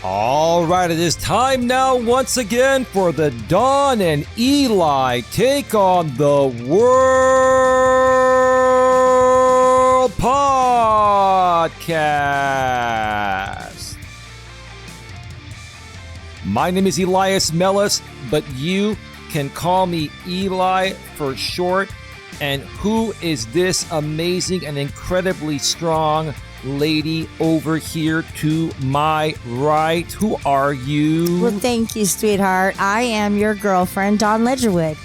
All right, it is time now once again for the Don and Eli Take on the World podcast. My name is Elias Melas, but you can call me Eli for short. And who is this amazing and incredibly strong lady over here to my right? Who are you? Well, thank you, sweetheart. I am your girlfriend, Dawn Ledgerwood.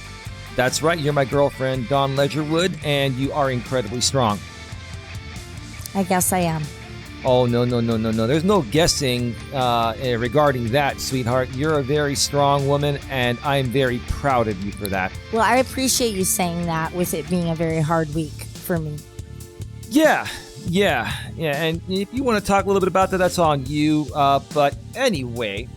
That's right. You're my girlfriend, Dawn Ledgerwood, and you are incredibly strong. I guess I am. Oh, no. There's no guessing regarding that, sweetheart. You're a very strong woman, and I'm very proud of you for that. Well, I appreciate you saying that with it being a very hard week for me. Yeah. And if you want to talk a little bit about that, that's on you. But anyway,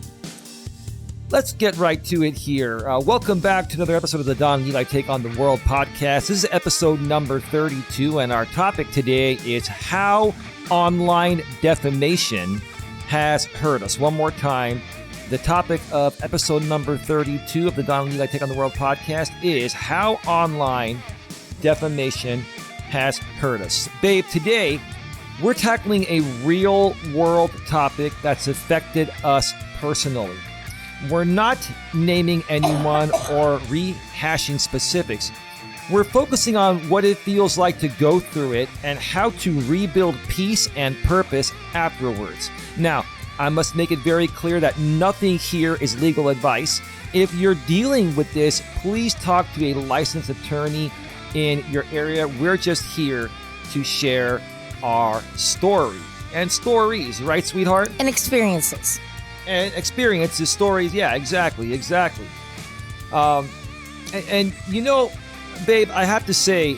let's get right to it here. Welcome back to another episode of the Don and Eli Take on the World podcast. This is episode number 32, and our topic today is how online defamation has hurt us. One more time, the topic of episode number 32 of the Don and Eli Take on the World podcast is how online defamation has hurt us. Babe, today we're tackling a real world topic that's affected us personally. We're not naming anyone or rehashing specifics. We're focusing on what it feels like to go through it and how to rebuild peace and purpose afterwards. Now, I must make it very clear that nothing here is legal advice. If you're dealing with this, please talk to a licensed attorney in your area. We're just here to share our story and stories, right, sweetheart? And experiences. And experiences, stories. Yeah, exactly. And you know, babe, I have to say,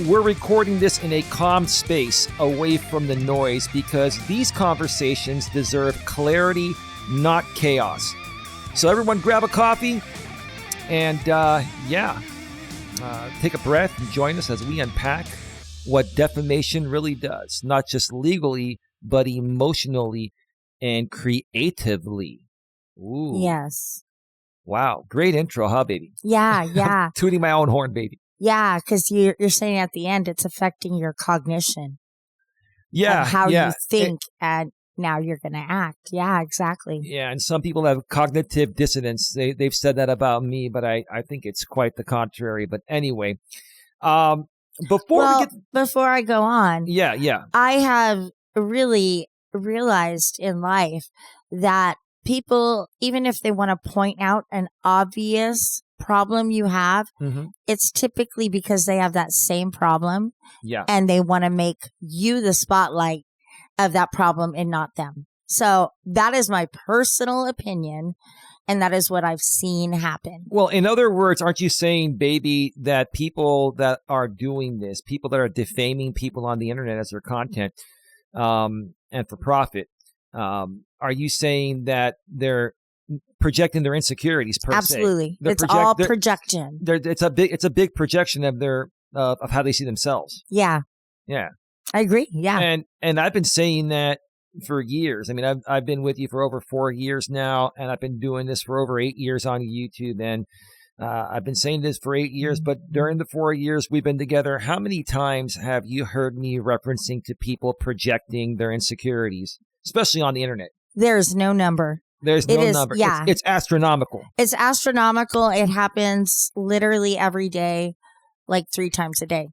we're recording this in a calm space away from the noise because these conversations deserve clarity, not chaos. So everyone grab a coffee and, take a breath and join us as we unpack what defamation really does, not just legally, but emotionally and creatively. Ooh. Yes. Wow. Great intro, huh, baby? Yeah. Tooting my own horn, baby. Yeah, because you're saying at the end it's affecting your cognition. Yeah. And how you think and now you're going to act. Yeah, exactly. Yeah, and some people have cognitive dissonance. They've said that about me, but I think it's quite the contrary. But anyway, before I go on, yeah, I have really realized in life that people, even if they want to point out an obvious problem you have, it's typically because they have that same problem. Yeah. And they want to make you the spotlight of that problem and not them. So that is my personal opinion. And that is what I've seen happen. Well, in other words, aren't you saying, baby, that people that are doing this, people that are defaming people on the internet as their content, and for profit, are you saying that they're projecting their insecurities per Absolutely. se? It's all projection. It's a big projection of their of how they see themselves. Yeah. I agree. Yeah. And I've been saying that for years. I mean, I've been with you for over 4 years now, and I've been doing this for over 8 years on YouTube. And I've been saying this for 8 years, but during the 4 years we've been together, how many times have you heard me referencing to people projecting their insecurities, especially on the internet? There's no number. There's no number. Yeah. It's astronomical. It's astronomical. It happens literally every day, like 3 times a day.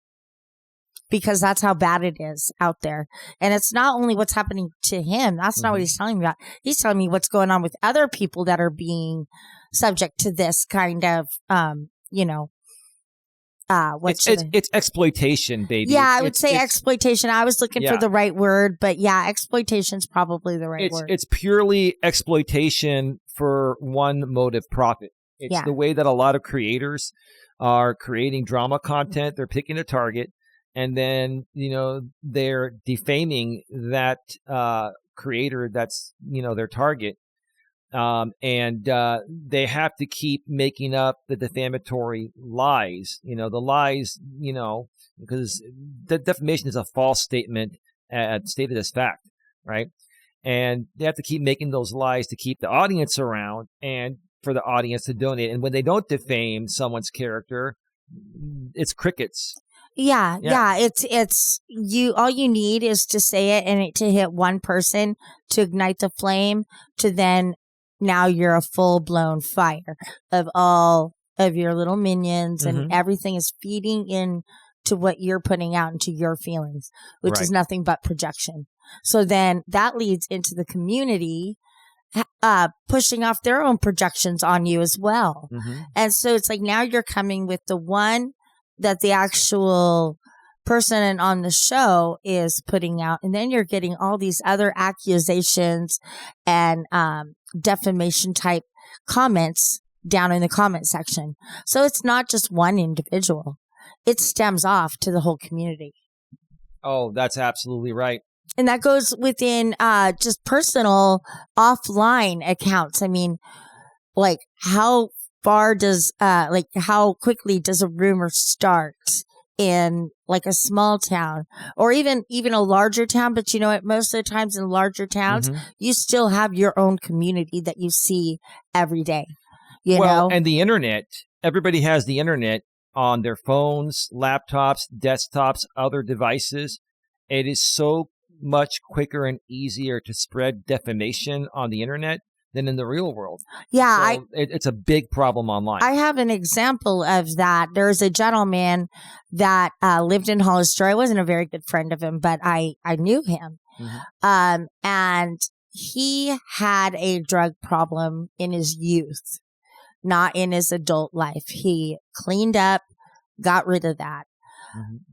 Because that's how bad it is out there. And it's not only what's happening to him. That's not what he's telling me about. He's telling me what's going on with other people that are being subject to this kind of, it's exploitation, baby. Yeah, I would say exploitation. I was looking for the right word, but yeah, exploitation is probably the right word. It's purely exploitation for one motive, profit. It's the way that a lot of creators are creating drama content. They're picking a target. And then, they're defaming that creator that's, their target. And they have to keep making up the defamatory lies, the lies, because the defamation is a false statement stated as fact, right? And they have to keep making those lies to keep the audience around and for the audience to donate. And when they don't defame someone's character, it's crickets. Yeah. It's you. All you need is to say it and it to hit one person to ignite the flame to then now you're a full blown fire of all of your little minions and everything is feeding in to what you're putting out into your feelings, which is nothing but projection. So then that leads into the community pushing off their own projections on you as well. And so it's like now you're coming with the one that the actual person on the show is putting out. And then you're getting all these other accusations and defamation type comments down in the comment section. So it's not just one individual. It stems off to the whole community. Oh, that's absolutely right. And that goes within just personal offline accounts. I mean, like how far does how quickly does a rumor start in like a small town or even a larger town? But you know what? Most of the times in larger towns, you still have your own community that you see every day. You know? And the internet, everybody has the internet on their phones, laptops, desktops, other devices. It is so much quicker and easier to spread defamation on the internet than in the real world. Yeah. So it's a big problem online. I have an example of that. There's a gentleman that lived in Hollister. I wasn't a very good friend of him, but I knew him. And he had a drug problem in his youth, not in his adult life. He cleaned up, got rid of that.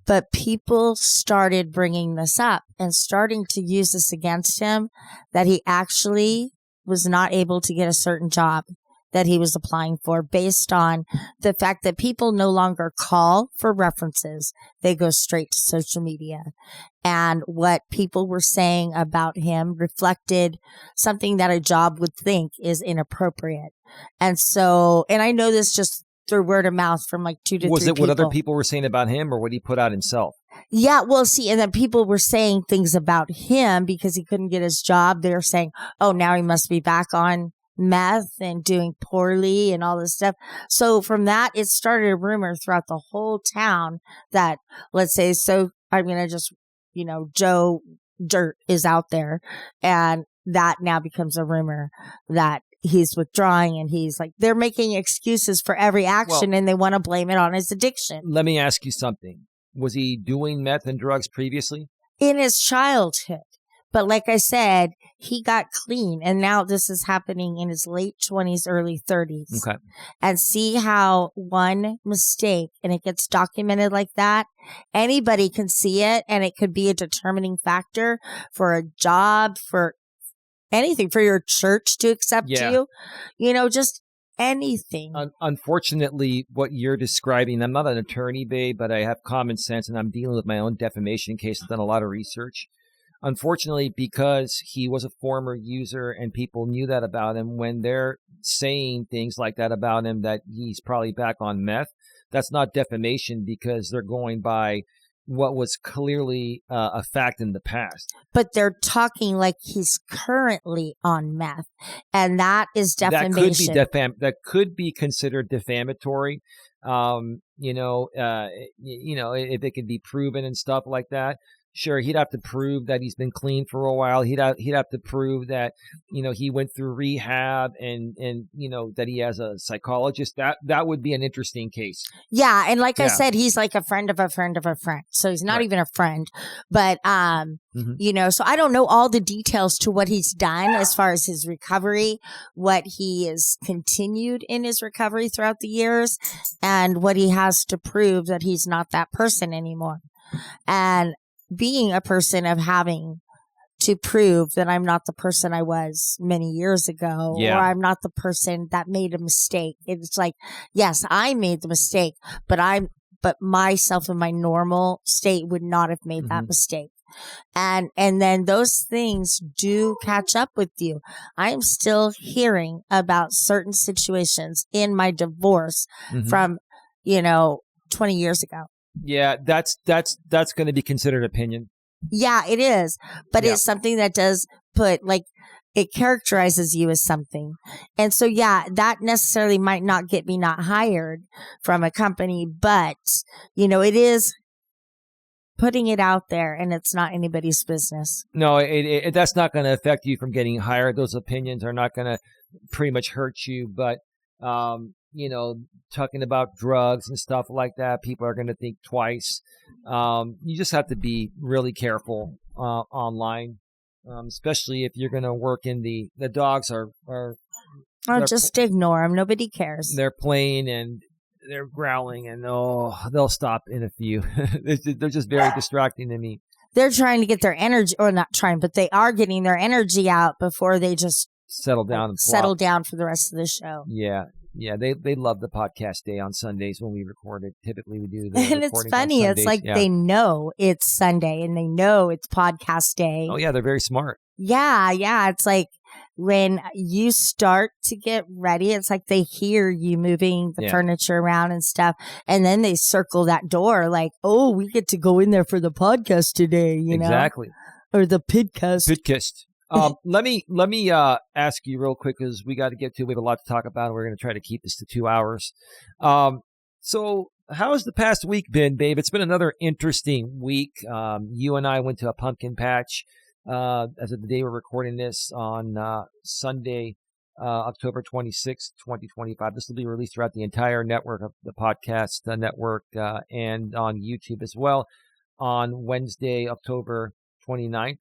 But people started bringing this up and starting to use this against him, that he actually was not able to get a certain job that he was applying for based on the fact that people no longer call for references. They go straight to social media. And what people were saying about him reflected something that a job would think is inappropriate. And so, and I know this just through word of mouth from like 2 to 3 people. Was it what other people were saying about him or what he put out himself? Yeah, well, see, and then people were saying things about him because he couldn't get his job. They were saying, oh, now he must be back on meth and doing poorly and all this stuff. So from that, it started a rumor throughout the whole town that, let's say, so I'm going to just, Joe Dirt is out there. And that now becomes a rumor that he's withdrawing and he's like, they're making excuses for every action and they want to blame it on his addiction. Let me ask you something. Was he doing meth and drugs previously? In his childhood. But like I said, he got clean and now this is happening in his late 20s, early 30s. Okay. And see how one mistake and it gets documented like that. Anybody can see it and it could be a determining factor for a job, for anything, for your church to accept you, just anything. Unfortunately, what you're describing, I'm not an attorney, babe, but I have common sense and I'm dealing with my own defamation case. I've done a lot of research. Unfortunately, because he was a former user and people knew that about him, when they're saying things like that about him, that he's probably back on meth, that's not defamation because they're going by what was clearly a fact in the past. But they're talking like he's currently on meth, and that is defamation. That could be considered defamatory. If it could be proven and stuff like that. Sure, he'd have to prove that he's been clean for a while. He'd have to prove that, he went through rehab and that he has a psychologist. That would be an interesting case. Yeah, and like I said, he's like a friend of a friend of a friend. So he's not even a friend. But so I don't know all the details to what he's done as far as his recovery, what he has continued in his recovery throughout the years, and what he has to prove that he's not that person anymore. And being a person of having to prove that I'm not the person I was many years ago, or I'm not the person that made a mistake. It's like, yes, I made the mistake, but myself in my normal state would not have made that mistake. And then those things do catch up with you. I am still hearing about certain situations in my divorce from, 20 years ago. Yeah, that's going to be considered opinion. Yeah, it is. But it's something that does put like, it characterizes you as something. And so, yeah, that necessarily might not get me not hired from a company, but, it is putting it out there, and it's not anybody's business. No, that's not going to affect you from getting hired. Those opinions are not going to pretty much hurt you. But, talking about drugs and stuff like that, people are going to think twice. You just have to be really careful online. Especially if you're going to work in the dogs are just ignore them. Nobody cares. They're playing and they're growling and they'll stop in a few. They're just very distracting to me. They're trying to get their energy, or not trying, but they are getting their energy out before they just settle down for the rest of the show. Yeah. Yeah, they love the podcast day on Sundays when we record it. Typically, we do the and it's funny. It's like they know it's Sunday and they know it's podcast day. Oh, yeah, they're very smart. Yeah. It's like when you start to get ready, it's like they hear you moving the furniture around and stuff. And then they circle that door like, oh, we get to go in there for the podcast today, Exactly. Or the podcast. Let me ask you real quick, because we got to get to. We have a lot to talk about, and we're going to try to keep this to 2 hours. So how's the past week been, babe? It's been another interesting week. You and I went to a pumpkin patch as of the day we're recording this on Sunday, October 26th, 2025. This will be released throughout the entire network of the podcast network and on YouTube as well on Wednesday, October 29th.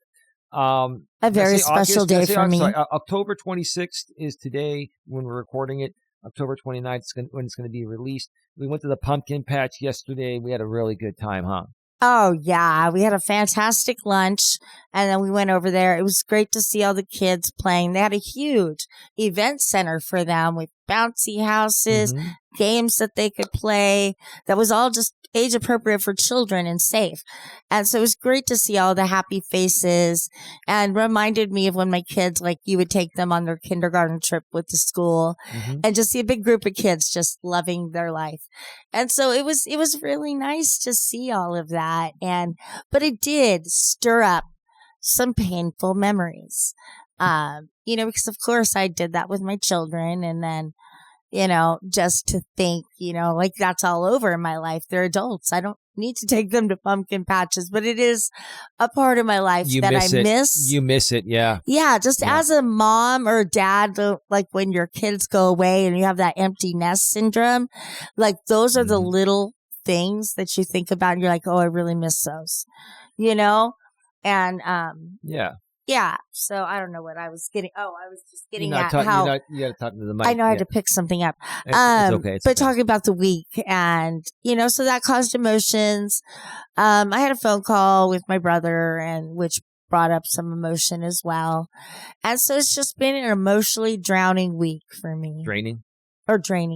A very special day for me. October 26th is today when we're recording it. October 29th is when it's going to be released. We went to the pumpkin patch yesterday. We had a really good time, huh? Oh, yeah. We had a fantastic lunch, and then we went over there. It was great to see all the kids playing. They had a huge event center for them with bouncy houses, games that they could play. That was all just age appropriate for children and safe. And so it was great to see all the happy faces, and reminded me of when my kids, like, you would take them on their kindergarten trip with the school and just see a big group of kids just loving their life. And so it was really nice to see all of that. But it did stir up some painful memories. Because of course I did that with my children, and then, just to think, like that's all over in my life. They're adults. I don't need to take them to pumpkin patches, but it is a part of my life I miss. You miss it. Yeah. Yeah. As a mom or dad, like when your kids go away and you have that empty nest syndrome, like those are the little things that you think about and you're like, oh, I really miss those, and, yeah. So I don't know what I was getting. Oh, I was just getting at how you got to talk to the mic. I know I had to pick something up. It's okay. But talking about the week, and so that caused emotions. I had a phone call with my brother, and which brought up some emotion as well. And so it's just been an emotionally drowning week for me. Draining.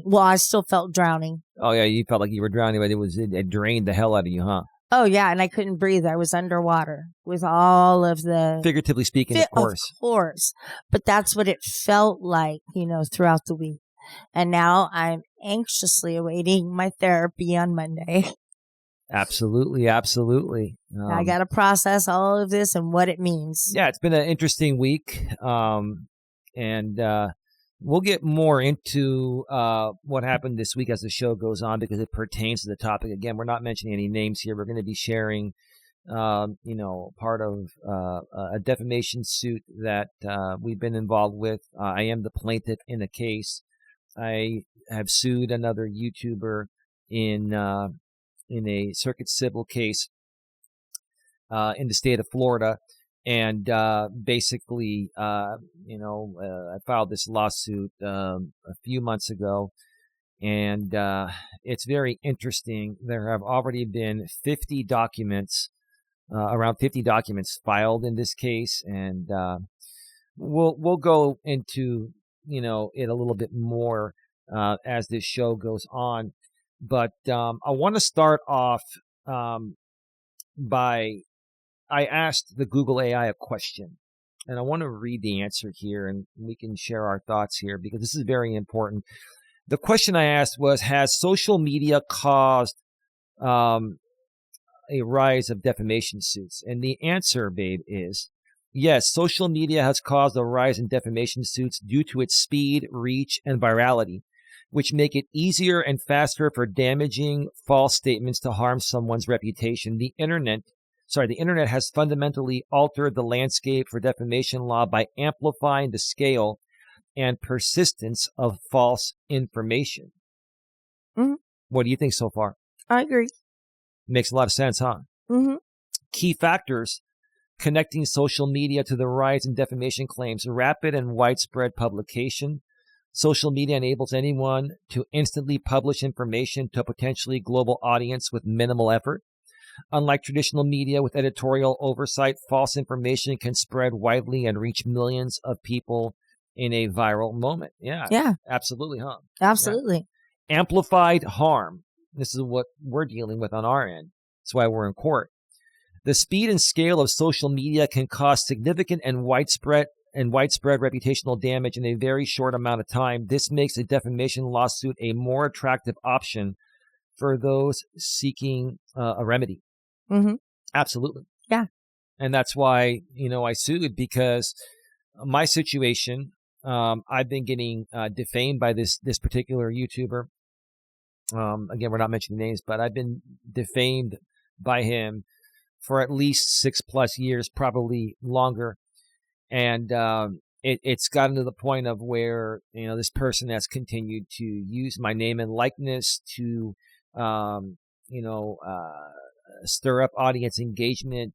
Well, I still felt drowning. Oh yeah, you felt like you were drowning, but it drained the hell out of you, huh? Oh, yeah, and I couldn't breathe. I was underwater with all of the... Figuratively speaking, of course. Of course. But that's what it felt like, throughout the week. And now I'm anxiously awaiting my therapy on Monday. Absolutely. I got to process all of this and what it means. Yeah, it's been an interesting week. We'll get more into what happened this week as the show goes on, because it pertains to the topic. Again, we're not mentioning any names here. We're going to be sharing, part of a defamation suit that we've been involved with. I am the plaintiff in a case. I have sued another YouTuber in a circuit civil case in the state of Florida. And basically, I filed this lawsuit a few months ago, and it's very interesting. There have already been around 50 documents filed in this case, and we'll go into it a little bit more as this show goes on. But I want to start off by. I asked the Google AI a question, and I want to read the answer here, and we can share our thoughts here because this is very important. The question I asked was, has social media caused a rise of defamation suits? And the answer, babe, is Yes, social media has caused a rise in defamation suits due to its speed, reach, and virality, which make it easier and faster for damaging false statements to harm someone's reputation. The internet has fundamentally altered the landscape for defamation law by amplifying the scale and persistence of false information. Mm-hmm. What do you think so far? I agree. Makes a lot of sense, huh? Mm-hmm. Key factors connecting social media to the rise in defamation claims: rapid and widespread publication. Social media enables anyone to instantly publish information to a potentially global audience with minimal effort. Unlike traditional media with editorial oversight, false information can spread widely and reach millions of people in a viral moment. Yeah. Absolutely, huh? Absolutely. Yeah. Amplified harm. This is what we're dealing with on our end. That's why we're in court. The speed and scale of social media can cause significant and widespread reputational damage in a very short amount of time. This makes a defamation lawsuit a more attractive option for those seeking a remedy. Mm-hmm. Absolutely. Yeah. And that's why, I sued, because my situation, I've been getting defamed by this particular YouTuber. Again, we're not mentioning names, but I've been defamed by him for at least 6+ years, probably longer. And it's gotten to the point of where, this person has continued to use my name and likeness to, stir up audience engagement.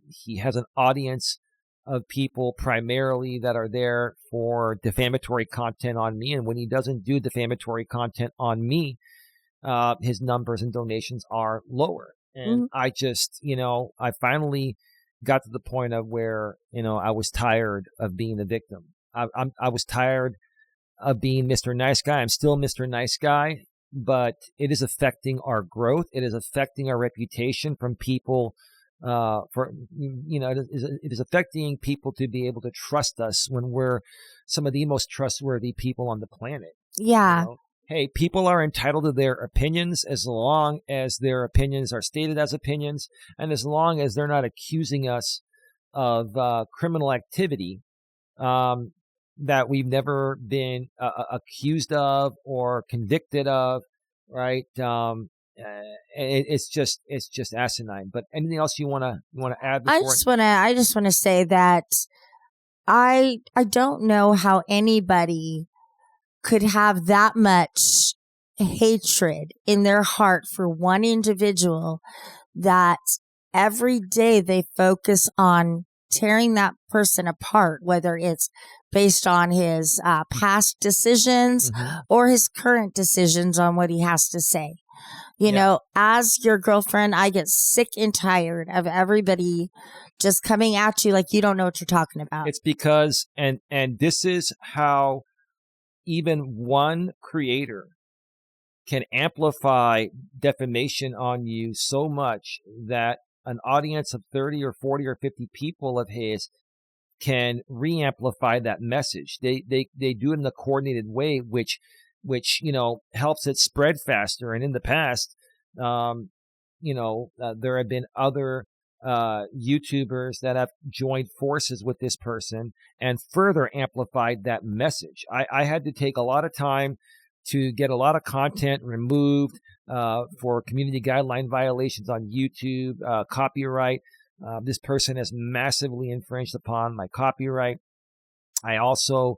He has an audience of people primarily that are there for defamatory content on me. And when he doesn't do defamatory content on me, his numbers and donations are lower. And I just, I finally got to the point of where, I was tired of being a victim. I was tired of being Mr. Nice Guy. I'm still Mr. Nice Guy, but it is affecting our growth. It is affecting our reputation from people. It is affecting people to be able to trust us when we're some of the most trustworthy people on the planet. Yeah. Hey, people are entitled to their opinions as long as their opinions are stated as opinions, and as long as they're not accusing us of criminal activity that we've never been accused of or convicted of, right? It's just asinine. But anything else you want to add? I just want to say that I don't know how anybody could have that much hatred in their heart for one individual that every day they focus on tearing that person apart, whether it's based on his past decisions or his current decisions on what he has to say. You know, as your girlfriend, I get sick and tired of everybody just coming at you like you don't know what you're talking about. It's because, and this is how even one creator can amplify defamation on you so much that an audience of 30 or 40 or 50 people of his can re-amplify that message. They do it in a coordinated way, which helps it spread faster. And in the past, there have been other YouTubers that have joined forces with this person and further amplified that message. I had to take a lot of time to get a lot of content removed for community guideline violations on YouTube, copyright. This person has massively infringed upon my copyright. I also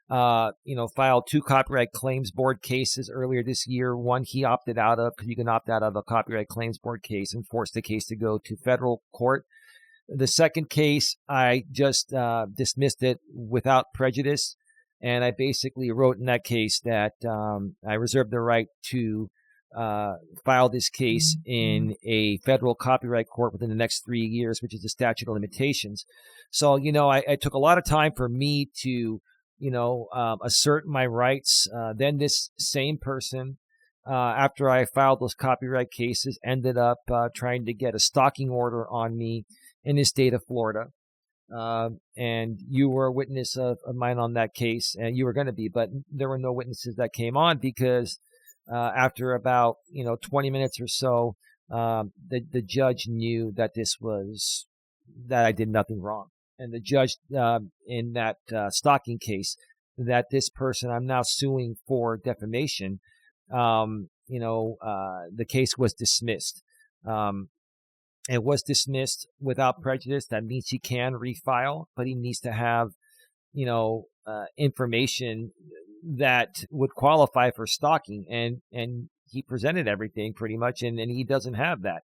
filed 2 copyright claims board cases earlier this year. One he opted out of, because you can opt out of a copyright claims board case, and forced the case to go to federal court. The second case, I just dismissed it without prejudice. And I basically wrote in that case that I reserve the right to file this case in a federal copyright court within the next 3 years, which is the statute of limitations. So, I took a lot of time for me to assert my rights. Then this same person, after I filed those copyright cases, ended up trying to get a stalking order on me in the state of Florida. And you were a witness of mine on that case, and you were going to be, but there were no witnesses that came on because after about 20 minutes or so, the judge knew that I did nothing wrong. the judge in that stalking case that this person I'm now suing for defamation, the case was dismissed. It was dismissed without prejudice. That means he can refile, but he needs to have, information that would qualify for stalking, and he presented everything pretty much, and he doesn't have that.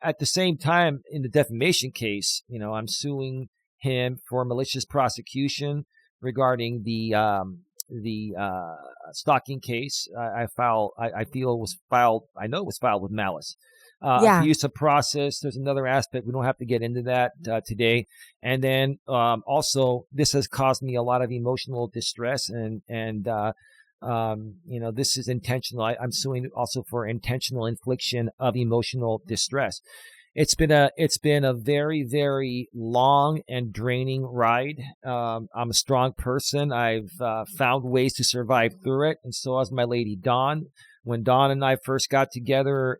At the same time, in the defamation case, I'm suing him for malicious prosecution regarding the stalking case. I know it was filed with malice. Abuse of process. There's another aspect. We don't have to get into that today. And then also, this has caused me a lot of emotional distress, and this is intentional. I'm suing also for intentional infliction of emotional distress. It's been a very, very long and draining ride. I'm a strong person. I've found ways to survive through it, and so has my lady Dawn. When Dawn and I first got together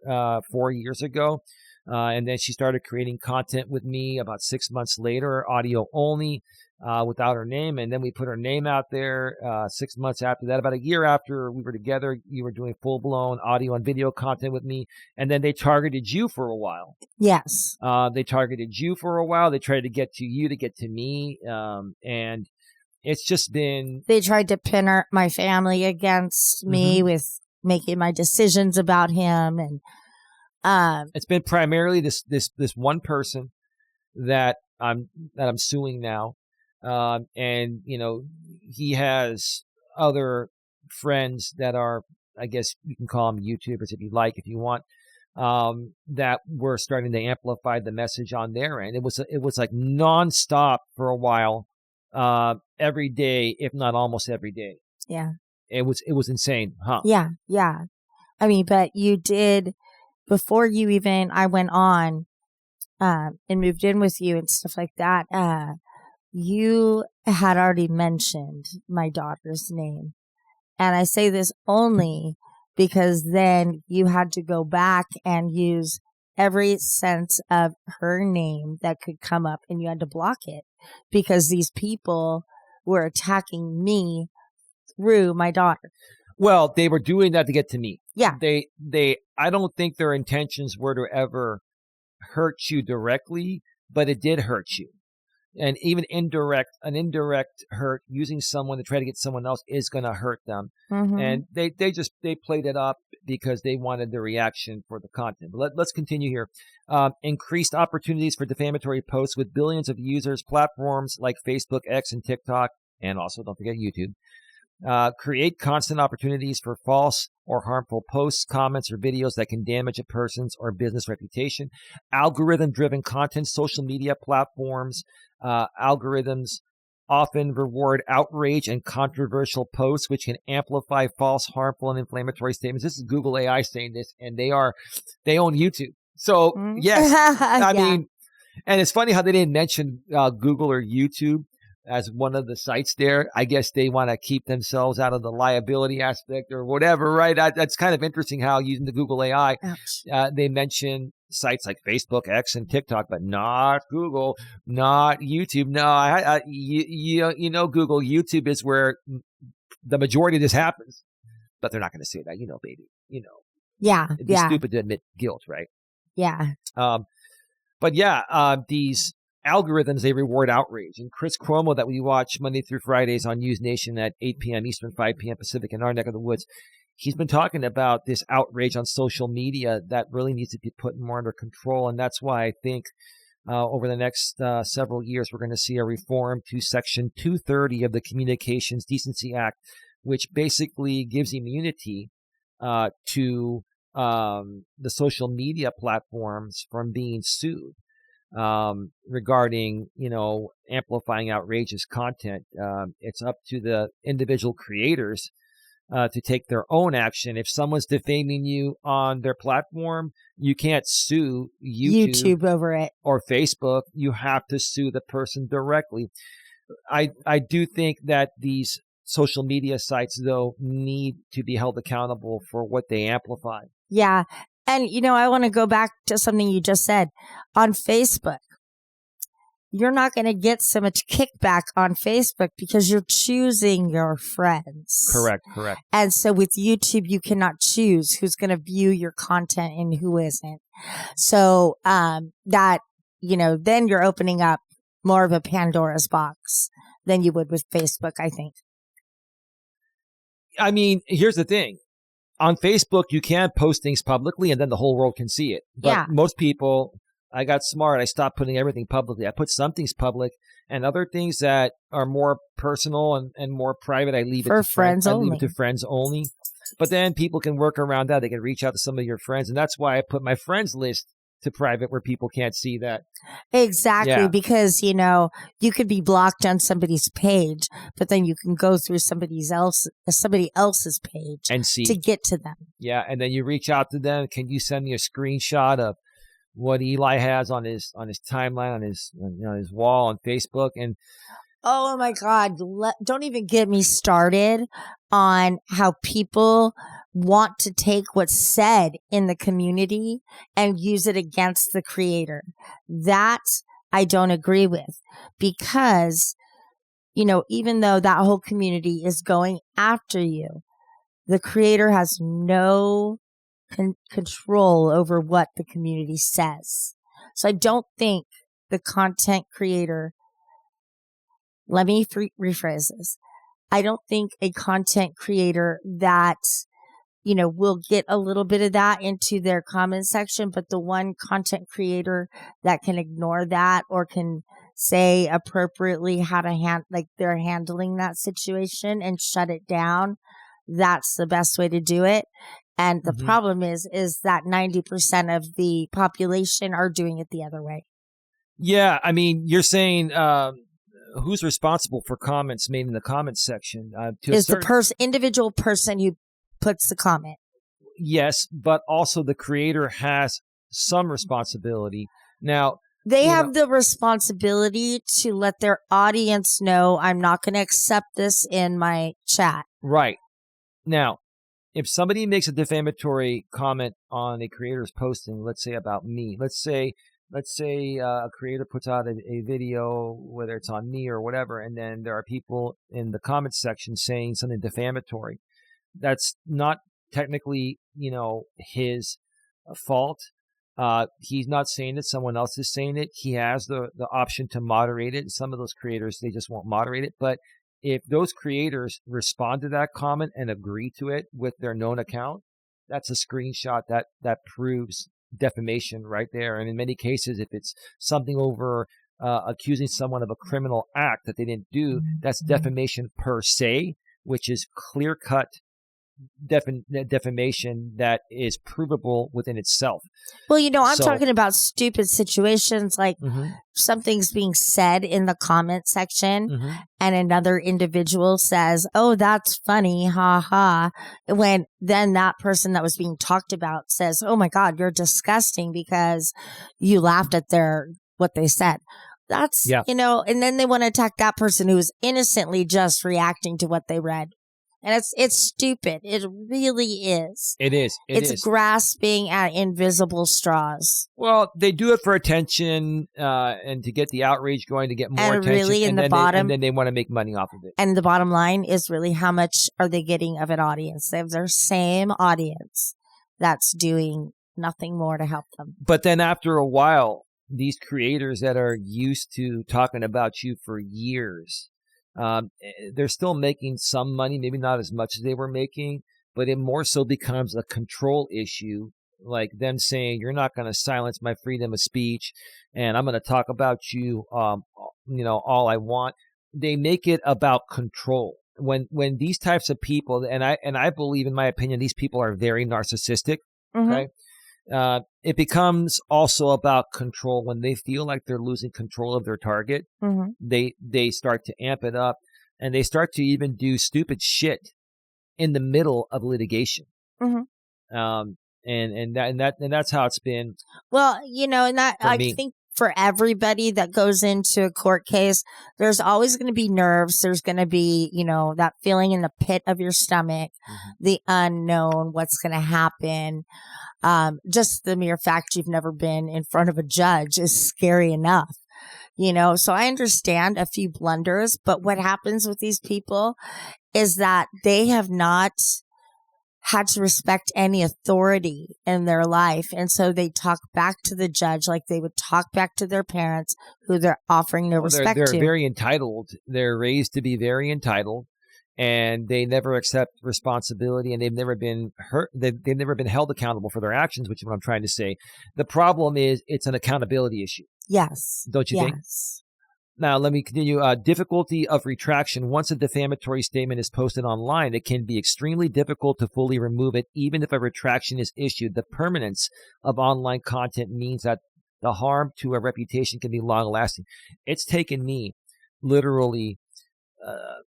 4 years ago, and then she started creating content with me about 6 months later, audio only, without her name. And then we put her name out there 6 months after that. About a year after we were together, you were doing full-blown audio and video content with me. And then they targeted you for a while. Yes. They targeted you for a while. They tried to get to you to get to me. And it's just been... They tried to pin my family against me with making my decisions about him, and it's been primarily this one person that I'm suing now, and he has other friends that are, I guess you can call them YouTubers if you want, that were starting to amplify the message on their end. It was like nonstop for a while, every day, if not almost every day. Yeah. It was insane, huh? Yeah. I mean, but you did, before I went on and moved in with you and stuff like that, you had already mentioned my daughter's name. And I say this only because then you had to go back and use every sense of her name that could come up, and you had to block it because these people were attacking me through my daughter. Well, they were doing that to get to me. Yeah. I don't think their intentions were to ever hurt you directly, but it did hurt you. And even an indirect hurt using someone to try to get someone else is going to hurt them. And they played it up because they wanted the reaction for the content. But let's continue here. Increased opportunities for defamatory posts with billions of users, platforms like Facebook, X, and TikTok, and also don't forget YouTube. Create constant opportunities for false or harmful posts, comments, or videos that can damage a person's or business reputation. Algorithm-driven content, social media platforms, algorithms often reward outrage and controversial posts, which can amplify false, harmful, and inflammatory statements. This is Google AI saying this, and they own YouTube. So yes, I mean, and it's funny how they didn't mention Google or YouTube as one of the sites there. I guess they want to keep themselves out of the liability aspect or whatever, right? That's kind of interesting how using the Google AI, they mention sites like Facebook, X, and TikTok, but not Google, not YouTube. No, Google, YouTube is where the majority of this happens, but they're not going to say that, baby, Yeah. It'd be stupid to admit guilt, right? Yeah. But yeah, these algorithms, they reward outrage. And Chris Cuomo, that we watch Monday through Fridays on News Nation at 8 p.m. Eastern, 5 p.m. Pacific in our neck of the woods, he's been talking about this outrage on social media that really needs to be put more under control. And that's why I think over the next several years, we're going to see a reform to Section 230 of the Communications Decency Act, which basically gives immunity to the social media platforms from being sued. Regarding, amplifying outrageous content. It's up to the individual creators to take their own action. If someone's defaming you on their platform, you can't sue YouTube over it or Facebook. You have to sue the person directly. I do think that these social media sites, though, need to be held accountable for what they amplify. Yeah. And, I want to go back to something you just said on Facebook. you're not going to get so much kickback on Facebook because you're choosing your friends. Correct. And so with YouTube, you cannot choose who's going to view your content and who isn't. So that, then you're opening up more of a Pandora's box than you would with Facebook, I think. I mean, here's the thing. On Facebook, you can post things publicly and then the whole world can see it. But most people, I got smart. I stopped putting everything publicly. I put some things public and other things that are more personal and more private. I leave it to friends only. I leave it to friends only. But then people can work around that. They can reach out to some of your friends. And that's why I put my friends list to private where people can't see that. Exactly. Yeah. Because, you could be blocked on somebody's page, but then you can go through somebody else's page and see to get to them. Yeah. And then you reach out to them. Can you send me a screenshot of what Eli has on his timeline, on his wall on Facebook? And oh my God, don't even get me started on how people want to take what's said in the community and use it against the creator. That I don't agree with, because, even though that whole community is going after you, the creator has no control over what the community says. So I don't think the content creator, let me rephrase this. I don't think a content creator that, will get a little bit of that into their comment section, but the one content creator that can ignore that or can say appropriately how to they're handling that situation and shut it down, that's the best way to do it. And the problem is that 90% of the population are doing it the other way. Yeah. I mean, you're saying, who's responsible for comments made in the comments section? Is the individual person who puts the comment. Yes, but also the creator has some responsibility. Now, they have the responsibility to let their audience know, I'm not going to accept this in my chat. Right. Now, if somebody makes a defamatory comment on a creator's posting, let's say about me, let's say a creator puts out a video, whether it's on me or whatever, and then there are people in the comments section saying something defamatory. That's not technically, his fault. He's not saying it. Someone else is saying it. He has the option to moderate it. Some of those creators, they just won't moderate it. But if those creators respond to that comment and agree to it with their known account, that's a screenshot that proves defamation right there. And in many cases, if it's something over accusing someone of a criminal act that they didn't do, that's defamation per se, which is clear-cut defamation that is provable within itself. Well, I'm talking about stupid situations like something's being said in the comment section and another individual says, oh, that's funny, ha ha. When then that person that was being talked about says, oh my God, you're disgusting because you laughed at what they said. That's, and then they want to attack that person who is innocently just reacting to what they read. And it's stupid. It really is. It is. It's grasping at invisible straws. Well, they do it for attention and to get the outrage going, to get more attention. Really, and then they want to make money off of it. And the bottom line is really how much are they getting of an audience? They have their same audience that's doing nothing more to help them. But then after a while, these creators that are used to talking about you for years, they're still making some money, maybe not as much as they were making, but it more so becomes a control issue, like them saying, you're not going to silence my freedom of speech and I'm going to talk about you, all I want. They make it about control. When these types of people, and I believe, in my opinion, these people are very narcissistic, okay? It becomes also about control. When they feel like they're losing control of their target, they start to amp it up, and they start to even do stupid shit in the middle of litigation. And that's how it's been. Well, and that I think for everybody that goes into a court case, there's always going to be nerves. There's going to be, that feeling in the pit of your stomach, the unknown, what's going to happen. Just the mere fact you've never been in front of a judge is scary enough. So I understand a few blunders, but what happens with these people is that they have not had to respect any authority in their life. And so they talk back to the judge like they would talk back to their parents who they're offering no respect they're to. They're very entitled. They're raised to be very entitled, and they never accept responsibility, and they've never been hurt. They've never been held accountable for their actions, which is what I'm trying to say. The problem is it's an accountability issue. Yes. Don't you think? Yes. Now, let me continue. Difficulty of retraction. Once a defamatory statement is posted online, it can be extremely difficult to fully remove it, even if a retraction is issued. The permanence of online content means that the harm to a reputation can be long-lasting. It's taken me literally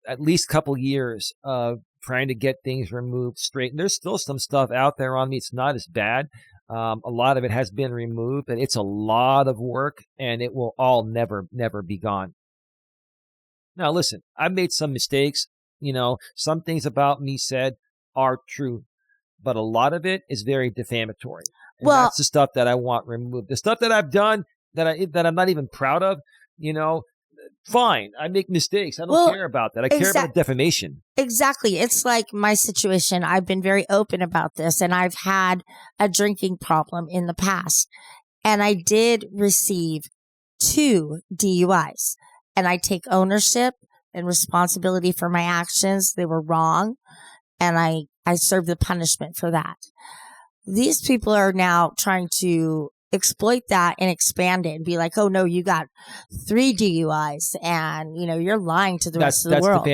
at least a couple years of trying to get things removed straight. And there's still some stuff out there on me. It's not as bad. A lot of it has been removed, and it's a lot of work, and it will all never be gone. Now, listen, I've made some mistakes. Some things about me said are true, but a lot of it is very defamatory. And that's the stuff that I want removed. The stuff that I've done that I'm not even proud of, fine. I make mistakes. I don't care about that. I care about defamation. Exactly. It's like my situation. I've been very open about this, and I've had a drinking problem in the past. And I did receive 2 DUIs. And I take ownership and responsibility for my actions. They were wrong. And I served the punishment for that. These people are now trying to exploit that and expand it and be like, oh no, you got 3 DUIs and you're lying to the rest of the world.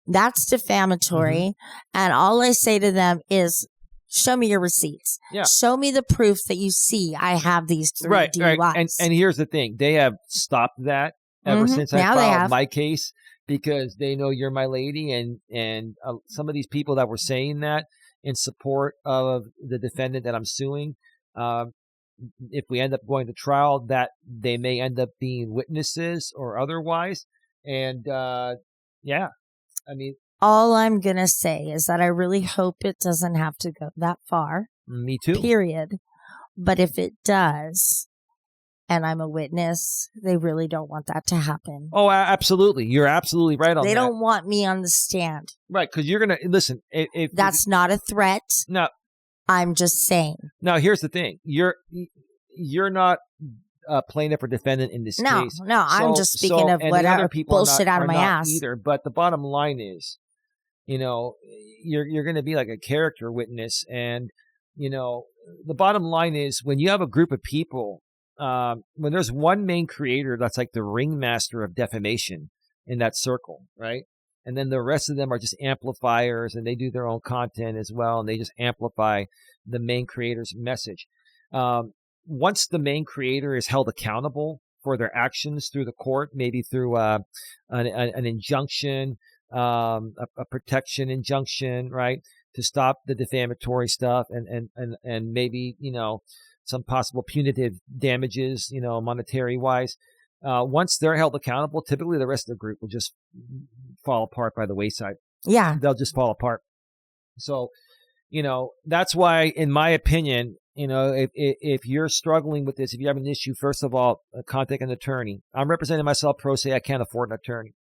That's defamatory. Mm-hmm. And all I say to them is, show me your receipts. Yeah. Show me the proof that you see I have these 3 DUIs. Right. And here's the thing. They have stopped that ever since I filed my case, because they know you're my lady. And some of these people that were saying that in support of the defendant that I'm suing, if we end up going to trial, that they may end up being witnesses or otherwise. And all I'm going to say is that I really hope it doesn't have to go that far. Me too. Period. But if it does, and I'm a witness, they really don't want that to happen. Oh, absolutely. You're absolutely right on that. They don't want me on the stand. Right, because you're going to, listen. That's not a threat. No. I'm just saying. Now, here's the thing. You're not plaintiff or defendant in this case. No, I'm just speaking of whatever bullshit out of my ass. Either, but the bottom line is, you're going to be like a character witness, and the bottom line is when you have a group of people, when there's one main creator that's like the ringmaster of defamation in that circle, right? And then the rest of them are just amplifiers, and they do their own content as well, and they just amplify the main creator's message. Once the main creator is held accountable for their actions through the court, maybe through an injunction, a protection injunction, right, to stop the defamatory stuff, and maybe some possible punitive damages, monetary wise. Once they're held accountable, typically the rest of the group will just fall apart by the wayside. Yeah. They'll just fall apart. So, that's why, in my opinion, if you're struggling with this, if you have an issue, first of all, contact an attorney. I'm representing myself pro se. I can't afford an attorney.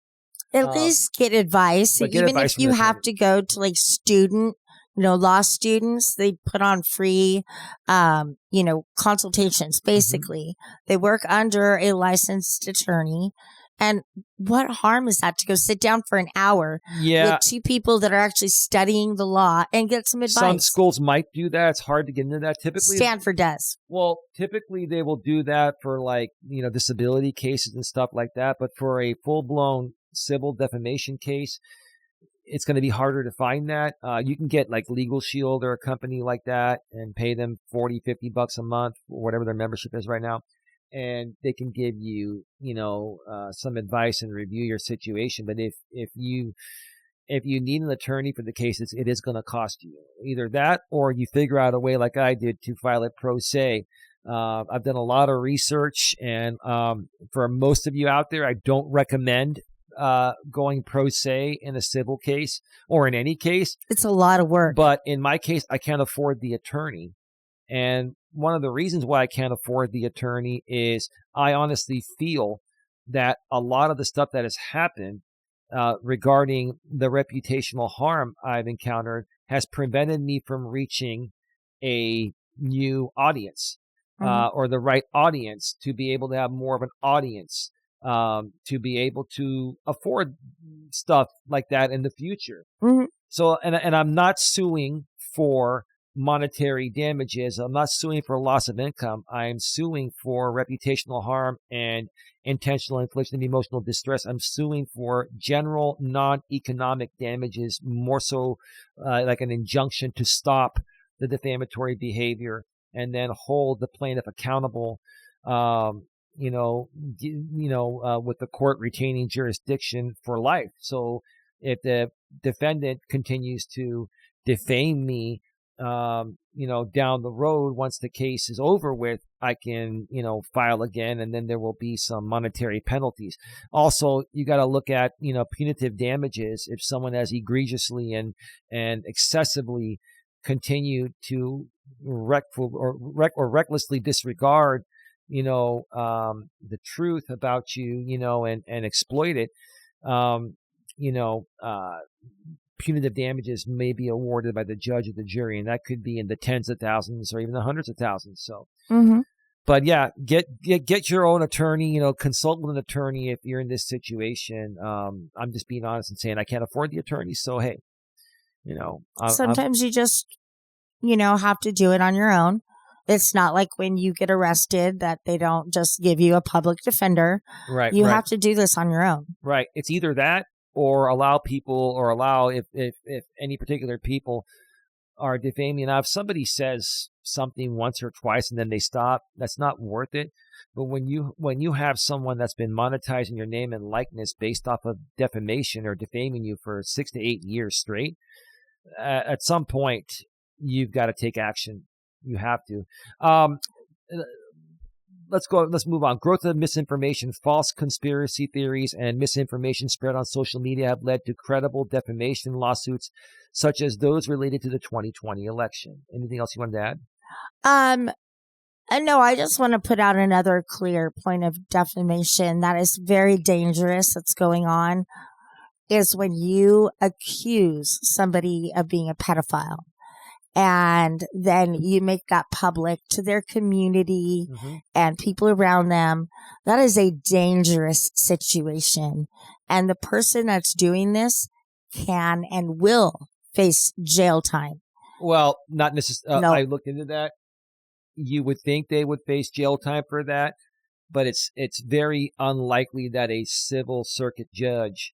At least get advice. Even if you have to go to like student, law students, they put on free, consultations, basically. Mm-hmm. They work under a licensed attorney. And what harm is that to go sit down for an hour with 2 people that are actually studying the law and get some advice? Some schools might do that. It's hard to get into that typically. Stanford does. Well, typically they will do that for disability cases and stuff like that. But for a full-blown civil defamation case, it's going to be harder to find that. You can get like Legal Shield or a company like that and pay them $40, $50 a month or whatever their membership is right now. And they can give you, some advice and review your situation. But if you need an attorney for the case, it is going to cost you either that, or you figure out a way like I did to file it pro se. I've done a lot of research, and for most of you out there, I don't recommend going pro se in a civil case or in any case. It's a lot of work. But in my case, I can't afford the attorney. And one of the reasons why I can't afford the attorney is I honestly feel that a lot of the stuff that has happened regarding the reputational harm I've encountered has prevented me from reaching a new audience or the right audience to be able to have more of an audience, to be able to afford stuff like that in the future. So, and I'm not suing for monetary damages. I'm not suing for loss of income. I'm suing for reputational harm and intentional infliction of emotional distress. I'm suing for general non-economic damages, more so like an injunction to stop the defamatory behavior and then hold the plaintiff accountable, with the court retaining jurisdiction for life. So if the defendant continues to defame me, down the road, once the case is over with, I can, file again, and then there will be some monetary penalties. Also, you got to look at, punitive damages. If someone has egregiously and excessively continued to recklessly disregard, the truth about you, and exploit it, punitive damages may be awarded by the judge or the jury, and that could be in the tens of thousands or even the hundreds of thousands. So, but yeah, get your own attorney. Consult with an attorney if you're in this situation. I'm just being honest and saying I can't afford the attorney. So hey, sometimes you just have to do it on your own. It's not like when you get arrested that they don't just give you a public defender. Right. You have to do this on your own. Right. It's either that, or allow if any particular people are defaming. Now, if somebody says something once or twice and then they stop, that's not worth it. But when you have someone that's been monetizing your name and likeness based off of defamation or defaming you for 6 to 8 years straight, at some point you've got to take action. You have to. Let's move on. Growth of misinformation, false conspiracy theories, and misinformation spread on social media have led to credible defamation lawsuits, such as those related to the 2020 election. Anything else you wanted to add? No, I just want to put out another clear point of defamation that is very dangerous that's going on, is when you accuse somebody of being a pedophile. And then you make that public to their community and people around them. That is a dangerous situation. And the person that's doing this can and will face jail time. Well, not necessarily. No. I looked into that. You would think they would face jail time for that, but it's very unlikely that a civil circuit judge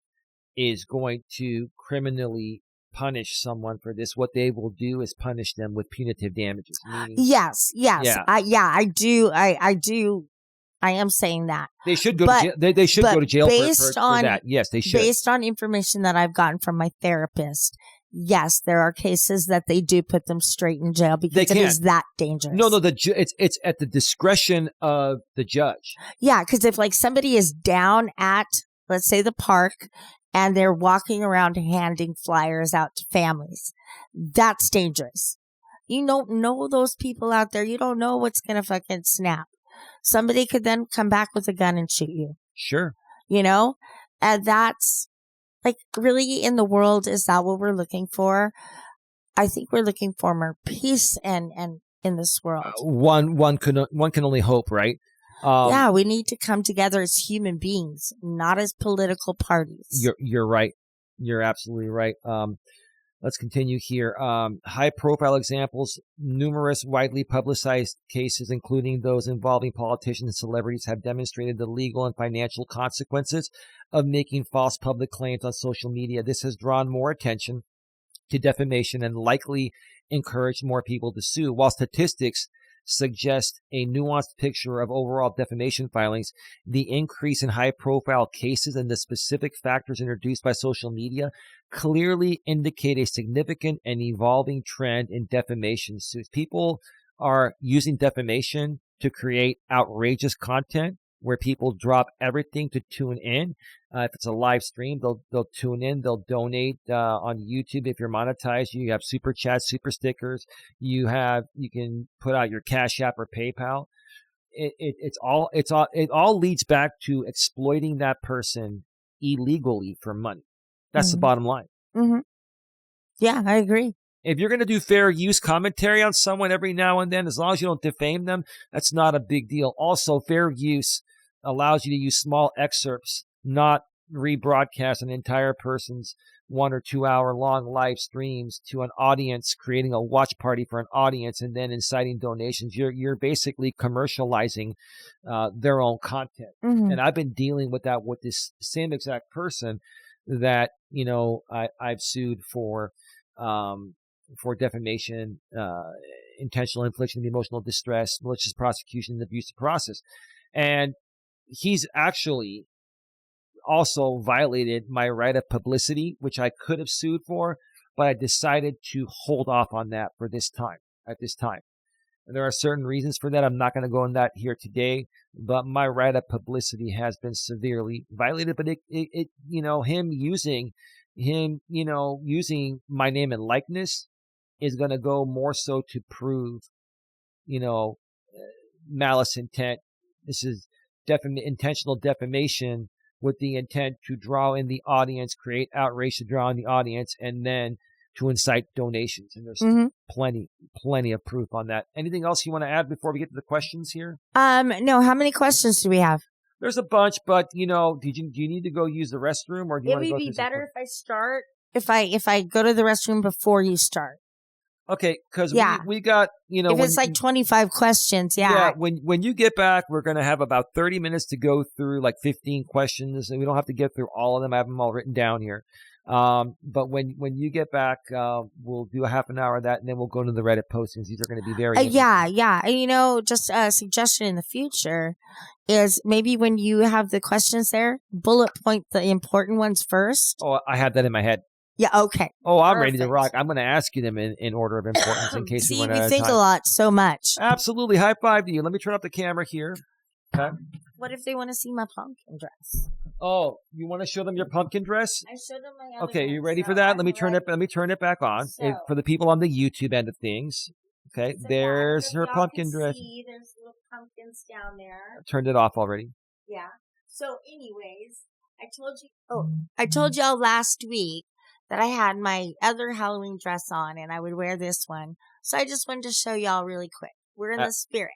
is going to criminally punish someone for this. What they will do is punish them with punitive damages. Yes. Yeah. I do. I am saying that they should go to jail. They should go to jail for that. Yes, they should. Based on information that I've gotten from my therapist, yes, there are cases that they do put them straight in jail because it is that dangerous. No, it's at the discretion of the judge. Yeah, because if like somebody is down at, let's say, the park, and they're walking around handing flyers out to families, that's dangerous. You don't know those people out there. You don't know what's going to fucking snap. Somebody could then come back with a gun and shoot you. Sure. And that's like, really, in the world, is that what we're looking for? I think we're looking for more peace and in this world. One can only hope, right? Yeah, we need to come together as human beings, not as political parties. You're right. You're absolutely right. Let's continue here. High-profile examples, numerous widely publicized cases, including those involving politicians and celebrities, have demonstrated the legal and financial consequences of making false public claims on social media. This has drawn more attention to defamation and likely encouraged more people to sue. While statistics suggest a nuanced picture of overall defamation filings, the increase in high-profile cases and the specific factors introduced by social media clearly indicate a significant and evolving trend in defamation suits. People are using defamation to create outrageous content where people drop everything to tune in. If it's a live stream, they'll tune in, they'll donate on YouTube. If you're monetized, you have super chats, super stickers. You can put out your Cash App or PayPal. it all leads back to exploiting that person illegally for money. That's the bottom line. Mm-hmm. Yeah, I agree. If you're going to do fair use commentary on someone every now and then, as long as you don't defame them, that's not a big deal. Also, fair use allows you to use small excerpts, not rebroadcast an entire person's 1 or 2 hour long live streams to an audience, creating a watch party for an audience and then inciting donations. You're basically commercializing their own content. Mm-hmm. And I've been dealing with that with this same exact person that, I've sued for defamation, intentional infliction of emotional distress, malicious prosecution, and abuse of process. And he's actually also violated my right of publicity, which I could have sued for, but I decided to hold off on that at this time. And there are certain reasons for that. I'm not going to go into that here today, but my right of publicity has been severely violated. But him using my name and likeness is going to go more so to prove, malice intent. This is intentional defamation with the intent to draw in the audience, create outrage to draw in the audience, and then to incite donations. And there's plenty of proof on that. Anything else you want to add before we get to the questions here? No. How many questions do we have? There's a bunch, but do you need to go use the restroom, or do you want to go? It would be better if I start. If I go to the restroom before you start. Okay, because we got, if it's like 25 questions, yeah. When you get back, we're going to have about 30 minutes to go through like 15 questions, and we don't have to get through all of them. I have them all written down here. But when you get back, we'll do a half an hour of that, and then we'll go to the Reddit postings. These are going to be very yeah. And just a suggestion in the future is maybe when you have the questions there, bullet point the important ones first. Oh, I have that in my head. Yeah, okay. Oh, I'm ready to rock. I'm going to ask you them in order of importance in case we run out of time. See, we think a lot so much. Absolutely. High five to you. Let me turn up the camera here. Okay. What if they want to see my pumpkin dress? Oh, you want to show them your pumpkin dress? I showed them my other Okay, you ready so for that? Let me turn it back on. For the people on the YouTube end of things. Okay, there's her pumpkin dress. There's little pumpkins down there. I turned it off already. Yeah. So anyways, I told y'all last week that I had my other Halloween dress on and I would wear this one. So I just wanted to show y'all really quick. We're in the spirit.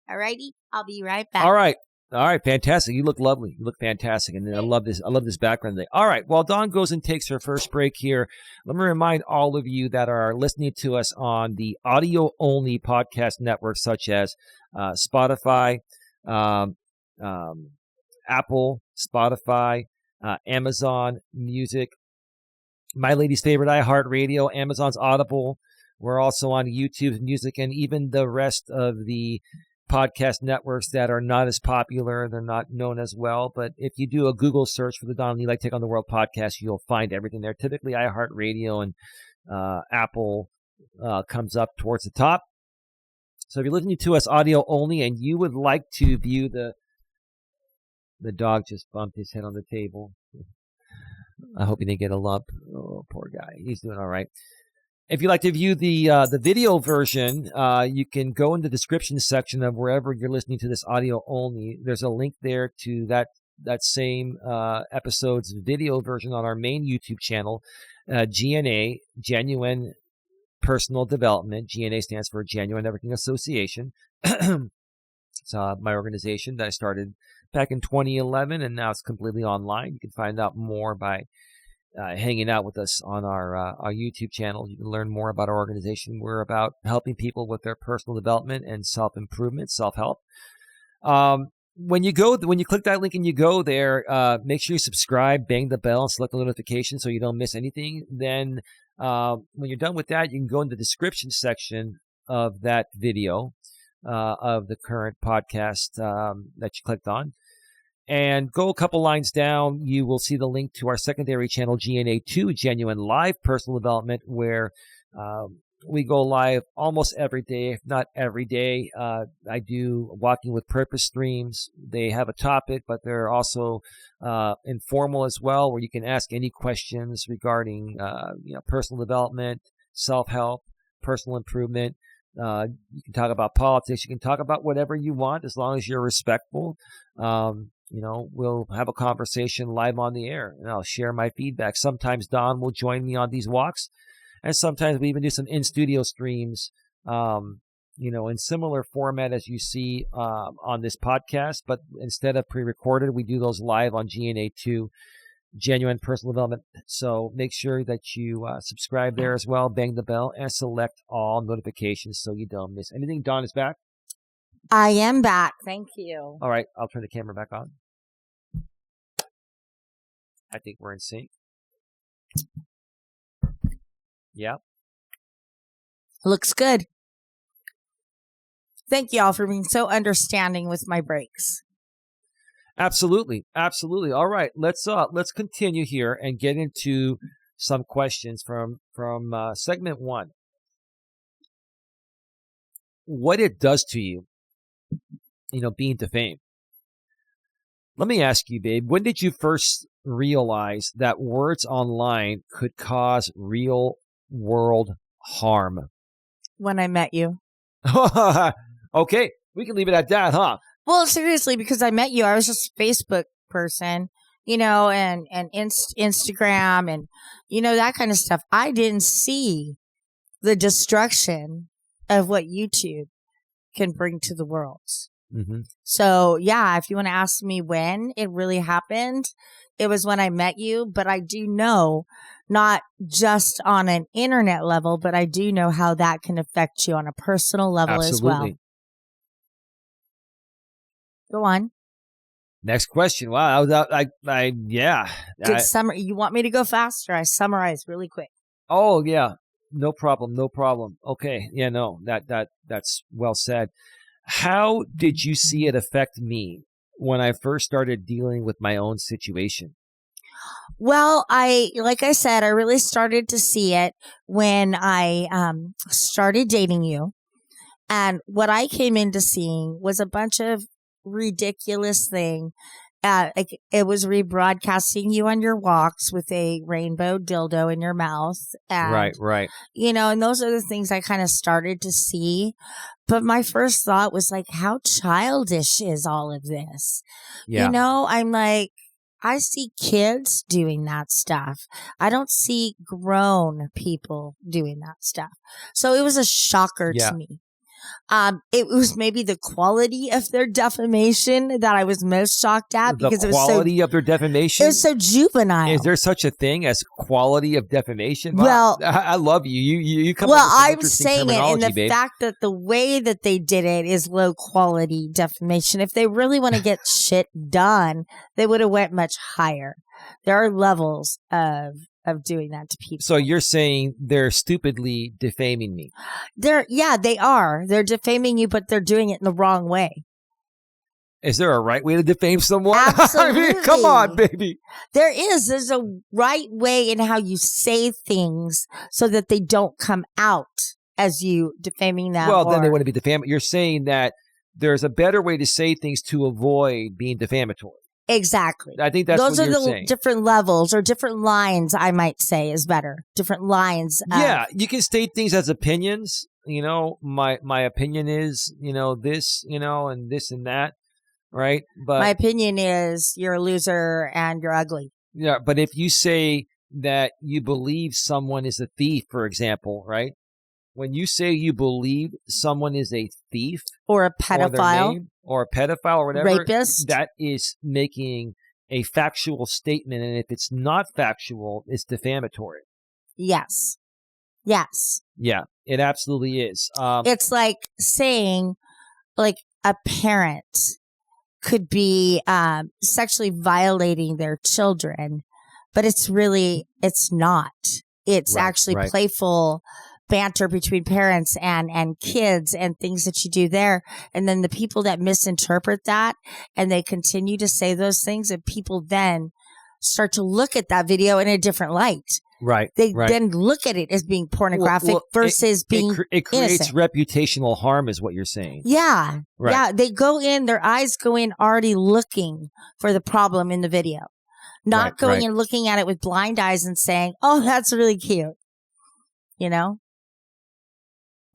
Alrighty? I'll be right back. All right, fantastic. You look lovely. You look fantastic. And I love this background thing. All right, while Dawn goes and takes her first break here, let me remind all of you that are listening to us on the audio-only podcast networks such as Spotify, Apple, Spotify, Amazon Music, My Lady's Favorite iHeartRadio, Amazon's Audible. We're also on YouTube's Music, and even the rest of the podcast networks that are not as popular. They're not known as well. But if you do a Google search for the Don Lee Like Take on the World podcast, you'll find everything there. Typically, iHeartRadio and Apple comes up towards the top. So if you're listening to us audio only and you would like to view the dog just bumped his head on the table. I hope he didn't get a lump. Oh, poor guy. He's doing all right. If you'd like to view the video version, you can go in the description section of wherever you're listening to this audio only. There's a link there to that same episode's video version on our main YouTube channel, GNA, Genuine Personal Development. GNA stands for Genuine Networking Association. It's my organization that I started back in 2011, and now it's completely online. You can find out more by hanging out with us on our YouTube channel. You can learn more about our organization. We're about helping people with their personal development and self-improvement, self-help. When you click that link and you go there, make sure you subscribe, bang the bell, and select the notification so you don't miss anything. Then when you're done with that, you can go in the description section of that video of the current podcast that you clicked on. And go a couple lines down, you will see the link to our secondary channel, GNA2, Genuine Live Personal Development, where we go live almost every day, if not every day. I do Walking with Purpose streams. They have a topic, but they're also informal as well, where you can ask any questions regarding personal development, self-help, personal improvement. You can talk about politics. You can talk about whatever you want as long as you're respectful. We'll have a conversation live on the air, and I'll share my feedback. Sometimes Don will join me on these walks, and sometimes we even do some in-studio streams, in similar format as you see on this podcast. But instead of pre-recorded, we do those live on GNA2, Genuine Personal Development. So make sure that you subscribe there as well, bang the bell, and select all notifications so you don't miss anything. Don is back. I am back. Thank you. All right, I'll turn the camera back on. I think we're in sync. Yeah. Looks good. Thank you all for being so understanding with my breaks. Absolutely. All right, let's continue here and get into some questions from segment 1. What it does to you, being defamed. Let me ask you, babe, when did you first realize that words online could cause real world harm? When I met you. Okay, we can leave it at that, huh? Well, seriously, because I met you, I was just a Facebook person, and Instagram and, that kind of stuff. I didn't see the destruction of what YouTube can bring to the world. Mm-hmm. So, yeah, if you want to ask me when it really happened, it was when I met you. But I do know, not just on an internet level, but I do know how that can affect you on a personal level as well. Go on. Next question. Wow, yeah. Good summary. You want me to go faster? I summarize really quick. Oh yeah, no problem. Okay, yeah, no, that's well said. How did you see it affect me when I first started dealing with my own situation? Well, like I said, I really started to see it when I started dating you, and what I came into seeing was a bunch of ridiculous thing. It was rebroadcasting you on your walks with a rainbow dildo in your mouth. And, right. And those are the things I kind of started to see. But my first thought was like, how childish is all of this? Yeah. I'm like, I see kids doing that stuff. I don't see grown people doing that stuff. So it was a shocker to me. It was maybe the quality of their defamation that I was most shocked at, because the quality of their defamation. It was so juvenile. Is there such a thing as quality of defamation? Well, I love you. You come. Well, up with some I'm saying it in the babe. fact that the way that they did it is low quality defamation. If they really want to get shit done, they would have went much higher. There are levels of doing that to people. So you're saying they're stupidly defaming me? They are. They're defaming you, but they're doing it in the wrong way. Is there a right way to defame someone? Absolutely. I mean, come on, baby. There's a right way in how you say things so that they don't come out as you defaming them. Well, then they wouldn't be defaming. You're saying that there's a better way to say things to avoid being defamatory. Exactly. I think that's those what you're are the saying. Different levels or different lines, I might say, is better. Different lines. Yeah, you can state things as opinions. My opinion is, this, and this and that, right? But my opinion is you're a loser and you're ugly. Yeah, but if you say that you believe someone is a thief, for example, right? When you say you believe someone is a thief or a pedophile or a pedophile or whatever, rapist, that is making a factual statement. And if it's not factual, it's defamatory. Yes. Yeah, it absolutely is. It's like saying like a parent could be sexually violating their children, but it's not. It's actually playful banter between parents and kids and things that you do there. And then the people that misinterpret that and they continue to say those things, and people then start to look at that video in a different light. Right. They then look at it as being pornographic versus being it creates innocent. Reputational harm is what you're saying. Yeah. Right. Yeah. They go in, their eyes go in already looking for the problem in the video. Not going and looking at it with blind eyes and saying, oh, that's really cute.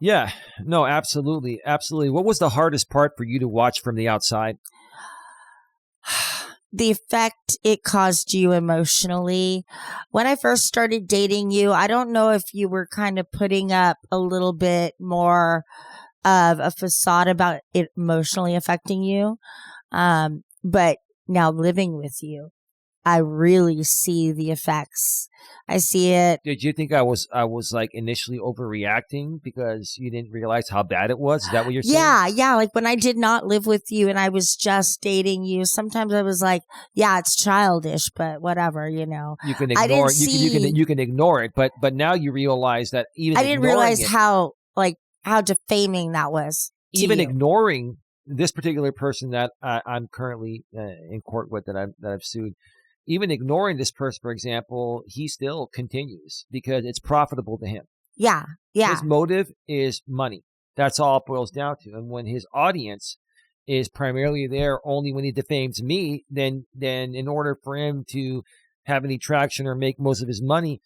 Yeah. No, absolutely. Absolutely. What was the hardest part for you to watch from the outside? The effect it caused you emotionally. When I first started dating you, I don't know if you were kind of putting up a little bit more of a facade about it emotionally affecting you. But now living with you, I really see the effects. I see it. Did you think I was like initially overreacting because you didn't realize how bad it was? Is that what you're saying? Yeah. Like when I did not live with you and I was just dating you, sometimes I was like, yeah, it's childish, but whatever, You can I ignore didn't it. see. You can ignore it, but now you realize that even I didn't ignoring realize it, how defaming that was to even you. ignoring this particular person that I'm currently in court with that I've sued, even ignoring this person, for example, he still continues because it's profitable to him. Yeah. His motive is money. That's all it boils down to. And when his audience is primarily there only when he defames me, then in order for him to have any traction or make most of his money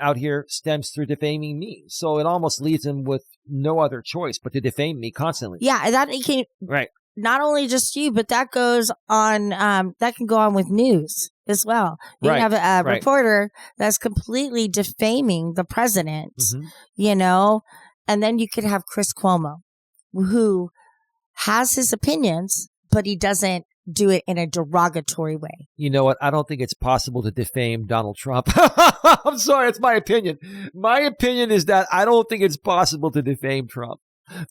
out here stems through defaming me. So it almost leaves him with no other choice but to defame me constantly. Yeah, that can Right. not only just you, but that goes on. That can go on with news as well. You Right. can have a Right. reporter that's completely defaming the president, Mhm. and then you could have Chris Cuomo, who has his opinions, but he doesn't do it in a derogatory way. You know what? I don't think it's possible to defame Donald Trump. I'm sorry, it's my opinion. My opinion is that I don't think it's possible to defame Trump.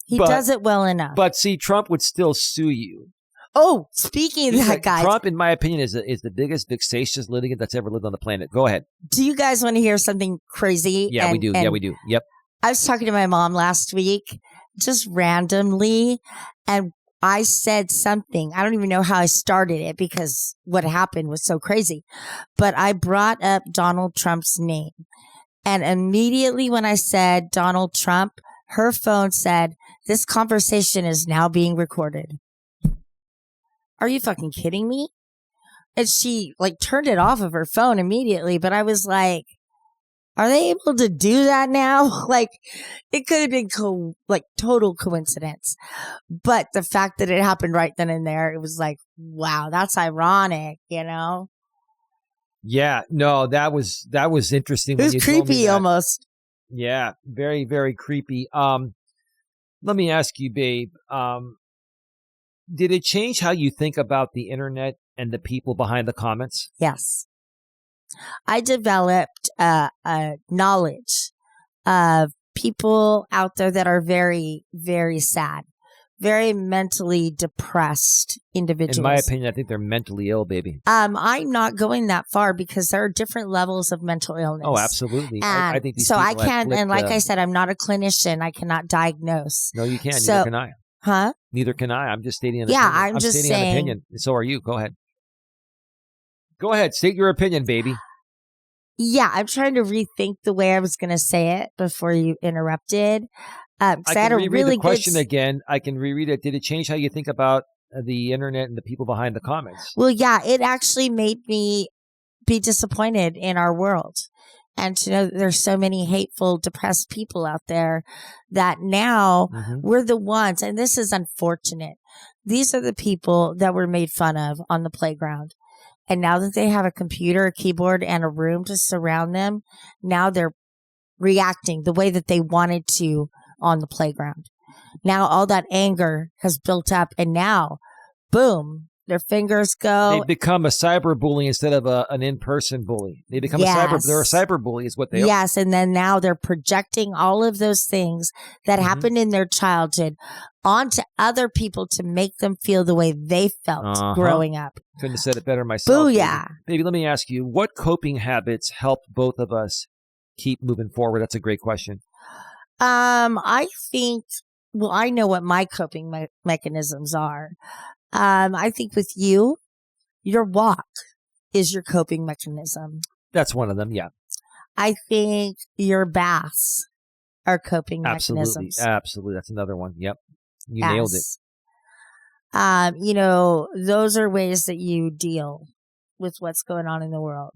He does it well enough. But see, Trump would still sue you. Oh, speaking of that, guys. Trump, in my opinion, is the biggest vexatious litigant that's ever lived on the planet. Go ahead. Do you guys want to hear something crazy? Yeah, we do. Yeah, we do. Yep. I was talking to my mom last week, just randomly, and I said something. I don't even know how I started it because what happened was so crazy. But I brought up Donald Trump's name. And immediately when I said Donald Trump, her phone said, "This conversation is now being recorded." Are you fucking kidding me? And she turned it off of her phone immediately. But I was like, are they able to do that now? It could have been total coincidence. But the fact that it happened right then and there, it was like, wow, that's ironic, Yeah, no, that was interesting. It was creepy almost. Yeah, very, very creepy. Let me ask you, babe, did it change how you think about the internet and the people behind the comments? Yes. I developed a knowledge of people out there that are very, very sad, very mentally depressed individuals. In my opinion, I think they're mentally ill, baby. I'm not going that far because there are different levels of mental illness. Oh, absolutely. And I think these so I people can't, and like I said, I'm not a clinician. I cannot diagnose. No, you can't. Neither can I. Huh? Neither can I. I'm just stating an opinion. opinion. I'm just stating saying. An opinion. So are you. Go ahead. Go ahead. State your opinion, baby. Yeah, I'm trying to rethink the way I was going to say it before you interrupted. I can reread the question again. I can reread it. Did it change how you think about the internet and the people behind the comments? Well, yeah, it actually made me be disappointed in our world. And to know that there's so many hateful, depressed people out there that now we're the ones, and this is unfortunate. These are the people that were made fun of on the playground. And now that they have a computer, a keyboard, and a room to surround them, now they're reacting the way that they wanted to on the playground. Now all that anger has built up, and now, boom, their fingers go. They've become a cyber bully instead of an in-person bully. They become they're a cyber bully is what they are. Yes, and then now they're projecting all of those things that happened in their childhood onto other people to make them feel the way they felt growing up. Couldn't have said it better myself. Booyah. Baby, let me ask you, what coping habits helped both of us keep moving forward? That's a great question. I think, well, I know what my coping mechanisms are. I think with you, your walk is your coping mechanism. That's one of them, yeah. I think your baths are coping mechanisms. Absolutely. That's another one. Yep. You nailed it. Those are ways that you deal with what's going on in the world.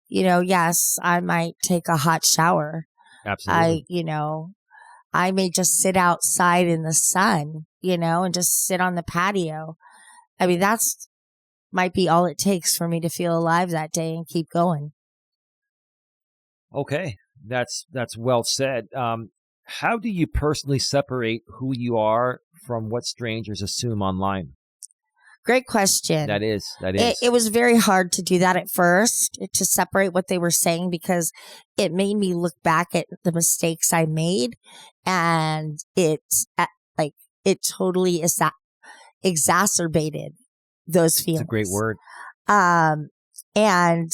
Yes, I might take a hot shower. Absolutely. I may just sit outside in the sun, and just sit on the patio. I mean, that's might be all it takes for me to feel alive that day and keep going. Okay, that's well said. How do you personally separate who you are from what strangers assume online? Great question. That is. It was very hard to do that at first, to separate what they were saying, because it made me look back at the mistakes I made, and it totally exacerbated those feelings. It's a great word. And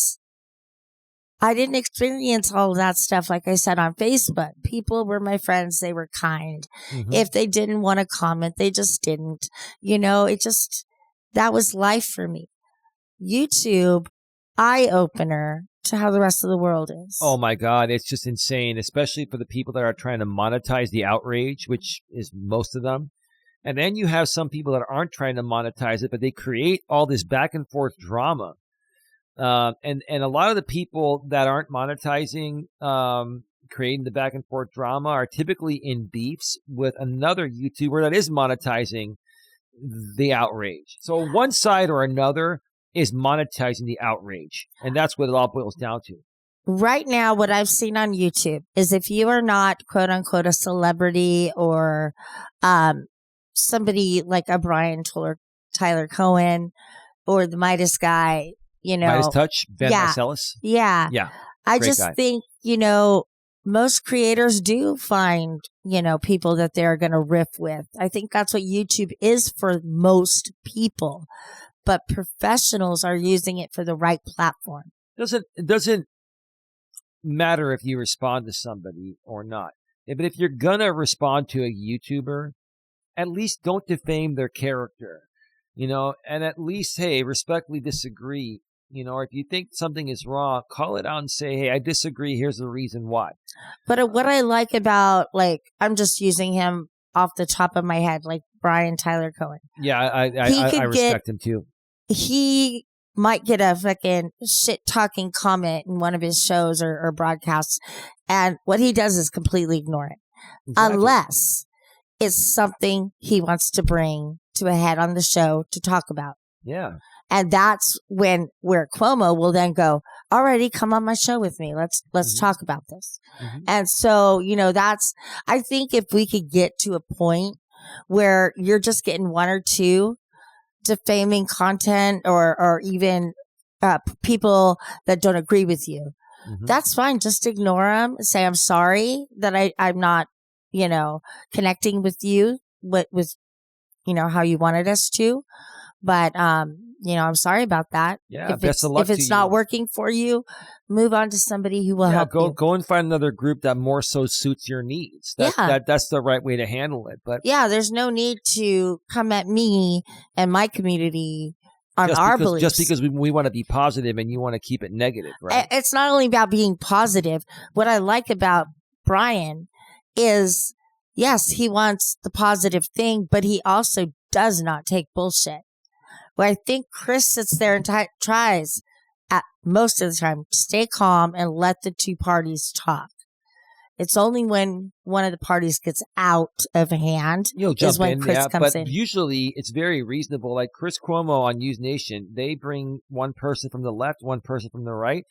I didn't experience all of that stuff, like I said, on Facebook. People were my friends. They were kind. Mm-hmm. If they didn't want to comment, they just didn't. That was life for me. YouTube, eye-opener to how the rest of the world is. Oh my God, it's just insane, especially for the people that are trying to monetize the outrage, which is most of them. And then you have some people that aren't trying to monetize it, but they create all this back and forth drama. And a lot of the people that aren't monetizing, creating the back and forth drama, are typically in beefs with another YouTuber that is monetizing the outrage. So one side or another is monetizing the outrage, and that's what it all boils down to. Right now, what I've seen on YouTube is, if you are not, quote unquote, a celebrity or somebody like a Tyler Cohen or the Midas guy, Midas Touch, Melas. Yeah. I just think, most creators do find, people that they're going to riff with. I think that's what YouTube is for most people, but professionals are using it for the right platform. It doesn't matter if you respond to somebody or not. But if you're going to respond to a YouTuber, at least don't defame their character, and at least, hey, respectfully disagree. Or if you think something is wrong, call it out and say, hey, I disagree. Here's the reason why. But what I like about, I'm just using him off the top of my head, like Tyler Cohen. Yeah, I respect him too. He might get a fucking shit-talking comment in one of his shows or broadcasts, and what he does is completely ignore it. Exactly. Unless it's something he wants to bring to a head on the show to talk about. Yeah. And that's where Cuomo will then go, alrighty, come on my show with me. Let's Mm-hmm. talk about this. Mm-hmm. And so, I think if we could get to a point where you're just getting one or two defaming content or even people that don't agree with you, mm-hmm. that's fine. Just ignore them and say, I'm sorry that I'm not, connecting with you with how you wanted us to. But, I'm sorry about that. Yeah, if it's not working for you, move on to somebody who will help you. Go and find another group that more so suits your needs. That's the right way to handle it. But yeah, there's no need to come at me and my community on our beliefs. Just because we want to be positive and you want to keep it negative, right? It's not only about being positive. What I like about Brian is, yes, he wants the positive thing, but he also does not take bullshit. Well, I think Chris sits there and tries, at most of the time, to stay calm and let the two parties talk. It's only when one of the parties gets out of hand is when Chris comes in. But usually it's very reasonable. Like Chris Cuomo on News Nation, they bring one person from the left, one person from the right,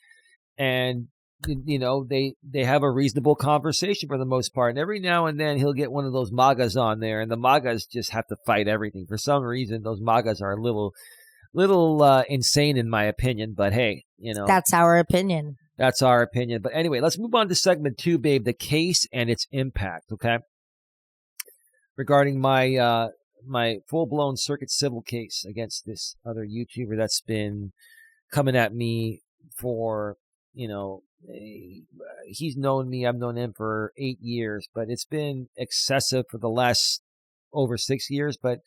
and they have a reasonable conversation for the most part. And every now and then he'll get one of those MAGAs on there, and the MAGAs just have to fight everything. For some reason, those MAGAs are a little insane in my opinion, but hey, that's our opinion. That's our opinion. But anyway, let's move on to segment 2, babe, the case and its impact, okay? Regarding my my full-blown circuit civil case against this other YouTuber that's been coming at me for, he's known me, I've known him for 8 years, but it's been excessive for the last over 6 years, but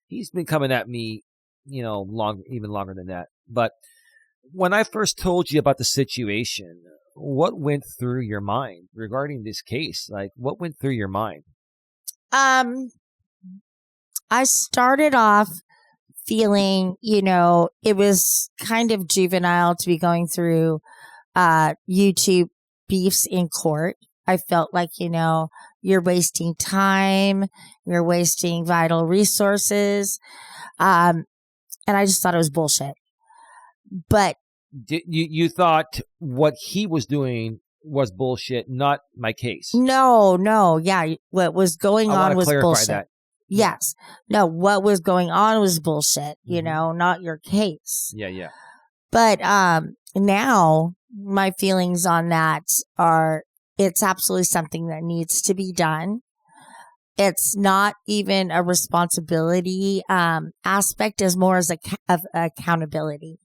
he's been coming at me, even longer than that. But when I first told you about the situation, what went through your mind regarding this case? Like, what went through your mind? I started off feeling, it was kind of juvenile to be going through YouTube beefs in court. I felt like, you're wasting time, you're wasting vital resources. And I just thought it was bullshit. But you thought what he was doing was bullshit, not my case. No. Yeah. What was going on was bullshit. That. Yes. No, what was going on was bullshit, not your case. Yeah. But now my feelings on that are it's absolutely something that needs to be done. It's not even a responsibility aspect, as more as of accountability.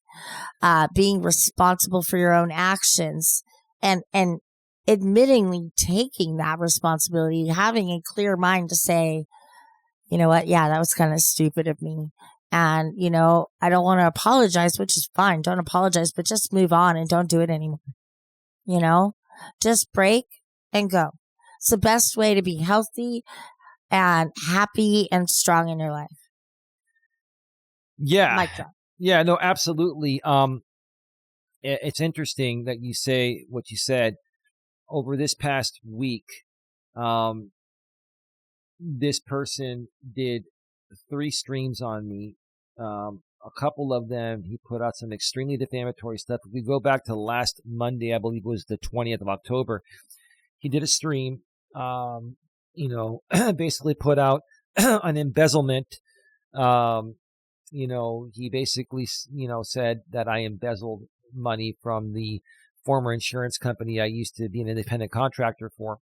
Being responsible for your own actions and admittingly taking that responsibility, having a clear mind to say, you know what? Yeah, that was kind of stupid of me. And, I don't want to apologize, which is fine. Don't apologize, but just move on and don't do it anymore. Just break and go. It's the best way to be healthy and happy and strong in your life. Yeah. Yeah, no, absolutely. It's interesting that you say what you said. Over this past week, this person did 3 streams on me. A couple of them, he put out some extremely defamatory stuff. If we go back to last Monday, I believe it was the 20th of October, he did a stream, basically put out an embezzlement. He basically, said that I embezzled money from the former insurance company I used to be an independent contractor for.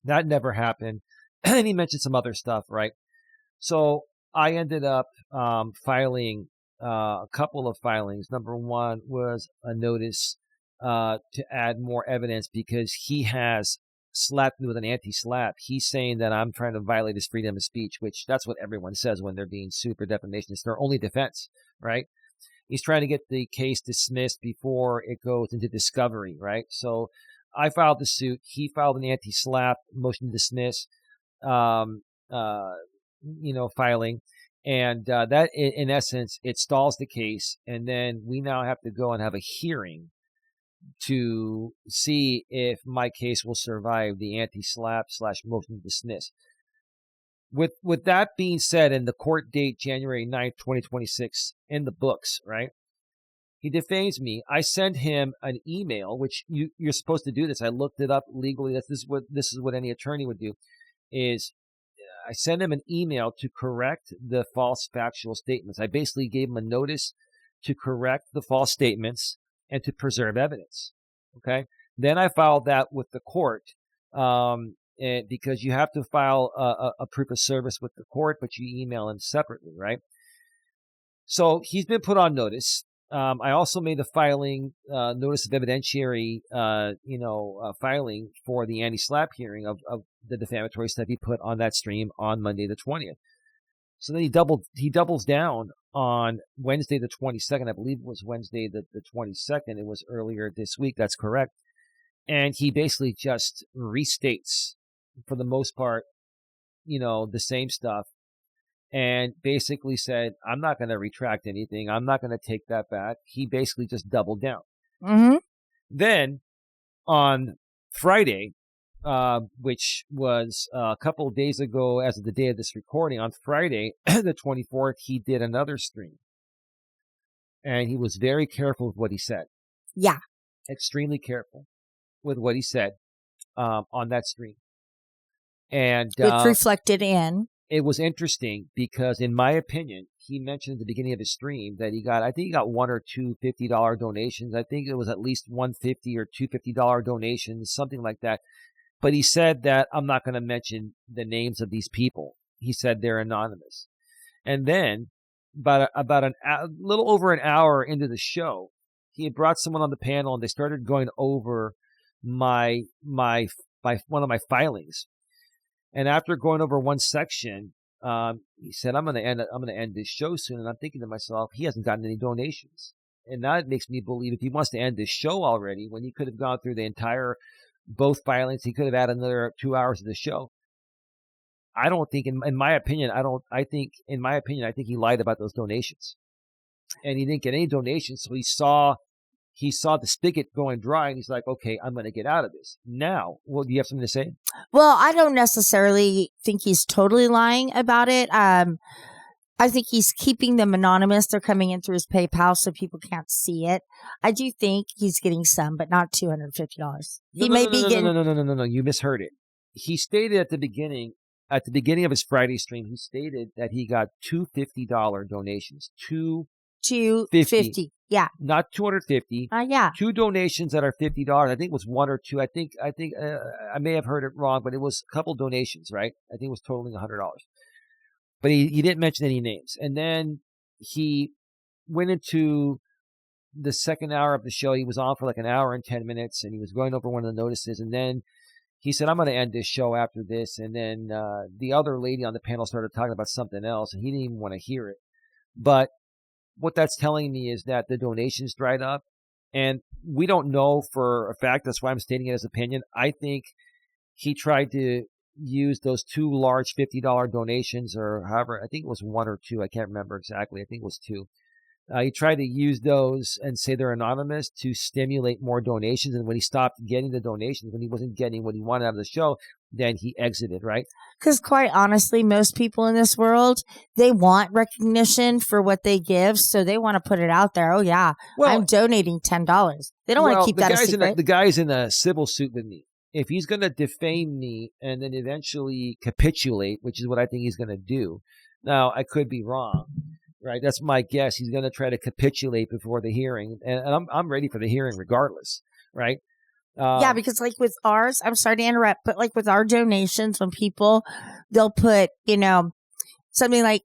That never happened. And he mentioned some other stuff, right? So I ended up filing a couple of filings. Number one was a notice to add more evidence because he has slapped me with an anti-slap. He's saying that I'm trying to violate his freedom of speech, which that's what everyone says when they're being sued for defamation. It's their only defense, right? He's trying to get the case dismissed before it goes into discovery, right? So I filed the suit. He filed an anti-slap motion to dismiss, filing. And that, in essence, it stalls the case. And then we now have to go and have a hearing to see if my case will survive the anti-slap / motion to dismiss. With that being said, and the court date January 9th, 2026 in the books, right? He defames me. I send him an email, which you're supposed to do this. I looked it up legally. This is what any attorney would do. Is I send him an email to correct the false factual statements. I basically gave him a notice to correct the false statements and to preserve evidence. Okay. Then I filed that with the court, because you have to file a proof of service with the court, but you email him separately, right? So he's been put on notice. I also made a filing, notice of evidentiary, filing for the anti-slap hearing of the defamatory stuff he put on that stream on Monday the 20th. So then he doubles down on Wednesday the 22nd. I believe it was Wednesday the 22nd. It was earlier this week. That's correct. And he basically just restates, for the most part, the same stuff. And basically said, I'm not going to retract anything. I'm not going to take that back. He basically just doubled down. Mm-hmm. Then on Friday, which was a couple of days ago as of the day of this recording, on Friday, the 24th, he did another stream. And he was very careful with what he said. Yeah. Extremely careful with what he said on that stream. And which reflected in. It was interesting because, in my opinion, he mentioned at the beginning of his stream that he got 1 or 2 $50 donations. I think it was at least $150 or $2 $50 donations, something like that. But he said that I'm not going to mention the names of these people. He said they're anonymous. And then, about a little over an hour into the show, he had brought someone on the panel, and they started going over my one of my filings. And after going over one section, he said, I'm going to end this show soon. And I'm thinking to myself, he hasn't gotten any donations. And that makes me believe if he wants to end this show already, when he could have gone through the entire, both filings, he could have added another 2 hours of the show. I don't think, in my opinion, I think he lied about those donations. And he didn't get any donations. So he saw the spigot going dry, and he's like, okay, I'm going to get out of this. Now, well, do you have something to say? Well, I don't necessarily think he's totally lying about it. I think he's keeping them anonymous. They're coming in through his PayPal so people can't see it. I do think he's getting some, but not $250. He may be getting... No. You misheard it. He stated at the beginning of his Friday stream, he stated that he got two $50 donations. $250. Yeah. Not $250. Yeah. 2 donations that are $50. I think it was 1 or 2. I think I may have heard it wrong, but it was a couple donations, right? I think it was totaling $100. But he didn't mention any names. And then he went into the second hour of the show. He was on for like an hour and 10 minutes, and he was going over one of the notices. And then he said, I'm going to end this show after this. And then the other lady on the panel started talking about something else, and he didn't even want to hear it. But what that's telling me is that the donations dried up. And we don't know for a fact. That's why I'm stating it as opinion. I think he tried to use those 2 large $50 donations, or however, I think it was 1 or 2. I can't remember exactly. I think it was 2. He tried to use those and say they're anonymous to stimulate more donations. And when he stopped getting the donations, when he wasn't getting what he wanted out of the show, then he exited, right? Because quite honestly, most people in this world, they want recognition for what they give. So they want to put it out there. Oh, yeah, well, I'm donating $10. They don't want to keep that a secret. The guy's in a civil suit with me. If he's going to defame me and then eventually capitulate, which is what I think he's going to do. Now, I could be wrong, right? That's my guess. He's going to try to capitulate before the hearing. And I'm ready for the hearing regardless, right? Yeah, because like with ours, I'm sorry to interrupt, but like with our donations, when people, they'll put, something like,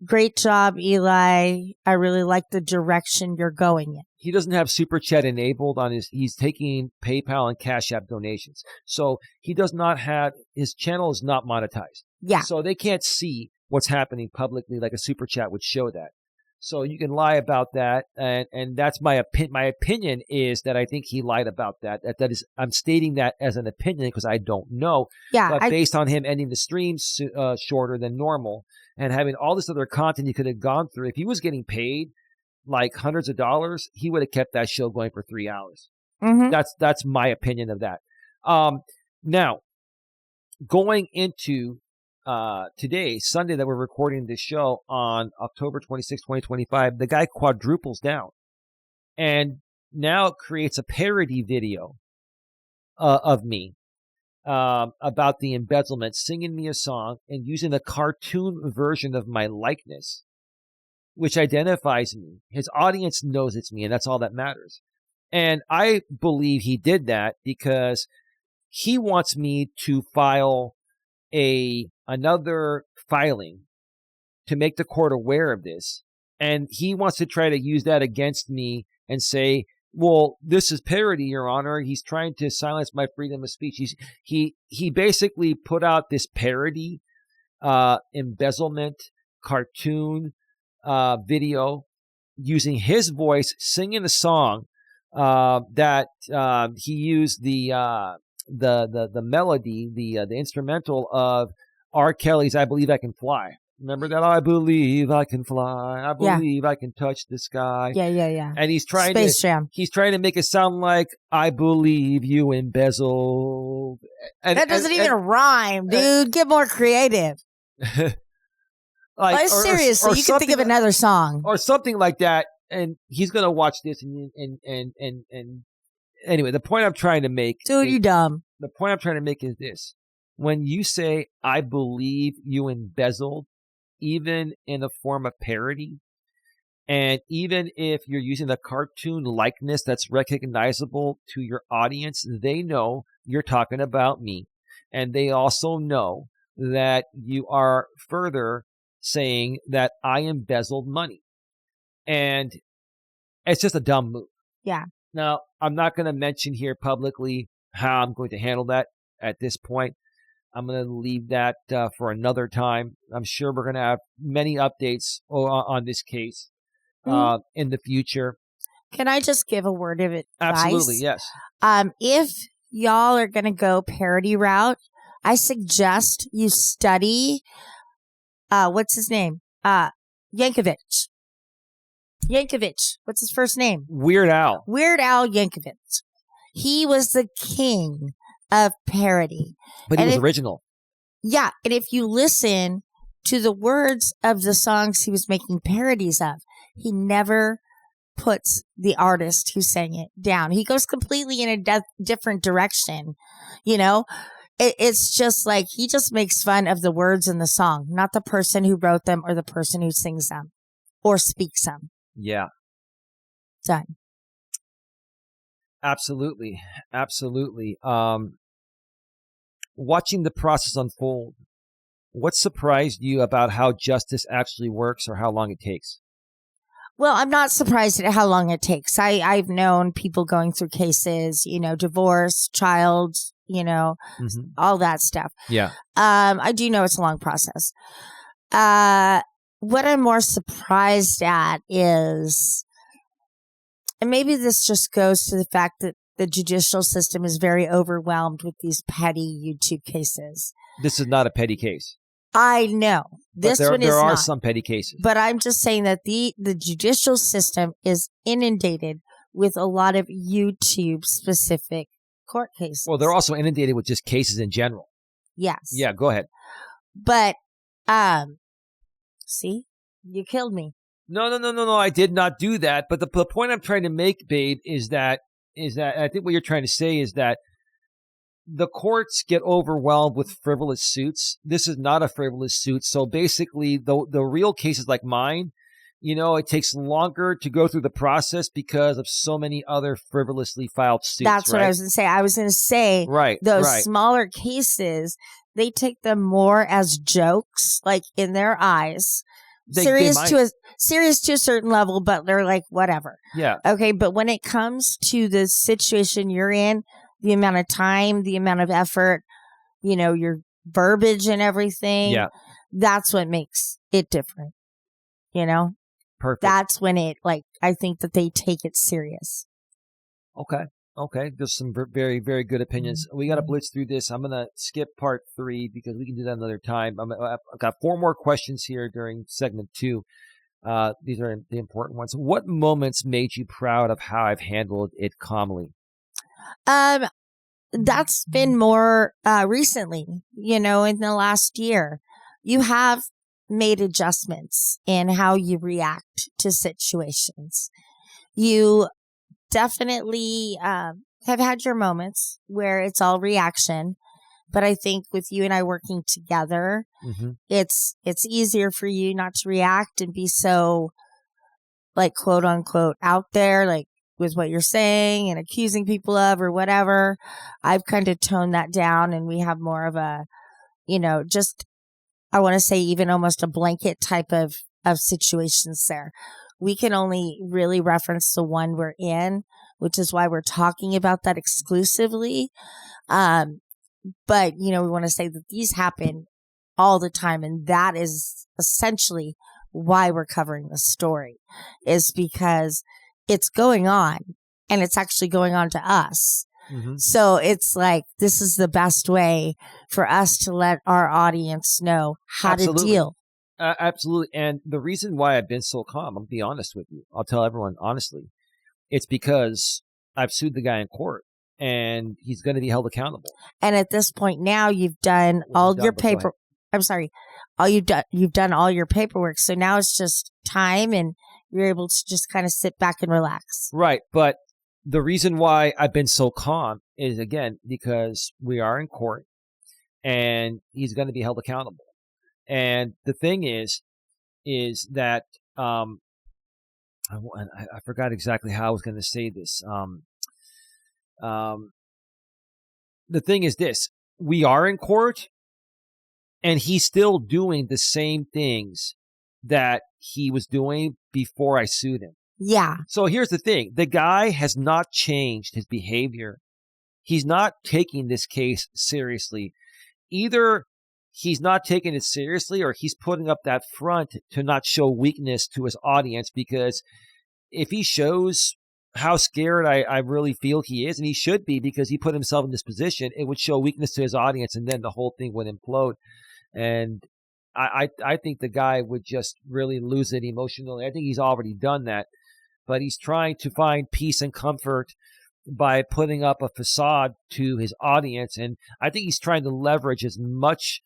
great job, Eli. I really like the direction you're going in. He doesn't have Super Chat enabled on he's taking PayPal and Cash App donations. So he does not have, his channel is not monetized. Yeah. So they can't see what's happening publicly like a Super Chat would show that. So you can lie about that. And that's my opinion. My opinion is that I think he lied about that. That is, I'm stating that as an opinion because I don't know. Yeah. But based on him ending the stream shorter than normal and having all this other content he could have gone through, if he was getting paid like hundreds of dollars, he would have kept that show going for 3 hours. Mm-hmm. That's my opinion of that. Now, going into today, Sunday, that we're recording this show on October 26, 2025, the guy quadruples down and now creates a parody video of me about the embezzlement, singing me a song and using a cartoon version of my likeness, which identifies me. His audience knows it's me, and that's all that matters. And I believe he did that because he wants me to file another filing to make the court aware of this. And he wants to try to use that against me and say, well, this is parody, Your Honor. He's trying to silence my freedom of speech. He basically put out this parody, embezzlement, cartoon, video using his voice singing a song that he used the melody, the instrumental of R. Kelly's "I Believe I Can Fly." Remember that? I believe I can fly. I believe I can touch the sky. Yeah. And he's trying Space Jam. He's trying to make it sound like I believe you embezzled. And, that doesn't even rhyme, dude. Get more creative. Seriously, you can think of another song or something like that, and he's gonna watch this. And anyway, the point I'm trying to make, dude, you dumb. The point I'm trying to make is this: when you say "I believe you embezzled," even in a form of parody, and even if you're using a cartoon likeness that's recognizable to your audience, they know you're talking about me, and they also know that you are further saying that I embezzled money. And it's just a dumb move. Yeah. Now, I'm not going to mention here publicly how I'm going to handle that at this point. I'm going to leave that for another time. I'm sure we're going to have many updates on this case in the future. Can I just give a word of advice? Absolutely, yes. If y'all are going to go parody route, I suggest you study what's his name? Yankovic. Yankovic. What's his first name? Weird Al. Weird Al Yankovic. He was the king of parody. But he was original. Yeah. And if you listen to the words of the songs he was making parodies of, he never puts the artist who sang it down. He goes completely in a different direction. You know, it's just like he just makes fun of the words in the song, not the person who wrote them or the person who sings them or speaks them. Yeah. Done. Absolutely. Absolutely. Watching the process unfold, what surprised you about how justice actually works or how long it takes? Well, I'm not surprised at how long it takes. I've known people going through cases, you know, divorce, child, you know, all that stuff. Yeah. I do know it's a long process. What I'm more surprised at is, and maybe this just goes to the fact that the judicial system is very overwhelmed with these petty YouTube cases. This is not a petty case. I know. This one is not. There are some petty cases. But I'm just saying that the judicial system is inundated with a lot of YouTube-specific court cases. Well, they're also inundated with just cases in general. Yes. Yeah, go ahead. But, see? You killed me. No, I did not do that. But the point I'm trying to make, babe, is that I think what you're trying to say is that the courts get overwhelmed with frivolous suits. This is not a frivolous suit. So basically, the real cases like mine, you know, it takes longer to go through the process because of so many other frivolously filed suits. That's what I was going to say. I was going to say those smaller cases, they take them more as jokes, like in their eyes. Serious to a certain level, but they're like, whatever. Yeah. Okay. But when it comes to the situation you're in, the amount of time, the amount of effort, you know, your verbiage and everything. Yeah. That's what makes it different. You know? Perfect. That's when I think that they take it serious. Okay. There's some very, very good opinions. We got to blitz through this. I'm going to skip part 3 because we can do that another time. I've got 4 more questions here during segment 2. These are the important ones. What moments made you proud of how I've handled it calmly? That's been more recently, you know, in the last year. You have made adjustments in how you react to situations. You definitely have had your moments where it's all reaction, but I think with you and I working together, it's easier for you not to react and be so, like, quote unquote out there, like, with what you're saying and accusing people of or whatever. I've kind of toned that down and we have more of a, you know, just, I want to say even almost a blanket type of situations there. We can only really reference the one we're in, which is why we're talking about that exclusively. But, you know, we want to say that these happen all the time. And that is essentially why we're covering the story, is because it's going on and it's actually going on to us. So it's like, this is the best way for us to let our audience know how to deal. Absolutely. And the reason why I've been so calm, I'll be honest with you. I'll tell everyone honestly. It's because I've sued the guy in court and he's going to be held accountable. And at this point now you've done all your paper. I'm sorry. You've done all your paperwork. So now it's just time and you're able to just kind of sit back and relax. Right. But the reason why I've been so calm is, again, because we are in court and he's going to be held accountable. And the thing is that I forgot exactly how I was going to say this. The thing is this: we are in court, and he's still doing the same things that he was doing before I sued him. Yeah. So here's the thing: the guy has not changed his behavior. He's not taking this case seriously. Either he's not taking it seriously or he's putting up that front to not show weakness to his audience, because if he shows how scared I really feel he is, and he should be because he put himself in this position, it would show weakness to his audience and then the whole thing would implode. And I think the guy would just really lose it emotionally. I think he's already done that, but he's trying to find peace and comfort by putting up a facade to his audience. And I think he's trying to leverage as much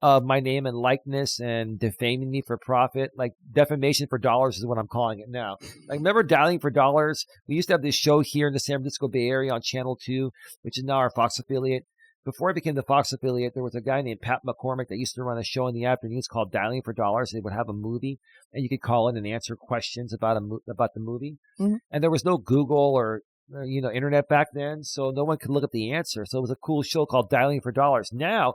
of my name and likeness and defaming me for profit. Like defamation for dollars is what I'm calling it now. Like, remember Dialing for Dollars? We used to have this show here in the San Francisco Bay Area on Channel 2, which is now our Fox affiliate. Before I became the Fox affiliate, there was a guy named Pat McCormick that used to run a show in the afternoons called Dialing for Dollars. They would have a movie, and you could call in and answer questions about about the movie. Mm-hmm. And there was no Google or internet back then, so no one could look up the answer. So it was a cool show called Dialing for Dollars. Now,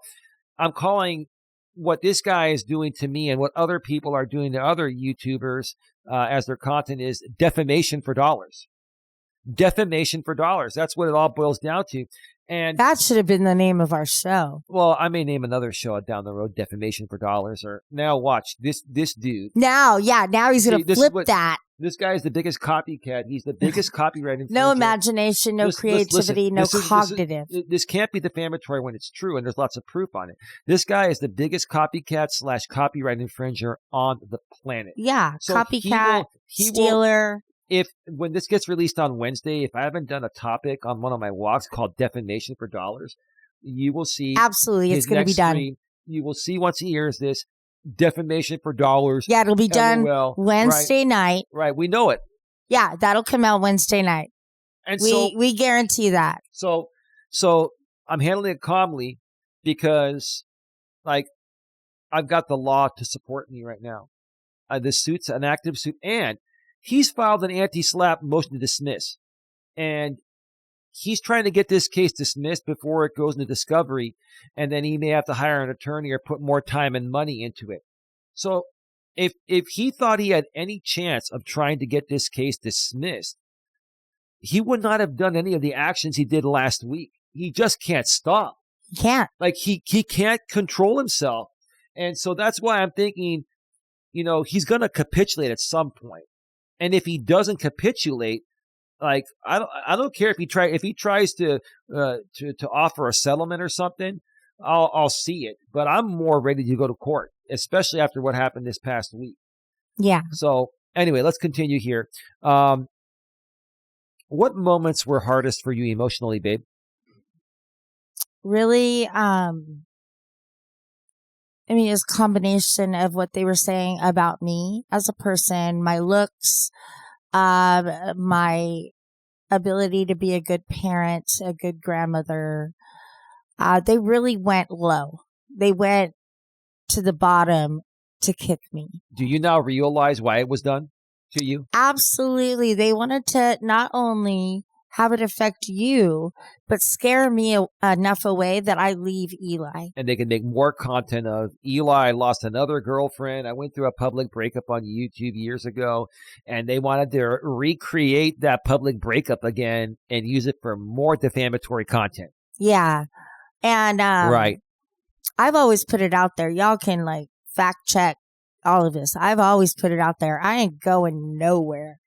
I'm calling what this guy is doing to me and what other people are doing to other YouTubers as their content is defamation for dollars. Defamation for dollars. That's what it all boils down to. And that should have been the name of our show. Well, I may name another show down the road, Defamation for Dollars. Or now watch this dude. Now he's going to flip that. This guy is the biggest copycat. He's the biggest copyright infringer. No imagination, no creativity, no cognitive. This can't be defamatory when it's true, and there's lots of proof on it. This guy is the biggest copycat / copyright infringer on the planet. Yeah, so copycat, stealer. When this gets released on Wednesday, if I haven't done a topic on one of my walks called Defamation for Dollars, you will see. Absolutely, it's going to be done. You will see once he hears this. Defamation for dollars. Yeah, it'll be done Wednesday night. Right, we know it. Yeah, that'll come out Wednesday night. And we guarantee that. So I'm handling it calmly because, like, I've got the law to support me right now. This suit's an active suit, and he's filed an anti-SLAPP motion to dismiss, and he's trying to get this case dismissed before it goes into discovery, and then he may have to hire an attorney or put more time and money into it. So if he thought he had any chance of trying to get this case dismissed, he would not have done any of the actions he did last week. He just can't stop. He can't. Like, he can't control himself. And so that's why I'm thinking, he's going to capitulate at some point. And if he doesn't capitulate, like, I don't care if he tries to offer a settlement or something, I'll see it. But I'm more ready to go to court, especially after what happened this past week. Yeah. So anyway, let's continue here. What moments were hardest for you emotionally, babe? Really, it's a combination of what they were saying about me as a person, my looks, my ability to be a good parent, a good grandmother. They really went low. They went to the bottom to kick me. Do you now realize why it was done to you? Absolutely. They wanted to not only have it affect you, but scare me enough away that I leave Eli. And they can make more content of Eli lost another girlfriend. I went through a public breakup on YouTube years ago, and they wanted to recreate that public breakup again and use it for more defamatory content. Yeah. And right. I've always put it out there. Y'all can fact check all of this. I've always put it out there. I ain't going nowhere.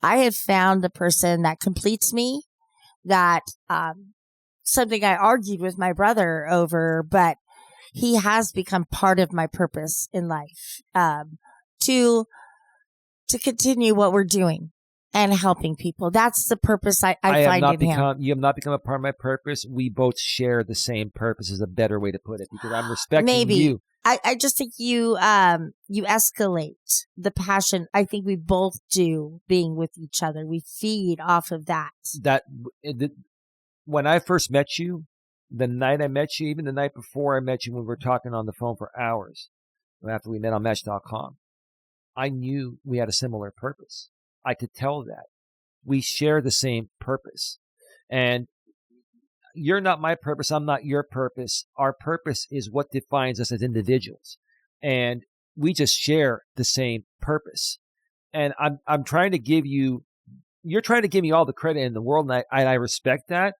I have found the person that completes me, that something I argued with my brother over, but he has become part of my purpose in life, to continue what we're doing and helping people. That's the purpose I find in him. You have not become a part of my purpose. We both share the same purpose is a better way to put it, because I'm respecting you. I just think you escalate the passion. I think we both do, being with each other. We feed off of that. When I first met you, the night I met you, even the night before I met you, when we were talking on the phone for hours after we met on Match.com, I knew we had a similar purpose. I could tell that. We share the same purpose. And you're not my purpose. I'm not your purpose. Our purpose is what defines us as individuals. And we just share the same purpose. And I'm trying to give you, you're trying to give me all the credit in the world, and I respect that.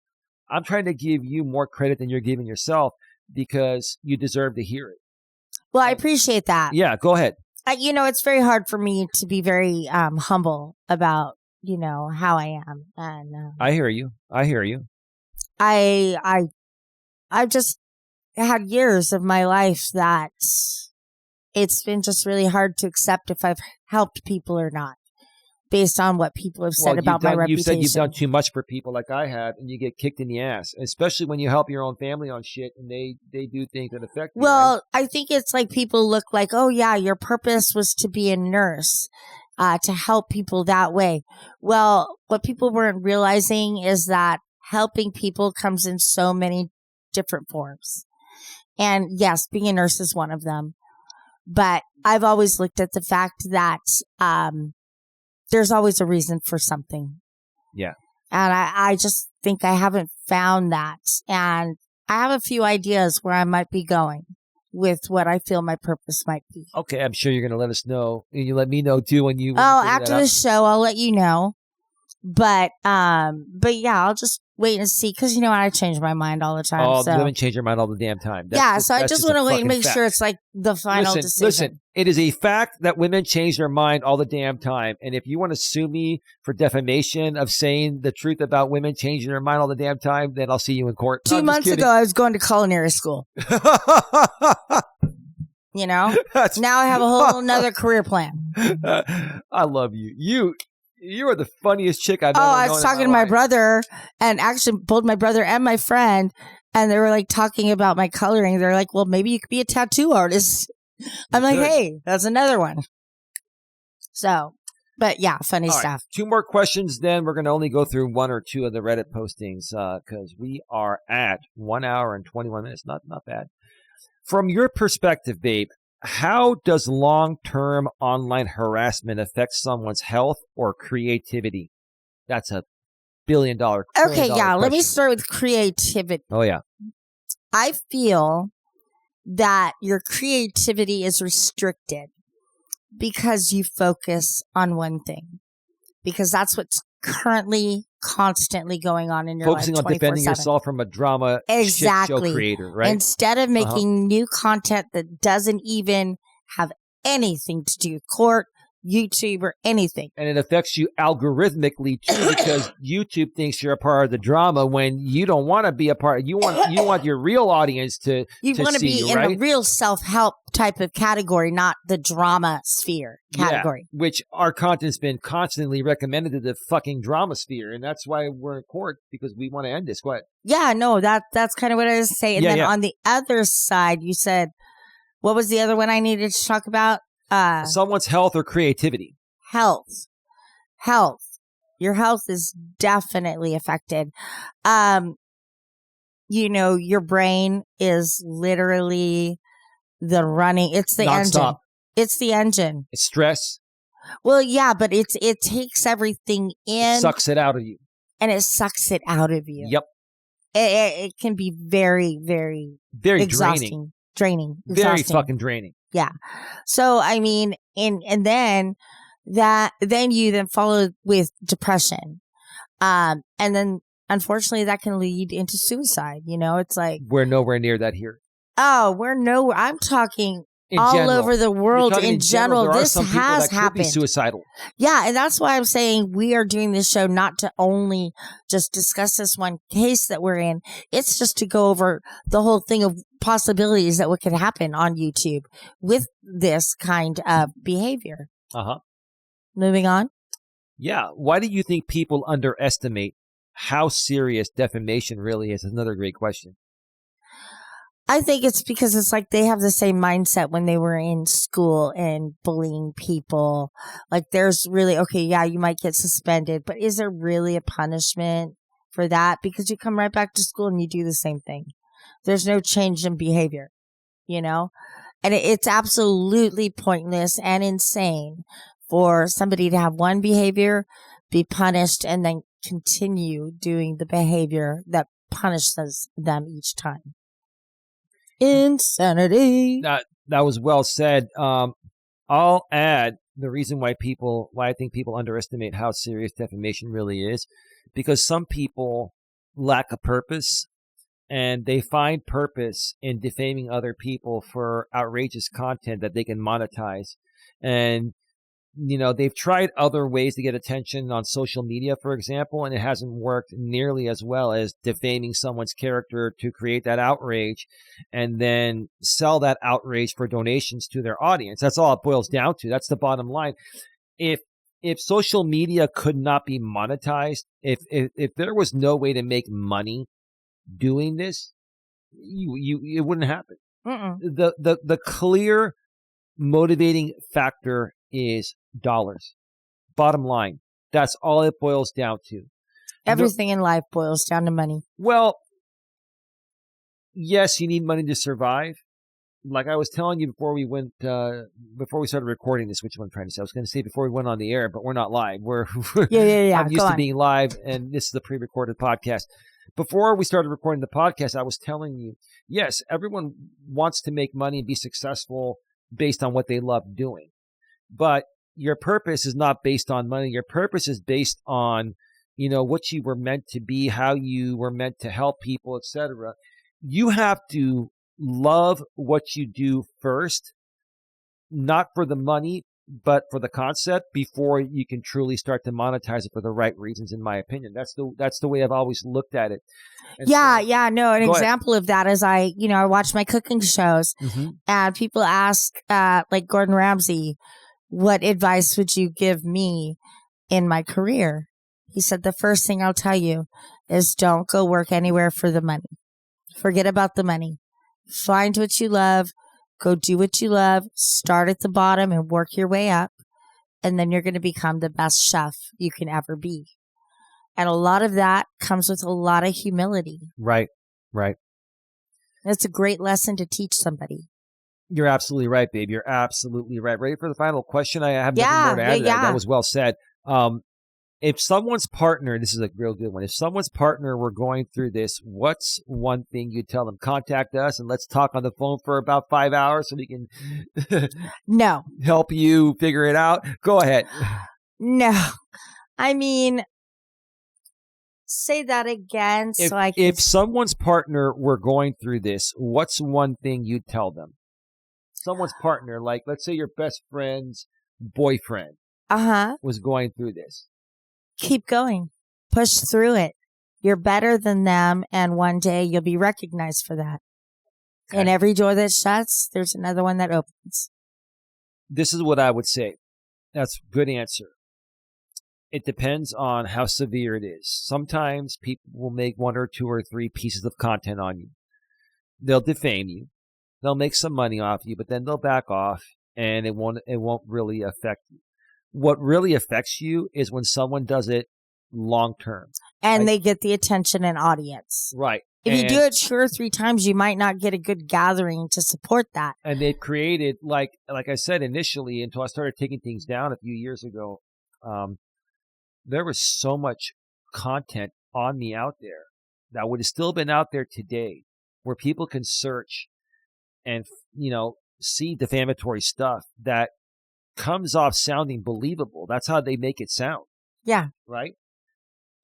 I'm trying to give you more credit than you're giving yourself, because you deserve to hear it. Well, I appreciate that. Yeah, go ahead. It's very hard for me to be very humble about, how I am. And I hear you. I've just had years of my life that it's been just really hard to accept if I've helped people or not, based on what people have said about my reputation. You've said you've done too much for people like I have, and you get kicked in the ass, especially when you help your own family on shit and they do things that affect you. Well, right? I think it's like people look like, oh yeah, your purpose was to be a nurse, to help people that way. Well, what people weren't realizing is that helping people comes in so many different forms. And yes, being a nurse is one of them. But I've always looked at the fact that there's always a reason for something. Yeah. And I just think I haven't found that. And I have a few ideas where I might be going with what I feel my purpose might be. Okay, I'm sure you're going to let us know. You let me know too when you. After the show, I'll let you know. But yeah, I'll just wait and see, because you know I change my mind all the time. Oh, so. women change their mind all the damn time. So I just want to wait and make sure it's like the final decision. Listen, it is a fact that women change their mind all the damn time. And if you want to sue me for defamation of saying the truth about women changing their mind all the damn time, then I'll see you in court. 2 months ago, I was going to culinary school. You know, now I have a whole nother career plan. I love you. You are the funniest chick I've ever known. I was talking to my brother, and actually both my brother and my friend, and they were like talking about my coloring. They're like, well, maybe you could be a tattoo artist. I'm like, hey, that's another one. So, but yeah, funny stuff. Right. 2 more questions, then we're going to only go through 1 or 2 of the Reddit postings because we are at 1 hour and 21 minutes. Not bad. From your perspective, babe, how does long-term online harassment affect someone's health or creativity? That's a billion-dollar question. Okay, yeah. Let me start with creativity. Oh, yeah. I feel that your creativity is restricted because you focus on one thing. Because that's what's currently constantly going on in your Focusing life. On defending yourself from a drama shit show creator, right? Instead of making new content that doesn't even have anything to do with court, YouTube, or anything. And it affects you algorithmically too, because YouTube thinks you're a part of the drama when you don't want to be a part. You want your real audience to want to be in a real self-help type of category, not the drama sphere category. Yeah, which our content's been constantly recommended to the fucking drama sphere, and that's why we're in court, because we want to end this. What? Yeah, no, that's kind of what I was saying. And then on the other side, you said, what was the other one I needed to talk about? Someone's health or creativity. Health. Your health is definitely affected. Your brain is literally it's the Non-stop. engine. It's the engine. It's stress. Well, yeah, but it takes everything in. It sucks it out of you. And it sucks it out of you. Yep. It can be very, very, very exhausting. Draining. Very fucking draining. Yeah. So, I mean, and then you follow with depression. And then unfortunately that can lead into suicide. It's like, we're nowhere near that here. Oh, I'm talking all over the world in general. This has happened. Suicidal. Yeah. And that's why I'm saying we are doing this show not to only just discuss this one case that we're in. It's just to go over the whole thing of possibilities that what could happen on YouTube with this kind of behavior. Moving on. Yeah. Why do you think people underestimate how serious defamation really is? Another great question. I think it's because it's like they have the same mindset when they were in school and bullying people. Like there's really, okay, yeah, you might get suspended, but is there really a punishment for that? Because you come right back to school and you do the same thing. There's no change in behavior, And it's absolutely pointless and insane for somebody to have one behavior, be punished, and then continue doing the behavior that punishes them each time. Insanity. That was well said. I'll add the reason why I think people underestimate how serious defamation really is, because some people lack a purpose and they find purpose in defaming other people for outrageous content that they can monetize. And They've tried other ways to get attention on social media, for example, and it hasn't worked nearly as well as defaming someone's character to create that outrage and then sell that outrage for donations to their audience. That's all it boils down to. That's the bottom line. If social media could not be monetized, if there was no way to make money doing this, it wouldn't happen. The clear motivating factor is dollars. Bottom line. That's all it boils down to. Everything in life boils down to money. Well, yes, you need money to survive. Like I was telling you before we started recording this, which is what I'm trying to say. I was going to say before we went on the air, but we're not live. Yeah. I'm used to being live, and this is a pre-recorded podcast. Before we started recording the podcast, I was telling you, yes, everyone wants to make money and be successful based on what they love doing. But your purpose is not based on money. Your purpose is based on, what you were meant to be, how you were meant to help people, etc. You have to love what you do first, not for the money, but for the concept, before you can truly start to monetize it for the right reasons, in my opinion. That's the way I've always looked at it. And An example of that is I watch my cooking shows, and people ask, like Gordon Ramsay, what advice would you give me in my career? He said, the first thing I'll tell you is don't go work anywhere for the money. Forget about the money. Find what you love. Go do what you love. Start at the bottom and work your way up. And then you're going to become the best chef you can ever be. And a lot of that comes with a lot of humility. Right. It's a great lesson to teach somebody. You're absolutely right, babe. You're absolutely right. Ready for the final question? I have nothing more to add to that. That was well said. If someone's partner, this is a real good one. If someone's partner were going through this, what's one thing you'd tell them? Contact us and let's talk on the phone for about 5 hours so we can No. help you figure it out. Go ahead. No. I mean, say that again. If someone's partner were going through this, what's one thing you'd tell them? Someone's partner, like let's say your best friend's boyfriend was going through this. Keep going. Push through it. You're better than them, and one day you'll be recognized for that. Okay. And every door that shuts, there's another one that opens. This is what I would say. That's a good answer. It depends on how severe it is. Sometimes people will make 1 or 2 or 3 pieces of content on you. They'll defame you. They'll make some money off you, but then they'll back off, and it won't really affect you. What really affects you is when someone does it long term. And they get the attention and audience. Right. If you do it 2 or 3 times, you might not get a good gathering to support that. And they've created, like I said initially, until I started taking things down a few years ago, there was so much content on me out there that would have still been out there today, where people can search and, see defamatory stuff that comes off sounding believable. That's how they make it sound. Yeah. Right?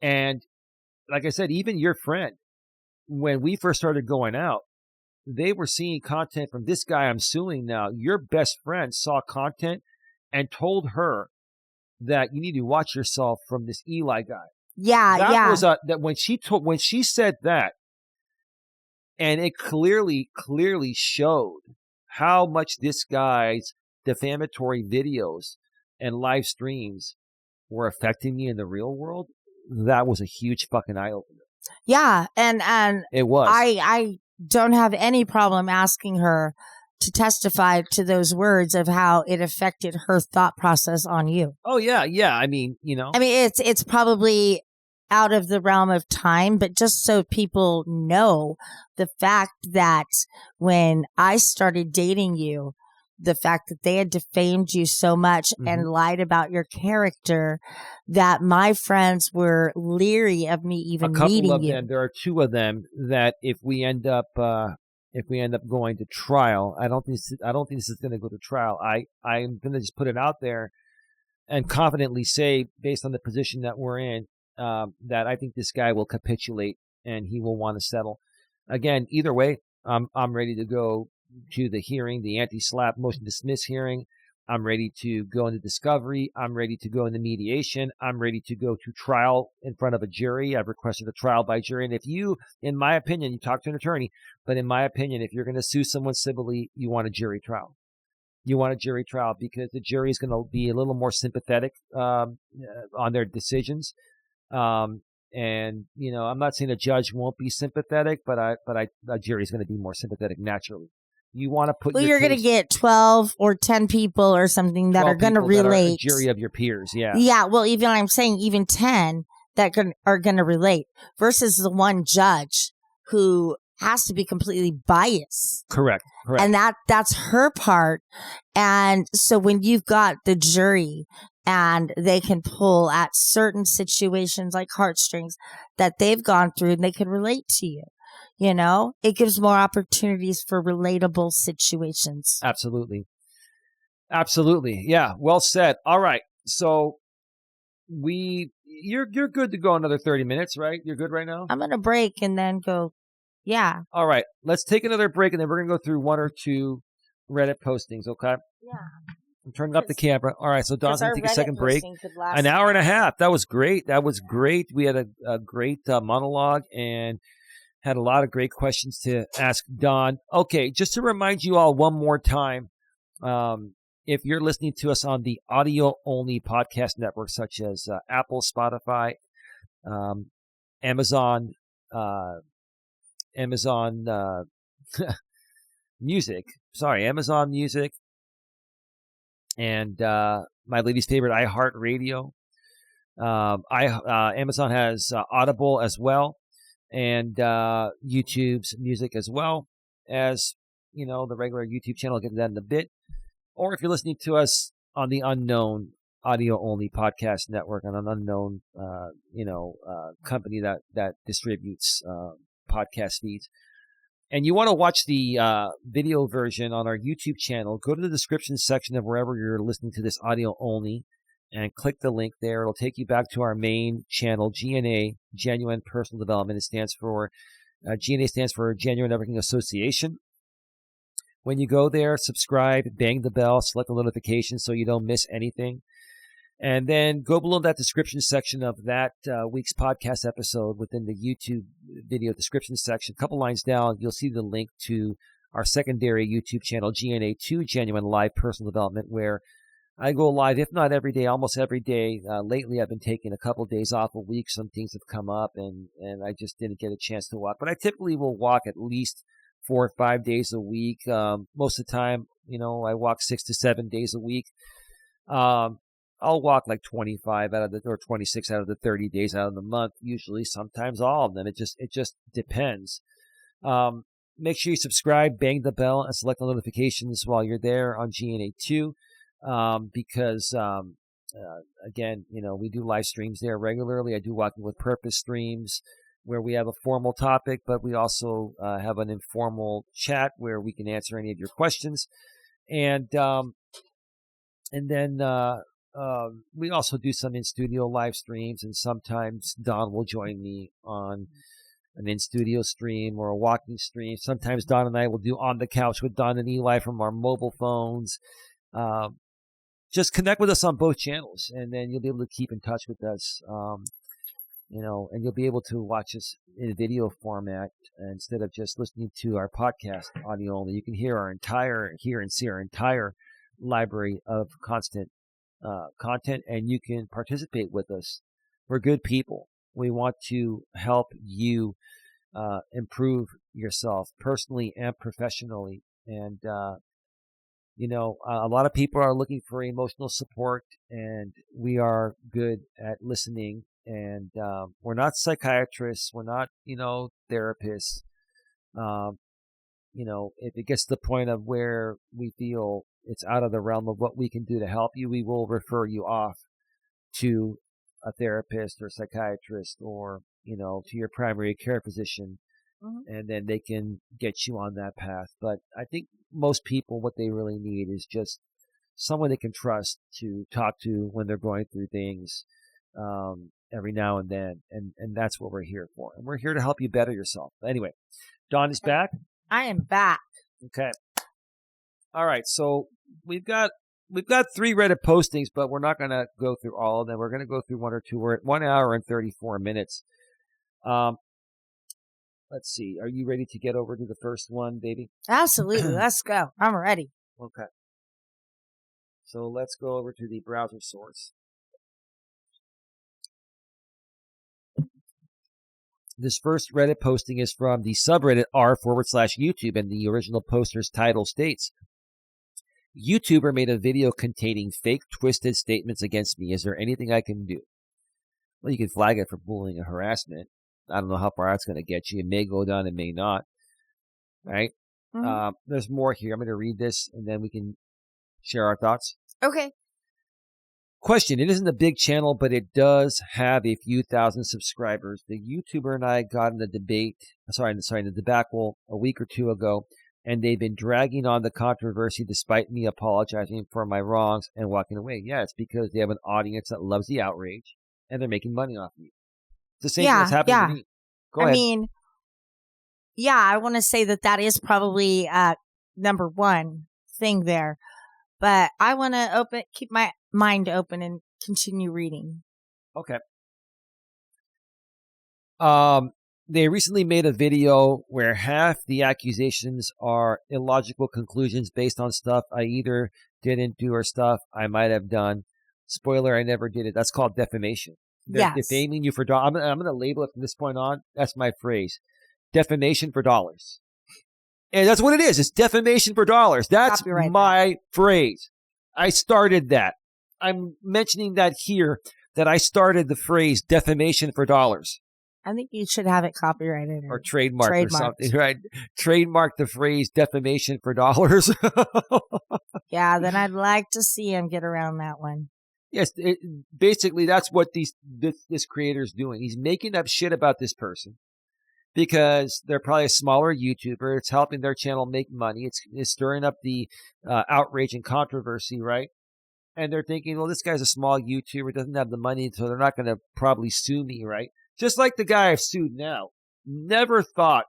And like I said, even your friend, when we first started going out, they were seeing content from this guy I'm suing now. Your best friend saw content and told her that you need to watch yourself from this Eli guy. Yeah, That when she said that, and it clearly showed how much this guy's defamatory videos and live streams were affecting me in the real world, that was a huge fucking eye opener. Yeah, and it was. I don't have any problem asking her to testify to those words of how it affected her thought process on you. Oh yeah. I mean, it's probably out of the realm of time, but just so people know, the fact that when I started dating you, the fact that they had defamed you so much and lied about your character, that my friends were leery of me even meeting you. A couple of them, there are 2 of them that if we end up going to trial, I don't think this is going to go to trial. I'm going to just put it out there and confidently say, based on the position that we're in, that I think this guy will capitulate and he will want to settle. Again, either way, I'm ready to go to the hearing, the anti-SLAPP motion to dismiss hearing. I'm ready to go into discovery. I'm ready to go into mediation. I'm ready to go to trial in front of a jury. I've requested a trial by jury. And if you, in my opinion, you talk to an attorney, but in my opinion, if you're going to sue someone civilly, you want a jury trial. You want a jury trial because the jury is going to be a little more sympathetic on their decisions. And, you know, I'm not saying a judge won't be sympathetic, but a jury is going to be more sympathetic naturally. You want to put you're going to get 12 or 10 people or something that are going to relate. A jury of your peers, yeah. Yeah, well, even I'm saying even 10 that are going to relate versus the one judge who has to be completely biased. Correct. And that's her part. And so when you've got the jury and they can pull at certain situations like heartstrings that they've gone through and they can relate to you. You know, it gives more opportunities for relatable situations. Absolutely. Yeah. Well said. All right. So you're good to go another 30 minutes, right? You're good right now? I'm going to break and then go. Yeah. All right. Let's take another break and then we're going to go through one or two Reddit postings. Okay. Yeah. I'm turning up the camera. All right. So Don's going to take a second break. An hour and a half. That was great. We had a great monologue and had a lot of great questions to ask Don. Okay, just to remind you all one more time, if you're listening to us on the audio-only podcast network, such as Apple, Spotify, Amazon Music, and my lady's favorite, iHeartRadio. Amazon has Audible as well. And YouTube's music as well as, you know, the regular YouTube channel. I'll get to that in a bit. Or if you're listening to us on the unknown audio-only podcast network on an unknown, company that distributes podcast feeds, and you want to watch the video version on our YouTube channel, go to the description section of wherever you're listening to this audio-only, and click the link there. It'll take you back to our main channel, GNA, Genuine Personal Development. It stands for, GNA stands for Genuine Networking Association. When you go there, subscribe, bang the bell, select the notification so you don't miss anything. And then go below that description section of that week's podcast episode within the YouTube video description section. A couple lines down, you'll see the link to our secondary YouTube channel, GNA2, Genuine Live Personal Development, where I go live, if not every day, almost every day. Lately, I've been taking a couple of days off a week. Some things have come up, and I just didn't get a chance to walk. But I typically will walk at least 4 or 5 days a week. Most of the time, you know, I walk 6 to 7 days a week. I'll walk like 25 or 26 out of the 30 days out of the month. Usually, sometimes all of them. It just depends. Make sure you subscribe, bang the bell, and select the notifications while you're there on GNA2. Because again, you know, we do live streams there regularly. I do Walking with Purpose streams where we have a formal topic, but we also have an informal chat where we can answer any of your questions. And then we also do some in-studio live streams, and sometimes Don will join me on an in-studio stream or a walking stream. Sometimes Don and I will do On the Couch with Don and Eli from our mobile phones. Just connect with us on both channels, and then you'll be able to keep in touch with us, you know, and you'll be able to watch us in video format instead of just listening to our podcast audio only. You can hear and see our entire library of content, and you can participate with us. We're good people. We want to help you improve yourself personally and professionally, and you know, a lot of people are looking for emotional support, and we are good at listening. And we're not psychiatrists. We're not, you know, therapists. You know, if it gets to the point of where we feel it's out of the realm of what we can do to help you, we will refer you off to a therapist or psychiatrist, or, you know, to your primary care physician. And then they can get you on that path. But I think most people, what they really need is just someone they can trust to talk to when they're going through things every now and then. And that's what we're here for. And we're here to help you better yourself. Anyway, Dawn is back. I am back. Okay. All right. So we've got we've got 3 Reddit postings, but we're not going to go through all of them. We're going to go through 1 or 2. We're at 1 hour and 34 minutes. Let's see. Are you ready to get over to the first one, baby? Absolutely. Let's go. I'm ready. Okay. So let's go over to the browser source. This first Reddit posting is from the subreddit r/YouTube, and the original poster's title states, YouTuber made a video containing fake, twisted statements against me. Is there anything I can do? Well, you can flag it for bullying and harassment. I don't know how far that's going to get you. It may go down, it may not. Right? Mm-hmm. There's more here. I'm going to read this, and then we can share our thoughts. Okay. Question. It isn't a big channel, but it does have a few thousand subscribers. The YouTuber and I got in the debacle a week or 2 ago, and they've been dragging on the controversy despite me apologizing for my wrongs and walking away. Yeah, it's because they have an audience that loves the outrage, and they're making money off me. It's the same thing that's happening to me. Go ahead. I mean, I want to say that is probably number one thing there. But I want to keep my mind open and continue reading. Okay. They recently made a video where half the accusations are illogical conclusions based on stuff I either didn't do or stuff I might have done. Spoiler, I never did it. That's called defamation. They're defaming you for dollars. I'm going to label it from this point on. That's my phrase. Defamation for dollars. And that's what it is. It's defamation for dollars. That's my phrase. I started that. I'm mentioning that here, that I started the phrase defamation for dollars. I think you should have it copyrighted. Or trademarked or something, right? Trademark the phrase defamation for dollars. Yeah, then I'd like to see him get around that one. Yes, basically that's what this creator's doing. He's making up shit about this person. Because they're probably a smaller YouTuber. It's helping their channel make money. It's stirring up the outrage and controversy, right? And they're thinking, well, this guy's a small YouTuber, doesn't have the money, so they're not going to probably sue me, right? Just like the guy I've sued now. Never thought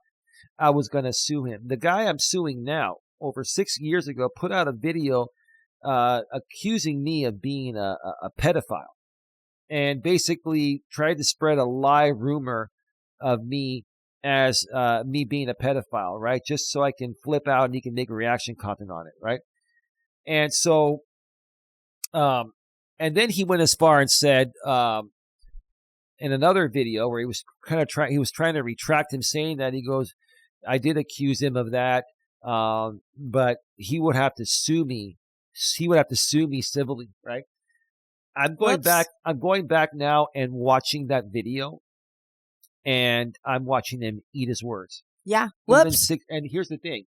I was going to sue him. The guy I'm suing now, over 6 years ago, put out a video accusing me of being a pedophile. And basically tried to spread a lie rumor of me as me being a pedophile, right? Just so I can flip out and he can make reaction content on it, right? And so, and then he went as far and said, in another video where he was trying to retract him, saying that, he goes, I did accuse him of that, but he would have to sue me. He would have to sue me civilly, right? I'm going back now and watching that video. And I'm watching him eat his words. Yeah. Whoops. And here's the thing: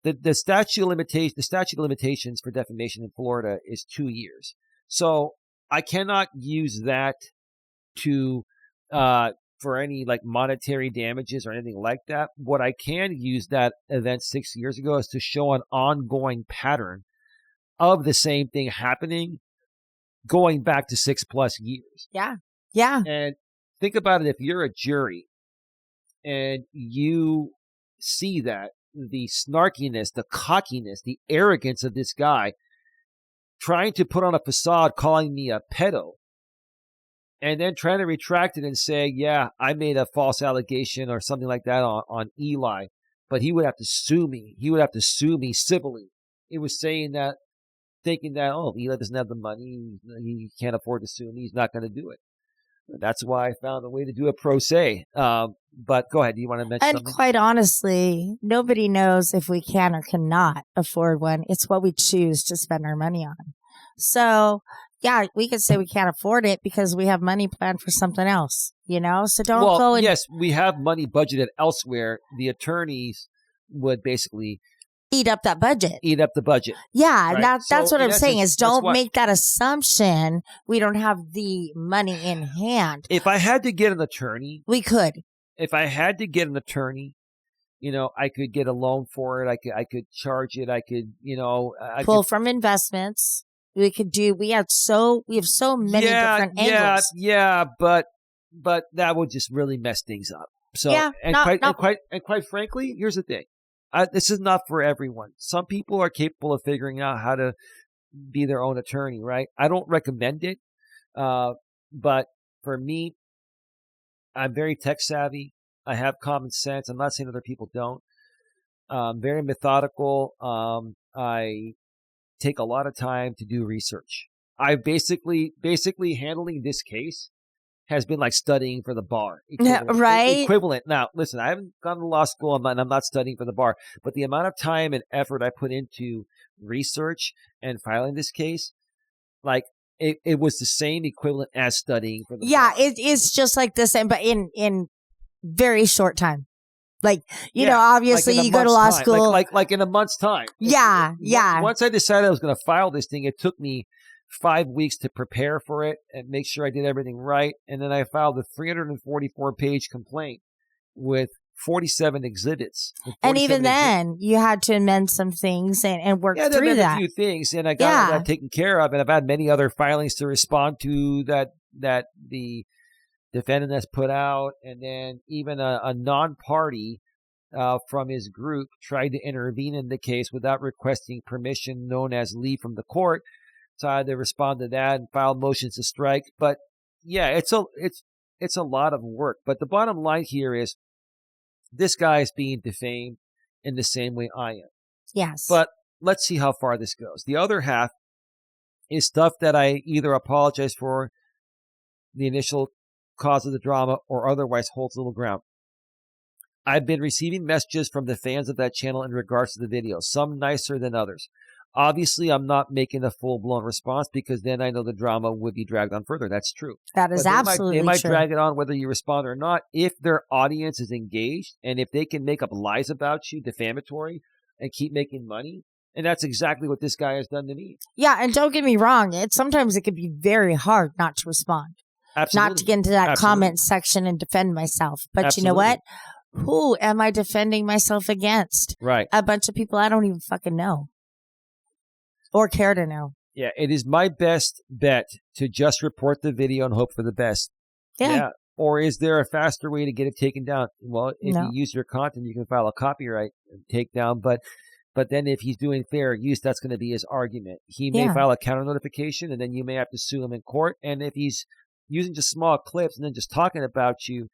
the statute of limitations for defamation in Florida is 2 years. So I cannot use that to for any like monetary damages or anything like that. What I can use that event 6 years ago is to show an ongoing pattern of the same thing happening, going back to 6+ years. Yeah. Yeah. And think about it. If you're a jury and you see that, the snarkiness, the cockiness, the arrogance of this guy trying to put on a facade calling me a pedo, and then trying to retract it and say, yeah, I made a false allegation or something like that on Eli, but he would have to sue me. He would have to sue me civilly. It was saying that, thinking that, oh, Eli doesn't have the money. He can't afford to sue me. He's not going to do it. That's why I found a way to do it pro se. But go ahead. Do you want to mention something? And quite honestly, nobody knows if we can or cannot afford one. It's what we choose to spend our money on. So, yeah, we could say we can't afford it because we have money planned for something else, So don't go and... Yes, we have money budgeted elsewhere. The attorneys would basically... eat up that budget. Eat up the budget. Yeah, right? That's what I'm saying is don't make that assumption we don't have the money in hand. If I had to get an attorney... we could. If I had to get an attorney, I could get a loan for it. I could charge it. I could, pull from investments. We have so many different angles. Yeah, but that would just really mess things up. So, quite frankly, here's the thing. This is not for everyone. Some people are capable of figuring out how to be their own attorney, right? I don't recommend it, but for me, I'm very tech savvy. I have common sense. I'm not saying other people don't. Very methodical. I take a lot of time to do research. I basically handling this case has been like studying for the bar. Right? Equivalent. Now, listen, I haven't gone to law school and I'm not studying for the bar, but the amount of time and effort I put into research and filing this case, like it was the same equivalent as studying for the bar. It is just like the same, but in very short time. Like, you know, obviously like you go to law time. school. Like in a month's time. Yeah. Once I decided I was going to file this thing, it took me 5 weeks to prepare for it and make sure I did everything right. And then I filed a 344-page complaint with 47 exhibits. And even then, you had to amend some things and work through that. A few things, and I got that taken care of. And I've had many other filings to respond to that the defendant has put out. And then even a non-party from his group tried to intervene in the case without requesting permission, known as leave from the court. So I had to respond to that and file motions to strike. But yeah, it's a lot of work. But the bottom line here is this guy is being defamed in the same way I am. Yes. But let's see how far this goes. The other half is stuff that I either apologize for the initial cause of the drama or otherwise holds little ground. I've been receiving messages from the fans of that channel in regards to the video, some nicer than others. Obviously, I'm not making a full-blown response because then I know the drama would be dragged on further. That's true. That is absolutely true. They might drag it on whether you respond or not. If their audience is engaged and if they can make up lies about you, defamatory, and keep making money, and that's exactly what this guy has done to me. Yeah, and don't get me wrong. Sometimes it can be very hard not to respond. Absolutely. Not to get into that comment section and defend myself. But you know what? Who am I defending myself against? Right. A bunch of people I don't even fucking know. Or care to know. Yeah, it is my best bet to just report the video and hope for the best. Yeah. Or is there a faster way to get it taken down? Well, if you use your content, you can file a copyright takedown. But then if he's doing fair use, that's going to be his argument. He may file a counter notification, and then you may have to sue him in court. And if he's using just small clips and then just talking about you,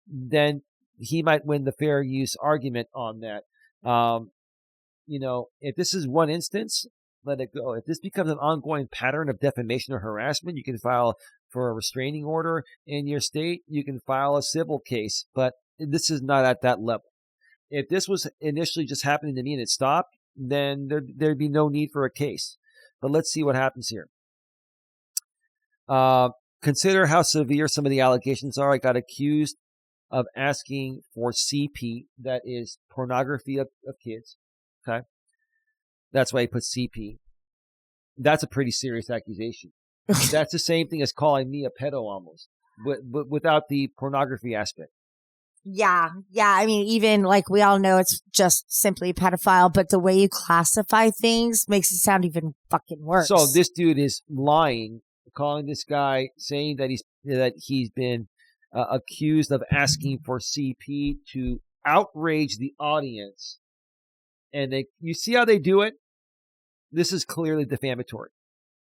then he might win the fair use argument on that. If this is one instance, let it go. If this becomes an ongoing pattern of defamation or harassment, you can file for a restraining order in your state. You can file a civil case, but this is not at that level. If this was initially just happening to me and it stopped, then there'd be no need for a case. But let's see what happens here. Consider how severe some of the allegations are. I got accused of asking for CP, that is pornography of kids. Okay. That's why he put CP. That's a pretty serious accusation. That's the same thing as calling me a pedo almost, but without the pornography aspect. Yeah. I mean, even like we all know it's just simply pedophile, but the way you classify things makes it sound even fucking worse. So this dude is lying, calling this guy, saying that he's been accused of asking for CP to outrage the audience. And you see how they do it? This is clearly defamatory.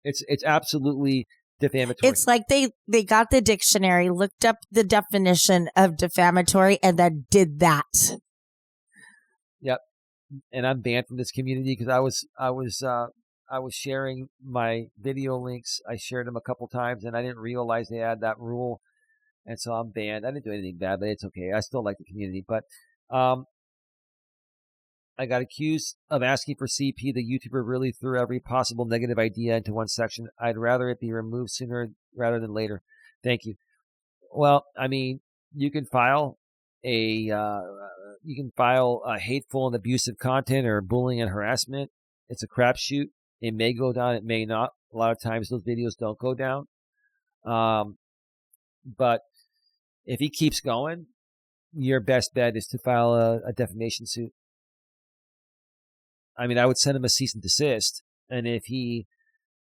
It's absolutely defamatory. It's like they got the dictionary, looked up the definition of defamatory, and then did that. Yep. And I'm banned from this community because I was sharing my video links. I shared them a couple times, and I didn't realize they had that rule, and so I'm banned. I didn't do anything bad, but it's okay. I still like the community, but I got accused of asking for CP. The YouTuber really threw every possible negative idea into one section. I'd rather it be removed sooner rather than later. Thank you. Well, I mean, you can file a hateful and abusive content or bullying and harassment. It's a crapshoot. It may go down. It may not. A lot of times those videos don't go down. But if he keeps going, your best bet is to file a defamation suit. I mean, I would send him a cease and desist. And if he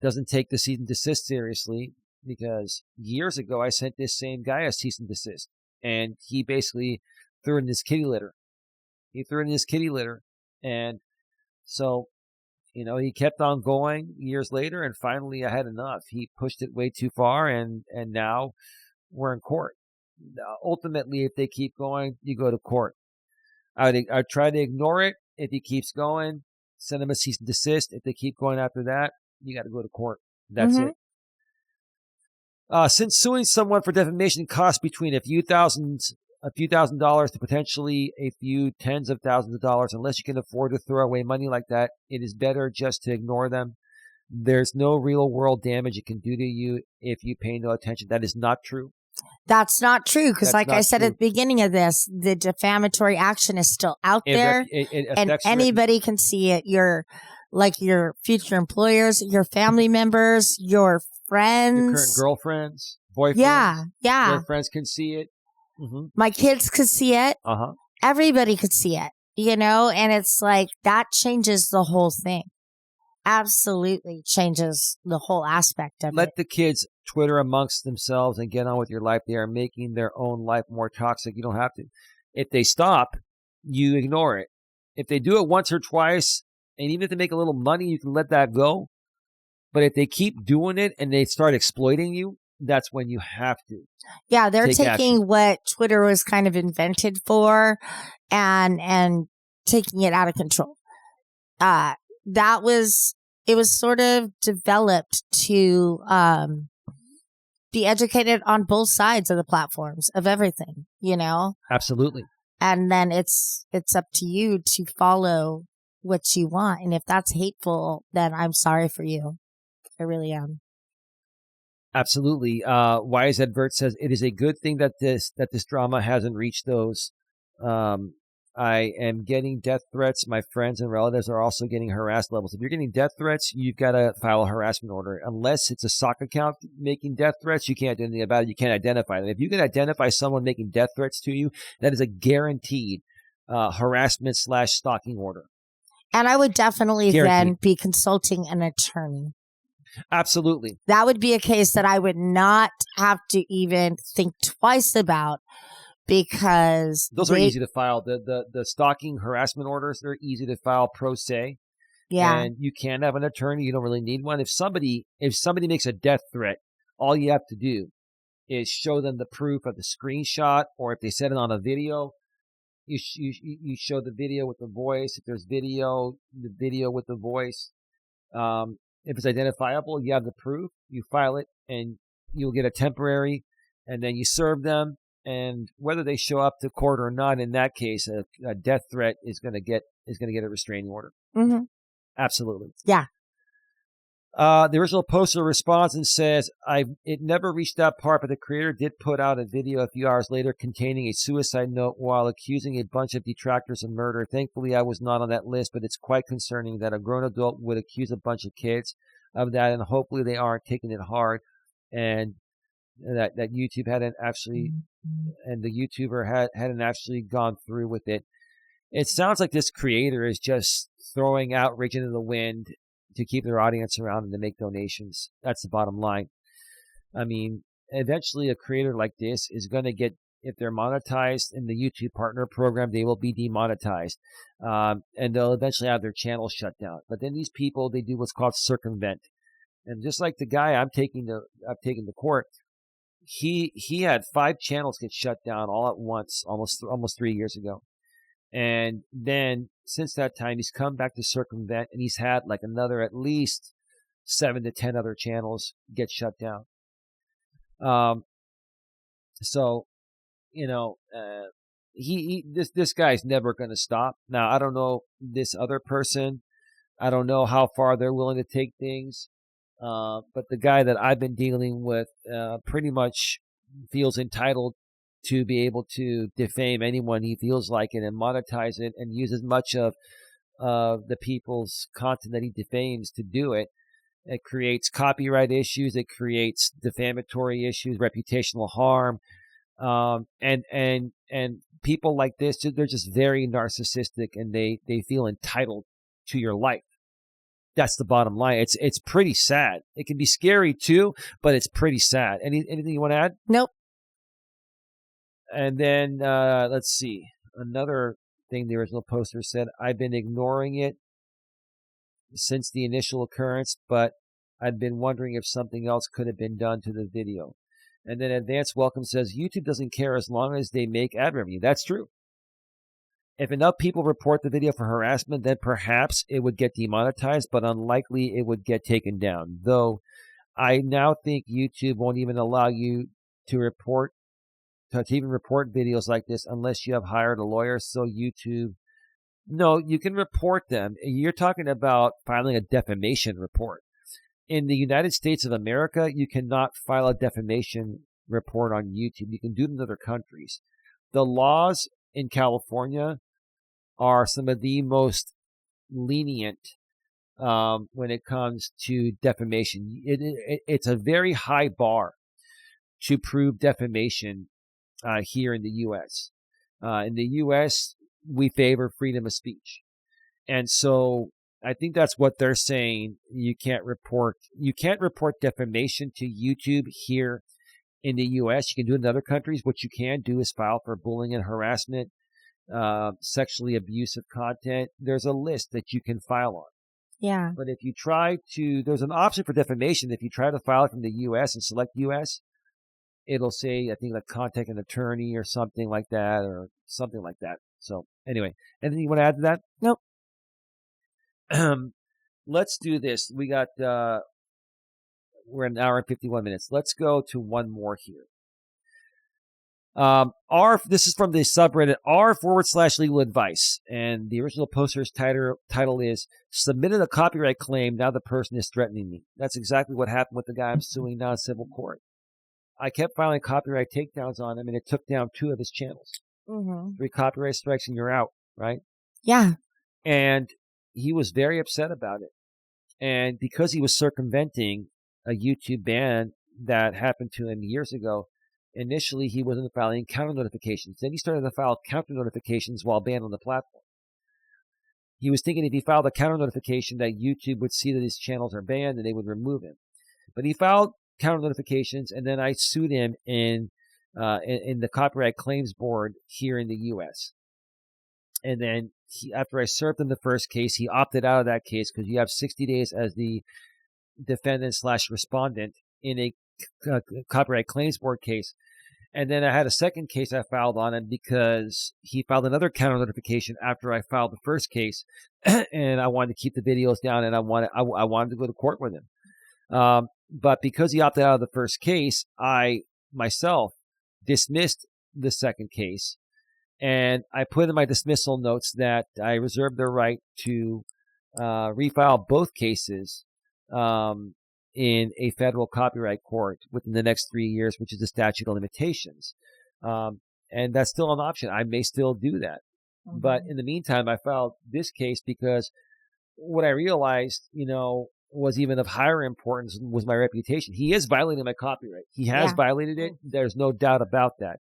doesn't take the cease and desist seriously, because years ago I sent this same guy a cease and desist, and he basically threw in his kitty litter. And so He kept on going years later, and finally I had enough. He pushed it way too far, and now we're in court. Ultimately, if they keep going, you go to court. I'd try to ignore it. If he keeps going, send him a cease and desist. If they keep going after that, you got to go to court. That's it. Since suing someone for defamation costs between a few thousand dollars to potentially a few tens of thousands of dollars, unless you can afford to throw away money like that, it is better just to ignore them. There's no real world damage it can do to you if you pay no attention. That is not true. That's not true, because like I said at the beginning of this, the defamatory action is still out there, and anybody can see it. Your future employers, your family members, your friends, your current girlfriends, boyfriends, yeah, their friends can see it. My kids could see it. Everybody could see it, and it's like that changes the whole thing. Absolutely changes the whole aspect of it. Let the kids Twitter amongst themselves and get on with your life. They are making their own life more toxic. You don't have to. If they stop, you ignore it. If they do it once or twice, and even if they make a little money, you can let that go. But if they keep doing it and they start exploiting you, that's when you have to. Yeah, they're taking what Twitter was kind of invented for and taking it out of control. It was sort of developed to be educated on both sides of the platforms of everything, Absolutely. And then it's up to you to follow what you want. And if that's hateful, then I'm sorry for you. I really am. Absolutely. Wise Advert says it is a good thing that this drama hasn't reached those. I am getting death threats. My friends and relatives are also getting harassed levels. If you're getting death threats, you've got to file a harassment order. Unless it's a sock account making death threats, you can't do anything about it. You can't identify them. If you can identify someone making death threats to you, that is a guaranteed harassment/stalking order. And I would definitely then be consulting an attorney. Absolutely. That would be a case that I would not have to even think twice about, because those are easy to file. The stalking harassment orders, they're easy to file pro se. Yeah. And you can have an attorney. You don't really need one. If somebody makes a death threat, all you have to do is show them the proof of the screenshot, or if they said it on a video, you show the video with the voice. If there's video, the video with the voice. If it's identifiable, you have the proof, you file it, and you'll get a temporary, and then you serve them. And whether they show up to court or not, in that case, a death threat is going to get a restraining order. Mm-hmm. Absolutely. Yeah. The original poster responds and says, it never reached that part, but the creator did put out a video a few hours later containing a suicide note while accusing a bunch of detractors of murder. Thankfully, I was not on that list, but it's quite concerning that a grown adult would accuse a bunch of kids of that, and hopefully they aren't taking it hard, and that YouTube hadn't actually, and the YouTuber hadn't actually gone through with it. It sounds like this creator is just throwing outrage into the wind to keep their audience around and to make donations. That's the bottom line. I mean, eventually a creator like this is going to get, if they're monetized in the YouTube partner program, they will be demonetized. And they'll eventually have their channel shut down. But then these people, they do what's called circumvent. And just like the guy I've taken to court, he had 5 channels get shut down all at once, almost 3 years ago. And then since that time, he's come back to circumvent, and he's had like another at least 7 to 10 other channels get shut down. So, this guy's never going to stop. Now, I don't know this other person. I don't know how far they're willing to take things. But the guy that I've been dealing with, pretty much feels entitled to be able to defame anyone he feels like it and monetize it and use as much of the people's content that he defames to do it. It creates copyright issues. It creates defamatory issues, reputational harm. And people like this, they're just very narcissistic, and they feel entitled to your life. That's the bottom line. It's pretty sad. It can be scary too, but it's pretty sad. Anything you want to add? Nope. And then, let's see. Another thing the original poster said, I've been ignoring it. since the initial occurrence, but I'd been wondering if something else could have been done to the video. And then Advanced Welcome says, YouTube doesn't care as long as they make ad revenue. That's true. If enough people report the video for harassment, then perhaps it would get demonetized, but unlikely it would get taken down. Though I now think YouTube won't even allow you to even report videos like this unless you have hired a lawyer. So YouTube, no, you can report them. You're talking about filing a defamation report. In the United States of America, you cannot file a defamation report on YouTube. You can do it in other countries. The laws in California are some of the most lenient when it comes to defamation. It's a very high bar to prove defamation here in the U.S. In the U.S., we favor freedom of speech. And so I think that's what they're saying. You can't report defamation to YouTube here in the U.S. You can do it in other countries. What you can do is file for bullying and harassment, sexually abusive content. There's a list that you can file on. Yeah. But if you there's an option for defamation. If you try to file it from the U.S. and select U.S., it'll say, I think, like contact an attorney or something like that. So anyway, anything you want to add to that? Nope. Let's do this. We got, we're at an hour and 51 minutes. Let's go to one more here. This is from the subreddit r/legal advice. And the original poster's title is submitted a copyright claim. Now the person is threatening me. That's exactly what happened with the guy I'm suing now in civil court. I kept filing copyright takedowns on him, and it took down 2 of his channels. Mm-hmm. 3 copyright strikes and you're out, right? Yeah. And he was very upset about it. And because he was circumventing a YouTube ban that happened to him years ago, initially he wasn't filing counter notifications. Then he started to file counter notifications while banned on the platform. He was thinking if he filed a counter notification that YouTube would see that his channels are banned and they would remove him. But he filed counter notifications, and then I sued him in the Copyright Claims Board here in the U.S. And then after I served him the first case, he opted out of that case because you have 60 days as the defendant/respondent in a Copyright Claims Board case. And then I had a second case I filed on him because he filed another counter notification after I filed the first case, and I wanted to keep the videos down, and I wanted to go to court with him. But because he opted out of the first case, I myself dismissed the second case, and I put in my dismissal notes that I reserve the right to refile both cases in a federal copyright court within the next 3 years, which is the statute of limitations. And that's still an option. I may still do that. Mm-hmm. But in the meantime, I filed this case because what I realized, was even of higher importance was my reputation. He is violating my copyright. He has violated it. There's no doubt about that.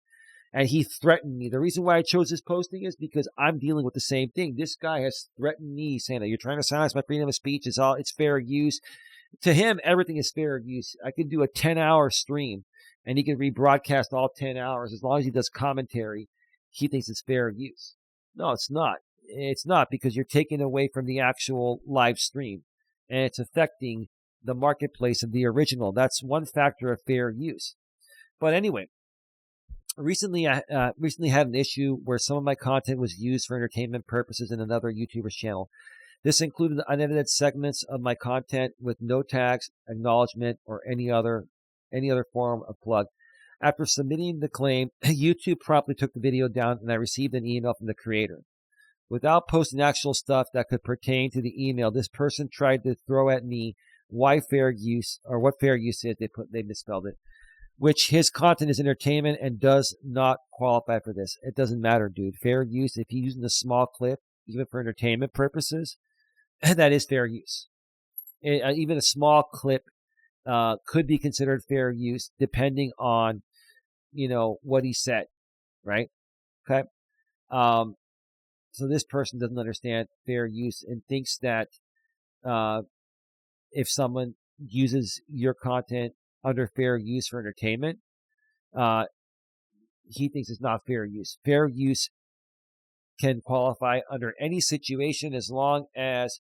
And he threatened me. The reason why I chose this posting is because I'm dealing with the same thing. This guy has threatened me, saying that you're trying to silence my freedom of speech. It's fair use. To him, everything is fair use. I could do a 10-hour stream, and he can rebroadcast all 10 hours. As long as he does commentary, he thinks it's fair use. No, it's not. It's not, because you're taking away from the actual live stream, and it's affecting the marketplace of the original. That's one factor of fair use. But anyway, recently I had an issue where some of my content was used for entertainment purposes in another YouTuber's channel. This included unedited segments of my content with no tags, acknowledgement, or any other form of plug. After submitting the claim, YouTube promptly took the video down, and I received an email from the creator. Without posting actual stuff that could pertain to the email, this person tried to throw at me what fair use is. They misspelled it. Which his content is entertainment and does not qualify for this. It doesn't matter, dude. Fair use, if you're using a small clip, even for entertainment purposes, that is fair use. Even a small clip could be considered fair use depending on, what he said, right? Okay. So this person doesn't understand fair use and thinks that if someone uses your content under fair use for entertainment, he thinks it's not fair use. Fair use can qualify under any situation as long as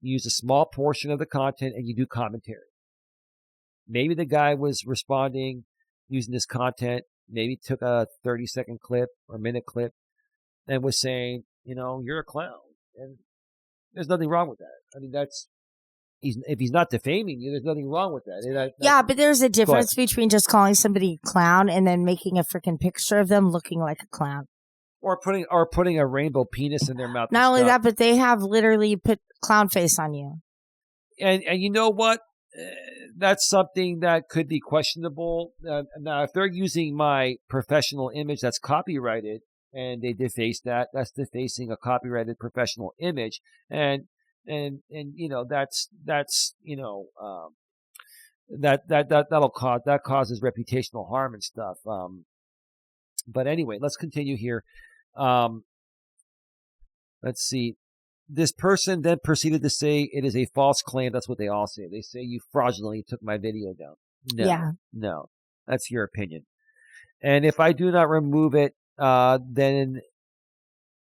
You use a small portion of the content and you do commentary. Maybe the guy was responding using this content, maybe took a 30-second clip or minute clip and was saying, you're a clown. And there's nothing wrong with that. I mean, if he's not defaming you, there's nothing wrong with that. Yeah, but there's a difference between just calling somebody a clown and then making a freaking picture of them looking like a clown. Or putting a rainbow penis in their mouth. Not only that, but they have literally put clown face on you. And you know what? That's something that could be questionable. Now, if they're using my professional image that's copyrighted and they deface that, that's defacing a copyrighted professional image. And that causes reputational harm and stuff. But anyway, let's continue here. Let's see. This person then proceeded to say it is a false claim. That's what they all say. They say you fraudulently took my video down. No, that's your opinion. And if I do not remove it, then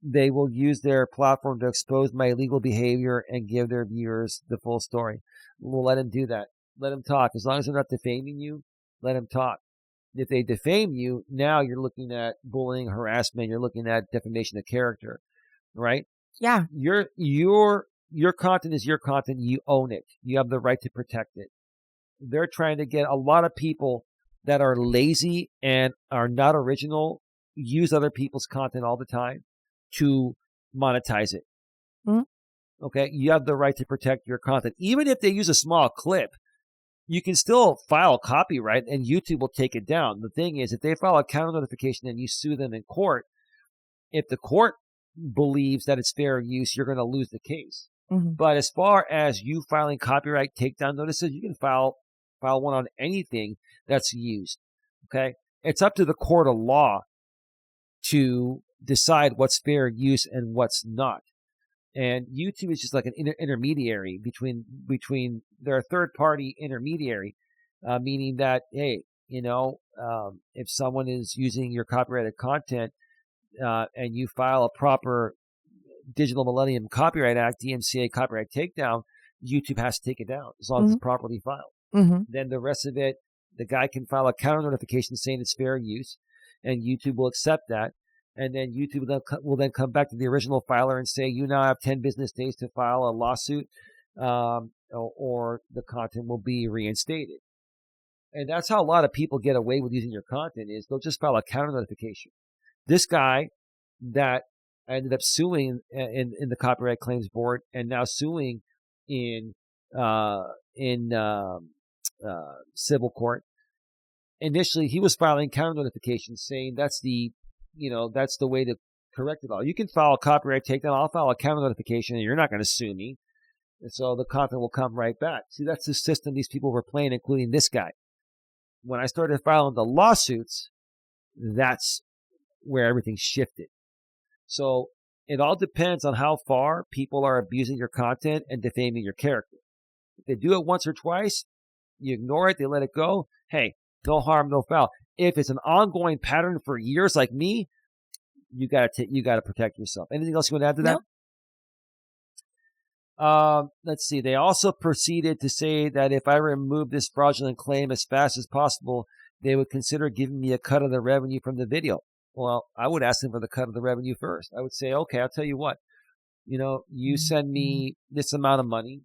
they will use their platform to expose my illegal behavior and give their viewers the full story. We'll let them do that. Let them talk. As long as they're not defaming you, let them talk. If they defame you, now you're looking at bullying, harassment. You're looking at defamation of character, right? Yeah. Your content is your content. You own it. You have the right to protect it. They're trying to get a lot of people that are lazy and are not original, use other people's content all the time to monetize it. Mm-hmm. Okay. You have the right to protect your content. Even if they use a small clip, you can still file copyright and YouTube will take it down. The thing is, if they file a counter notification and you sue them in court, if the court believes that it's fair use, you're going to lose the case. Mm-hmm. But as far as you filing copyright takedown notices, you can file one on anything that's used. Okay. It's up to the court of law to decide what's fair use and what's not. And YouTube is just like an intermediary between they're a third party intermediary, meaning that, hey, if someone is using your copyrighted content, and you file a proper Digital Millennium Copyright Act, DMCA copyright takedown, YouTube has to take it down as long as it's properly filed. Mm-hmm. Then the rest of it, the guy can file a counter notification saying it's fair use, and YouTube will accept that. And then YouTube will then come back to the original filer and say, you now have 10 business days to file a lawsuit, or the content will be reinstated. And that's how a lot of people get away with using your content is they'll just file a counter notification. This guy that ended up suing in the Copyright Claims Board and now suing in civil court. Initially, he was filing counter notifications saying that's the way to correct it all. You can file a copyright takedown. I'll file a counter notification and you're not going to sue me. And so the content will come right back. See, that's the system these people were playing, including this guy. When I started filing the lawsuits, that's where everything shifted. So it all depends on how far people are abusing your content and defaming your character. If they do it once or twice, you ignore it, they let it go. Hey, no harm, no foul. If it's an ongoing pattern for years like me, you gotta protect yourself. Anything else you want to add to that? No. Let's see. They also proceeded to say that if I remove this fraudulent claim as fast as possible, they would consider giving me a cut of the revenue from the video. Well, I would ask them for the cut of the revenue first. I would say, okay, I'll tell you what, you send me this amount of money.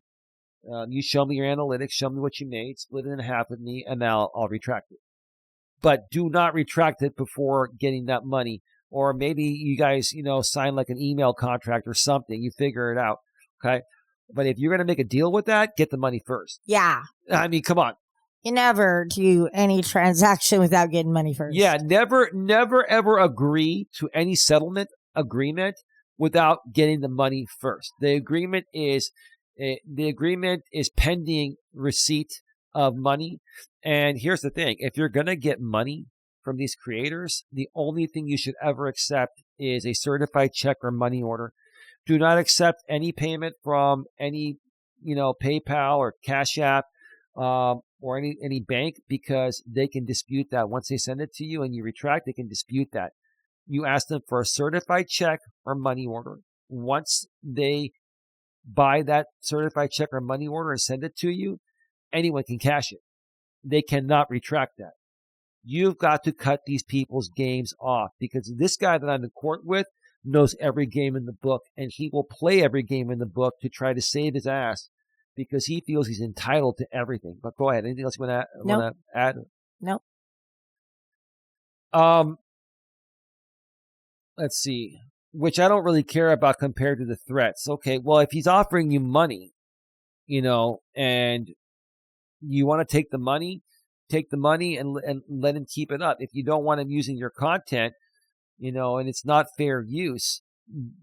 You show me your analytics, show me what you made, split it in half with me, and now I'll retract it. But do not retract it before getting that money. Or maybe you guys, sign like an email contract or something. You figure it out. Okay. But if you're going to make a deal with that, get the money first. Yeah. I mean, come on. You never do any transaction without getting money first. Yeah, never, ever agree to any settlement agreement without getting the money first. The agreement is pending receipt of money. And here's the thing. If you're going to get money from these creators, the only thing you should ever accept is a certified check or money order. Do not accept any payment from any, PayPal or Cash App, or any bank, because they can dispute that. Once they send it to you and you retract, they can dispute that. You ask them for a certified check or money order. Once they buy that certified check or money order and send it to you, anyone can cash it. They cannot retract that. You've got to cut these people's games off, because this guy that I'm in court with knows every game in the book, and he will play every game in the book to try to save his ass because he feels he's entitled to everything. But go ahead. Anything else you want to add? Nope. Let's see. Which I don't really care about compared to the threats. Okay, well, if he's offering you money, and you want to take the money and let him keep it up. If you don't want him using your content, and it's not fair use,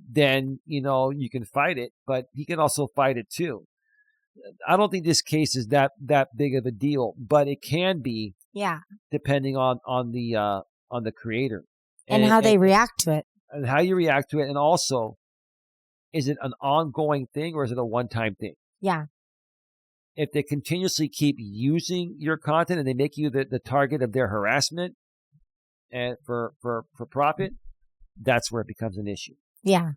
then, you can fight it, but he can also fight it too. I don't think this case is that big of a deal, but it can be, depending on the creator and how they react to it, and how you react to it, and also, is it an ongoing thing or is it a one-time thing? Yeah. If they continuously keep using your content and they make you the target of their harassment and for profit, that's where it becomes an issue. Yeah.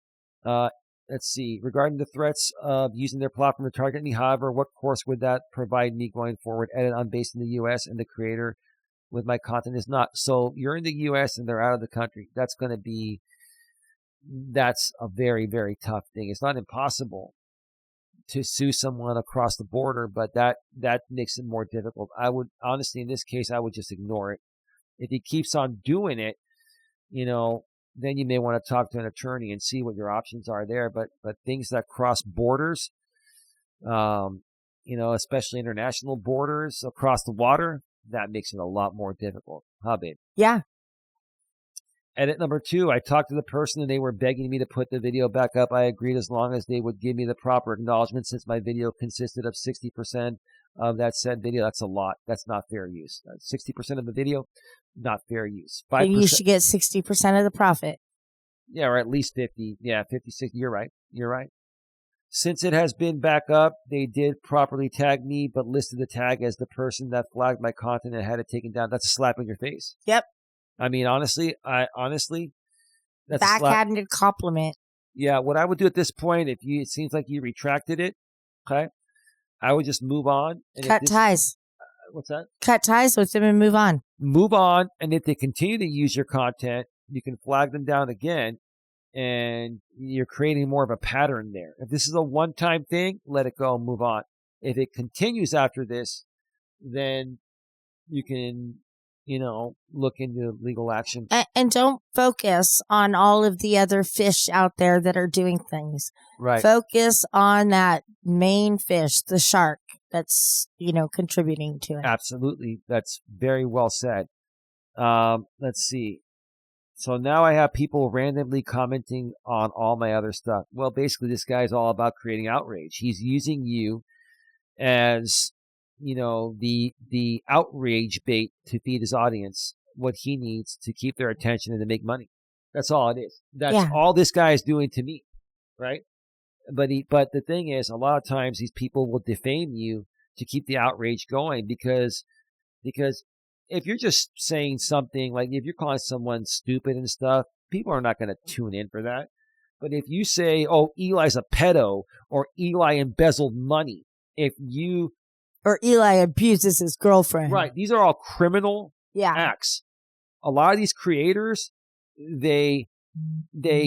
Let's see. Regarding the threats of using their platform to target me, however, what course would that provide me going forward? Edit, I'm based in the U.S. and the creator with my content is not. So you're in the U.S. and they're out of the country. That's a very, very tough thing. It's not impossible to sue someone across the border, but that makes it more difficult. I would, honestly, in this case, I would just ignore it. If he keeps on doing it, then you may want to talk to an attorney and see what your options are there. But things that cross borders, especially international borders across the water, that makes it a lot more difficult. Huh, babe? Yeah. Edit number 2, I talked to the person and they were begging me to put the video back up. I agreed as long as they would give me the proper acknowledgement, since my video consisted of 60% of that said video. That's a lot. That's not fair use. 60% of the video, not fair use. 5%. And you should get 60% of the profit. Yeah, or at least 50. Yeah, 50, 60. You're right. Since it has been back up, they did properly tag me, but listed the tag as the person that flagged my content and had it taken down. That's a slap in your face. Yep. I mean, honestly, that's backhanded compliment. Yeah, what I would do at this point, it seems like you retracted it, okay, I would just move on. And cut ties. What's that? Cut ties with them and move on. Move on, and if they continue to use your content, you can flag them down again, and you're creating more of a pattern there. If this is a one-time thing, let it go and move on. If it continues after this, then you can look into legal action. And don't focus on all of the other fish out there that are doing things. Right. Focus on that main fish, the shark, that's, contributing to it. Absolutely. That's very well said. Let's see. So now I have people randomly commenting on all my other stuff. Well, basically, this guy's all about creating outrage. He's using you as the outrage bait to feed his audience what he needs to keep their attention and to make money. That's all it is. That's all this guy is doing to me, right? But the thing is, a lot of times these people will defame you to keep the outrage going, because if you're just saying something, like if you're calling someone stupid and stuff, people are not going to tune in for that. But if you say, "Oh, Eli's a pedo," or "Eli embezzled money," or Eli abuses his girlfriend. Right. These are all criminal acts. A lot of these creators, they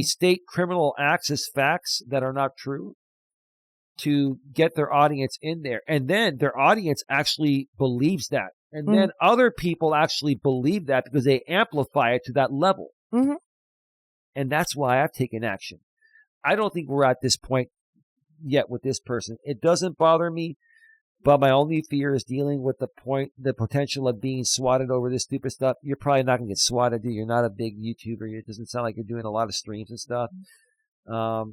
state criminal acts as facts that are not true to get their audience in there. And then their audience actually believes that. And then other people actually believe that because they amplify it to that level. Mm-hmm. And that's why I've taken action. I don't think we're at this point yet with this person. It doesn't bother me. But my only fear is dealing with the potential of being swatted over this stupid stuff. You're probably not going to get swatted, dude. You're not a big YouTuber. It doesn't sound like you're doing a lot of streams and stuff. I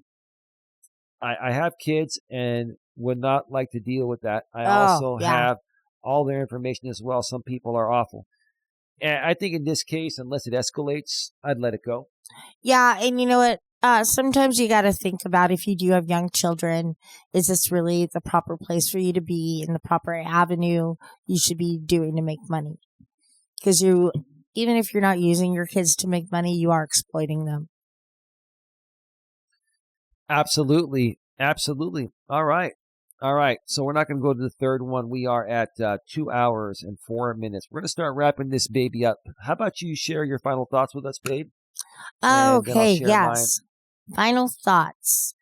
have kids and would not like to deal with that. I also have all their information as well. Some people are awful. And I think in this case, unless it escalates, I'd let it go. Yeah, and you know what? Sometimes you got to think about, if you do have young children, is this really the proper place for you to be, in the proper avenue you should be doing to make money? Because even if you're not using your kids to make money, you are exploiting them. Absolutely. Absolutely. All right. So we're not going to go to the third one. We are at 2 hours and 4 minutes. We're going to start wrapping this baby up. How about you share your final thoughts with us, babe? And then I'll Okay, share yes. Final thoughts.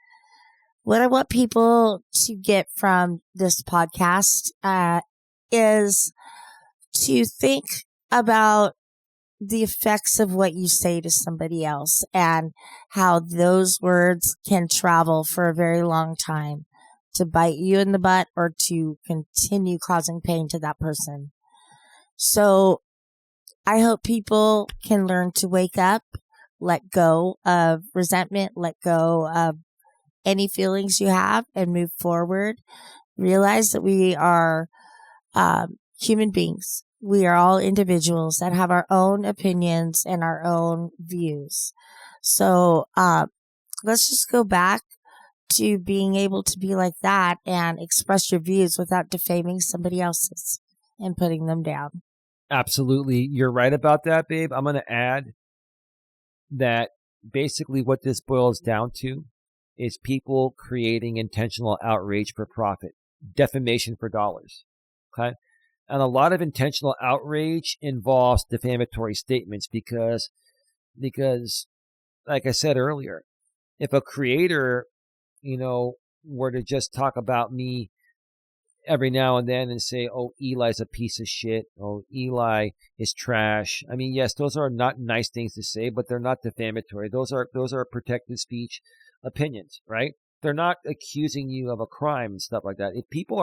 What I want people to get from this podcast is to think about the effects of what you say to somebody else and how those words can travel for a very long time to bite you in the butt or to continue causing pain to that person. So I hope people can learn to wake up, let go of resentment, let go of any feelings you have, and move forward. Realize that we are human beings. We are all individuals that have our own opinions and our own views. So let's just go back to being able to be like that and express your views without defaming somebody else's and putting them down. Absolutely. You're right about that, babe. I'm going to add that basically what this boils down to is people creating intentional outrage for profit, defamation for dollars. Okay. And a lot of intentional outrage involves defamatory statements because, like I said earlier, if a creator, were to just talk about me every now and then and say, oh, Eli's a piece of shit. Oh, Eli is trash. I mean, yes, those are not nice things to say, but they're not defamatory. Those are protected speech opinions, right? They're not accusing you of a crime and stuff like that. If people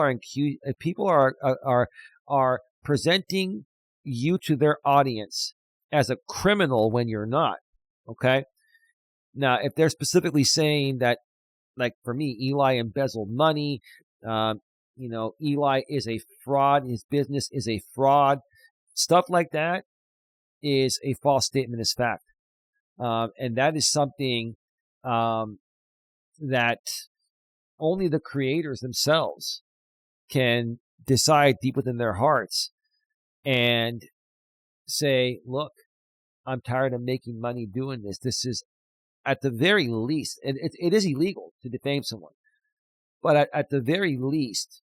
are presenting you to their audience as a criminal when you're not, okay? Now, if they're specifically saying that, like for me, Eli embezzled money, Eli is a fraud, his business is a fraud, stuff like that is a false statement as fact. And that is something that only the creators themselves can decide deep within their hearts and say, look, I'm tired of making money doing this. This is, at the very least, and it is illegal to defame someone, but at the very least,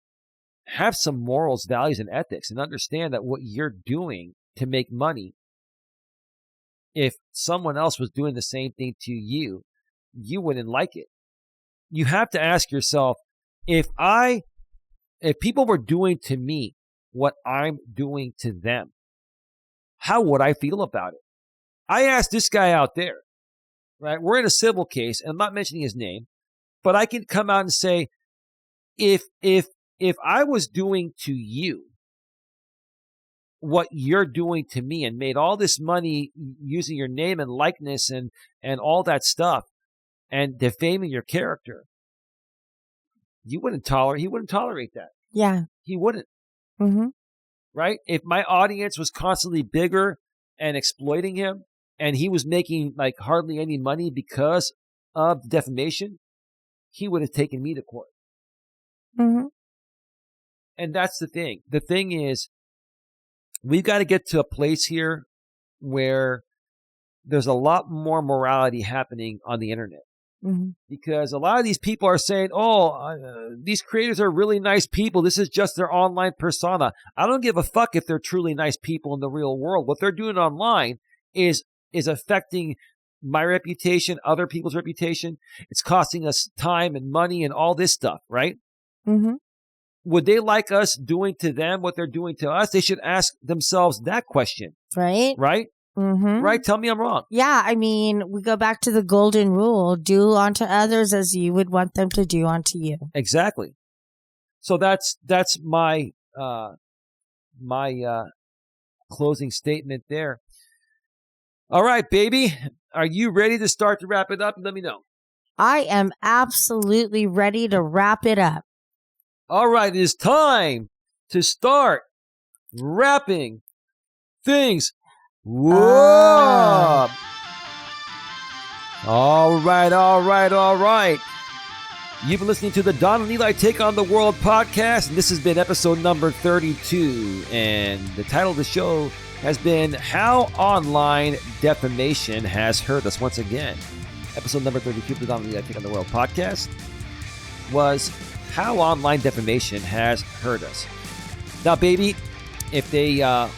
have some morals, values, and ethics, and understand that what you're doing to make money, if someone else was doing the same thing to you, you wouldn't like it. You have to ask yourself, if people were doing to me what I'm doing to them, how would I feel about it? I asked this guy out there, right? We're in a civil case, and I'm not mentioning his name, but I can come out and say, if I was doing to you what you're doing to me and made all this money using your name and likeness and all that stuff and defaming your character, he wouldn't tolerate that. Yeah. He wouldn't. Mm-hmm. Right? If my audience was constantly bigger and exploiting him and he was making like hardly any money because of defamation, he would have taken me to court. Mm-hmm. And that's the thing. The thing is, we've got to get to a place here where there's a lot more morality happening on the internet. Mm-hmm. Because a lot of these people are saying, these creators are really nice people. This is just their online persona. I don't give a fuck if they're truly nice people in the real world. What they're doing online is affecting my reputation, other people's reputation. It's costing us time and money and all this stuff, right? Mm-hmm. Would they like us doing to them what they're doing to us? They should ask themselves that question. Right? Right? Mm-hmm. Right? Tell me I'm wrong. Yeah, I mean, we go back to the golden rule: do unto others as you would want them to do unto you. Exactly. So that's my closing statement there. All right, baby, are you ready to start to wrap it up? Let me know. I am absolutely ready to wrap it up. All right, it is time to start wrapping things up. All right. You've been listening to the Don and Eli Take on the World podcast, and this has been episode number 32. And the title of the show has been How Online Defamation Has Hurt Us Once Again. Episode number 32 of the Don and Eli Take on the World podcast. was how online defamation has hurt us. Now, baby, if they are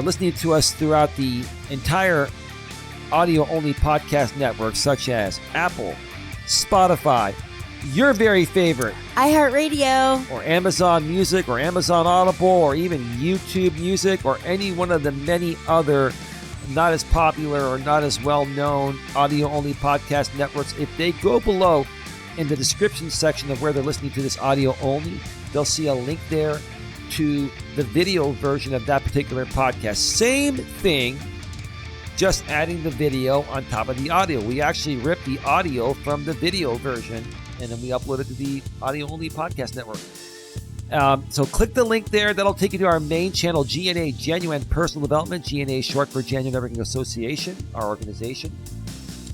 listening to us throughout the entire audio-only podcast network, such as Apple, Spotify, your very favorite, iHeartRadio, or Amazon Music, or Amazon Audible, or even YouTube Music, or any one of the many other not as popular or not as well-known audio-only podcast networks, if they go below in the description section of where they're listening to this audio-only, they'll see a link there to the video version of that particular podcast. Same thing, just adding the video on top of the audio. We actually rip the audio from the video version, and then we upload it to the audio-only podcast network. So click the link there. That'll take you to our main channel, GNA, Genuine Personal Development. GNA is short for Genuine Networking Association, our organization.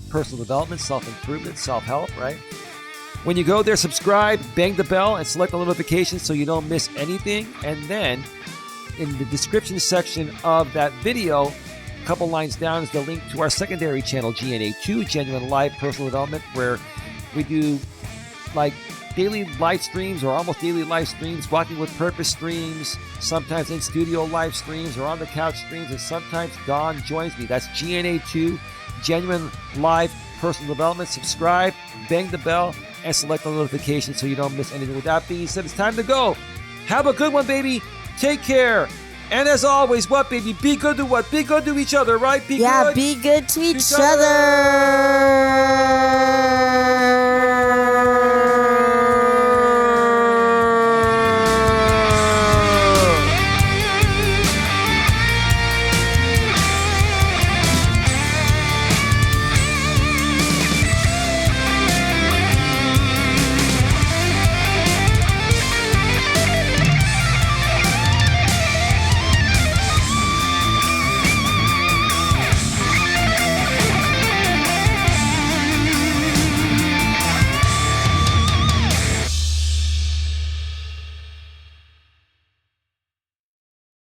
Personal development, self-improvement, self-help, right? When you go there, subscribe, bang the bell, and select the notifications so you don't miss anything. And then in the description section of that video, a couple lines down is the link to our secondary channel, GNA2, Genuine Live Personal Development, where we do like daily live streams or almost daily live streams, Walking with Purpose streams, sometimes in studio live streams or on the couch streams, and sometimes Dawn joins me. That's GNA2, Genuine Live Personal Development. Subscribe, bang the bell, and select the notification so you don't miss anything. With that being said, it's time to go. Have a good one, baby. Take care. And as always, what, baby? Be good to what? Be good to each other, right? Be good. Be good to each other.